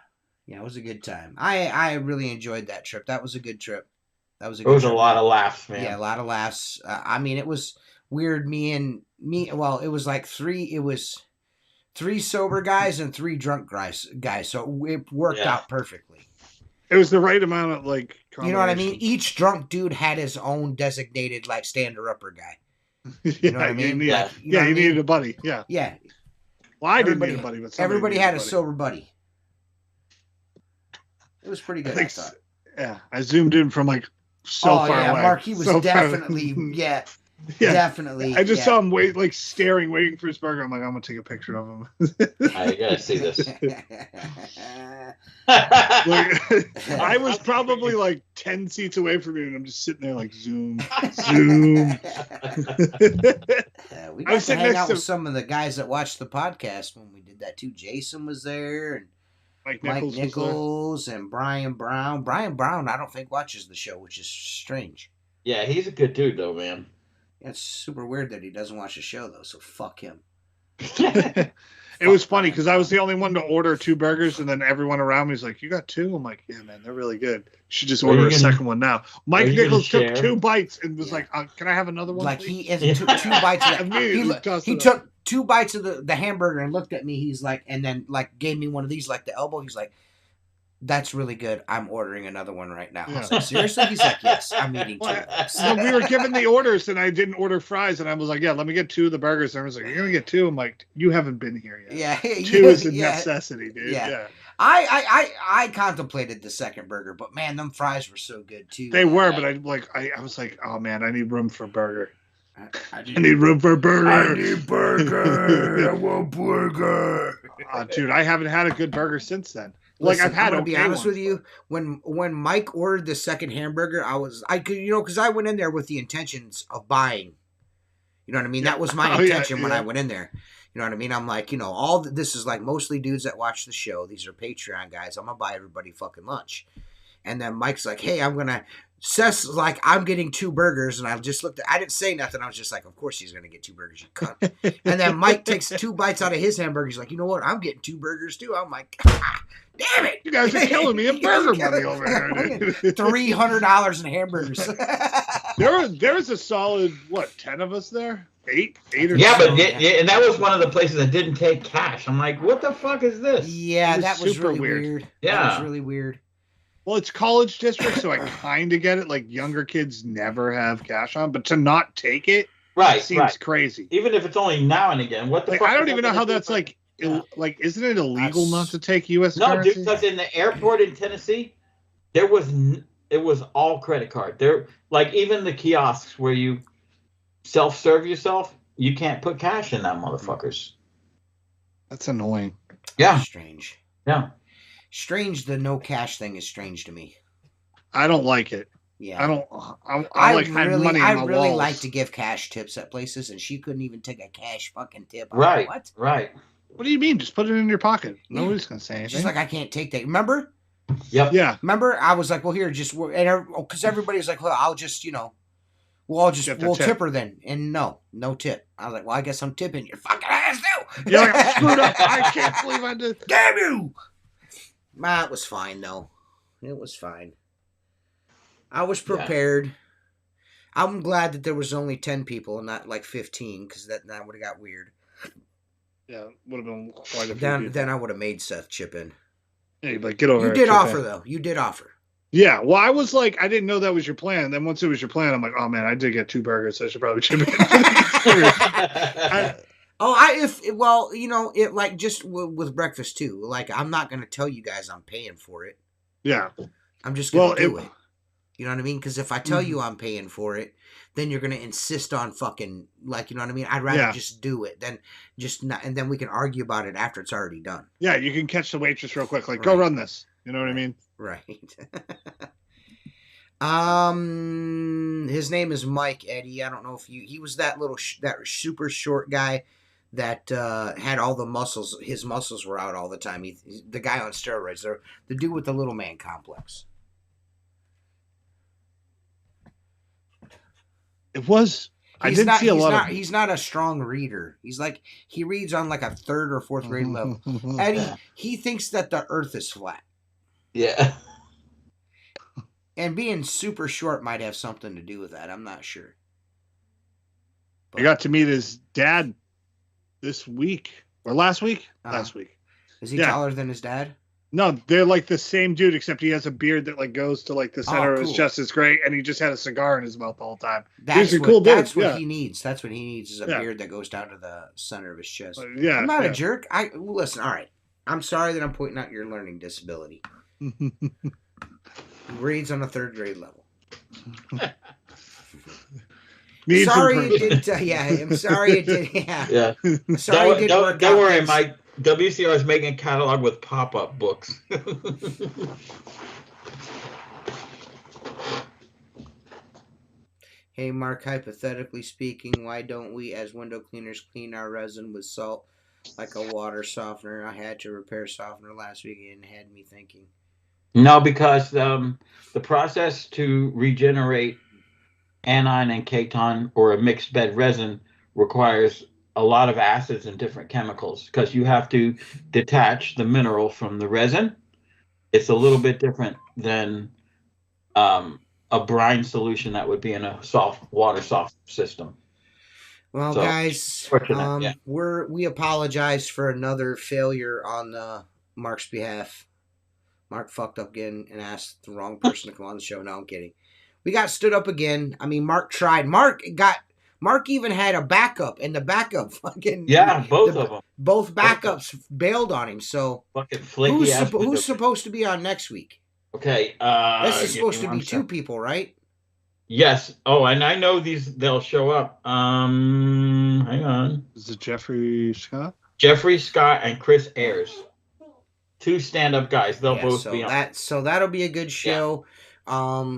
it was a good time. I really enjoyed that trip. That was a good trip. That was a. It Good was trip, a lot man. of laughs, man. Yeah, a lot of laughs. I mean, it was weird. Well, it was like 3. It was 3 sober guys and 3 drunk guys. So it worked out perfectly. It was the right amount of like. You know what I mean? Each drunk dude had his own designated like stander-upper guy. You know what I mean? You Like, you know what I needed mean? a buddy. Yeah. Yeah. Well, I didn't need a buddy, but everybody needed had a buddy. sober buddy. It was pretty good, I thought. Yeah, I zoomed in from like so far away. Mark, he was So far- definitely, Yeah. definitely. I just saw him staring, waiting for his burger. I'm like, I'm gonna take a picture of him. I gotta see this. I was probably like 10 seats away from you, and I'm just sitting there like zoom. We I got was to sitting hang next out to- with some of the guys that watched the podcast when we did that too. Jason was there, and Mike Mike Nichols. Nichols and Brian Brown. Brian Brown, I don't think watches the show, which is strange. Yeah, he's a good dude though, man. It's super weird that he doesn't watch the show though. So fuck him. It was funny because I was the only one to order 2 burgers, and then everyone around me was like, "You got 2?" I'm like, "Yeah, man, they're really good. You should just order a second one now." Mike Nichols took 2 bites and was like, "Can I have another one?" Like please?" he took 2 bites of that. Immediately tossed He it took 2 bites of the hamburger and looked at me. He's like, and then like gave me one of these like the elbow. He's like, That's really good. I'm ordering another one right now. I Yeah. was like, seriously? He's like, yes, I'm eating 2 of those. When we were given the orders and I didn't order fries, and I was like, yeah, let me get 2 of the burgers. And I was like, you're going to get 2? I'm like, you haven't been here yet. Yeah. 2 is a necessity, dude. Yeah. Yeah. I contemplated the second burger, but man, them fries were so good too. They were, but I was like, oh man, I need room for a burger. I need room for a burger. I need burger. I want burger. Dude, I haven't had a good burger since then. Listen, I've had. I'm gonna be honest with you. When Mike ordered the second hamburger, I could because I went in there with the intentions of buying. You know what I mean? That was my intention when I went in there. You know what I mean? I'm like, this is like mostly dudes that watch the show. These are Patreon guys. I'm gonna buy everybody fucking lunch. And then Mike's like, hey, Seth's like, I'm getting 2 burgers. And I just looked I didn't say nothing. I was just like, of course he's going to get 2 burgers, you cunt. And then Mike takes 2 bites out of his hamburger. He's like, you know what? I'm getting 2 burgers too. I'm like, damn it. You guys are killing me in burger money over here. $300 in hamburgers. There was a solid, 10 of us there? 8 or yeah, so. But and that was one of the places that didn't take cash. I'm like, what the fuck is this? Yeah, that was super really weird. Yeah. That was really weird. Well, it's college district, so I kind of get it. Like, younger kids never have cash on, but to not take it seems crazy. Even if it's only now and again. What the fuck? I don't even know how that's like. Isn't it illegal not to take U.S. currency? No, dude, because in the airport in Tennessee, it was all credit card. There, like even the kiosks where you self-serve yourself, you can't put cash in that motherfuckers. That's annoying. Yeah. Strange. Yeah. Strange. The no cash thing is strange to me. I don't like it. Yeah. I like having money in my really walls. like to give cash tips at places, and she couldn't even take a cash fucking tip. Right. Like, what? Right. What do you mean? Just put it in your pocket. Nobody's gonna say anything. She's like, I can't take that. Remember? Yep. Yeah. Remember? I was like, well, here, just because everybody was like, well, I'll just, we'll tip her then. And no tip. I was like, well, I guess I'm tipping your fucking ass too. You're like, I'm screwed up. I can't believe I did. Damn you! It was fine though. It was fine. I was prepared. Yeah. I'm glad that there was only 10 people and not like 15, because that would have got weird. Yeah, would have been quite a few Then I would have made Seth chip in. Yeah, you'd like, get over. You did offer though. You did offer. Yeah, well, I was like, I didn't know that was your plan. Then once it was your plan, I'm like, oh man, I did get 2 burgers. So I should probably chip in. It like just with breakfast too. Like, I'm not gonna tell you guys I'm paying for it. Yeah, I'm just gonna do it. You know what I mean? Because if I tell you I'm paying for it, then you're gonna insist on fucking, like, you know what I mean? I'd rather just do it than just not, and then we can argue about it after it's already done. Yeah, you can catch the waitress real quick, like, go run this. You know what I mean? Right. His name is Mike, Eddie. I don't know if he was that that super short guy that had all the muscles. His muscles were out all the time. The guy on steroids. The dude with the little man complex. It was. I didn't see a lot of. He's not a strong reader. He's like, he reads on like a 3rd or 4th grade level. Eddie, he thinks that the Earth is flat. Yeah. And being super short might have something to do with that. I'm not sure. But I got to meet his dad this week or last week. Last week. Is he taller than his dad? No, they're like the same dude, except he has a beard that like goes to like the center of his chest. It's great, and he just had a cigar in his mouth the whole time. That's a cool dude. That's what he needs. That's what he needs is a beard that goes down to the center of his chest. I'm not a jerk. Listen. All right. I'm sorry that I'm pointing out your learning disability. He reads on a 3rd grade level. Sorry it didn't. I'm sorry it did. Yeah. Sorry it didn't work. Don't worry, Mike. WCR is making a catalog with pop-up books. Hey, Mark, hypothetically speaking, why don't we as window cleaners clean our resin with salt like a water softener? I had to repair softener last week and it had me thinking. No, because the process to regenerate anion and katon or a mixed bed resin requires a lot of acids and different chemicals because you have to detach the mineral from the resin. It's a little bit different than a brine solution that would be in a water soft system. Well, so, guys, we apologize for another failure on Mark's behalf. Mark fucked up again and asked the wrong person to come on the show. No, I'm kidding. We got stood up again. I mean, Mark tried. Mark even had a backup, and the backup fucking both of them. Both backups bailed on him. So fucking flaky who's supposed to be on next week? Okay, this is supposed to be two people, right? Yes. Oh, and I know they'll show up. Hang on. Is it Jeffrey Scott? Jeffrey Scott and Chris Ayers. Two stand-up guys. They'll both be on. So that'll be a good show. Yeah.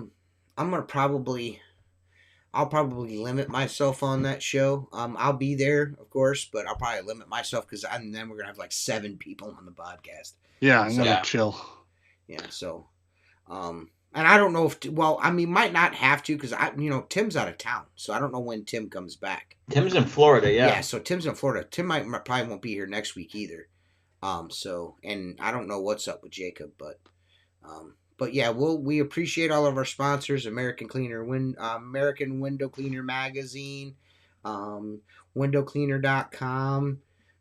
I'll probably limit myself on that show. I'll be there, of course, but I'll probably limit myself because then we're gonna have like 7 people on the podcast. Yeah, I'm gonna chill. Yeah. So, and I don't know if might not have to because Tim's out of town, so I don't know when Tim comes back. Tim's in Florida, yeah. Yeah, so Tim's in Florida. Tim probably won't be here next week either. So, and I don't know what's up with Jacob, but yeah, we appreciate all of our sponsors: American Window Cleaner Magazine, windowcleaner.com,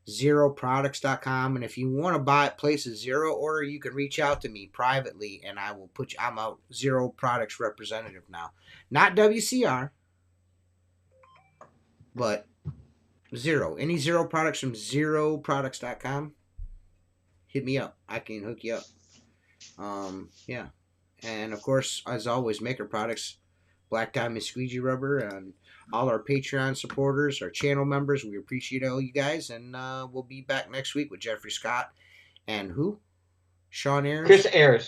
zeroproducts.com, and if you want to place a Zero order, you can reach out to me privately, and I will I'm a Zero Products representative now, not WCR, but Zero. Any Zero products from zeroproducts.com. Hit me up. I can hook you up. Yeah. And of course, as always, Maker Products, Black Diamond Squeegee Rubber, and all our Patreon supporters, our channel members. We appreciate all you guys, and we'll be back next week with Jeffrey Scott and who? Sean Ayers?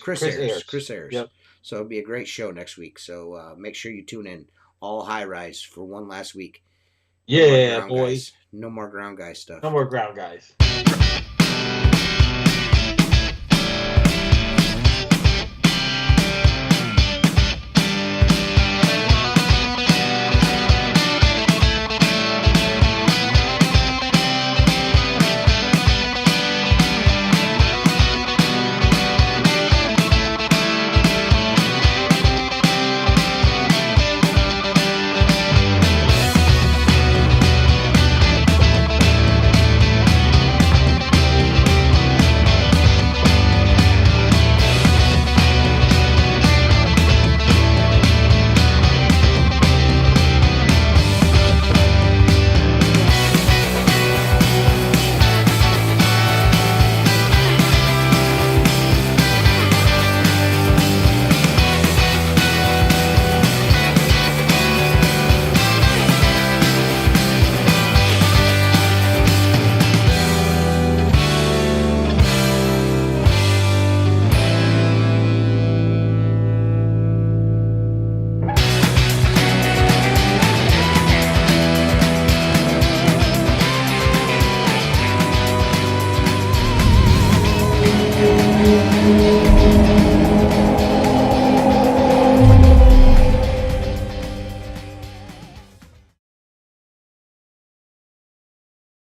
Chris Ayers. Yep. So it'll be a great show next week. So make sure you tune in. All high rise for one last week. Yeah, boys. No more ground guy stuff. No more ground guys.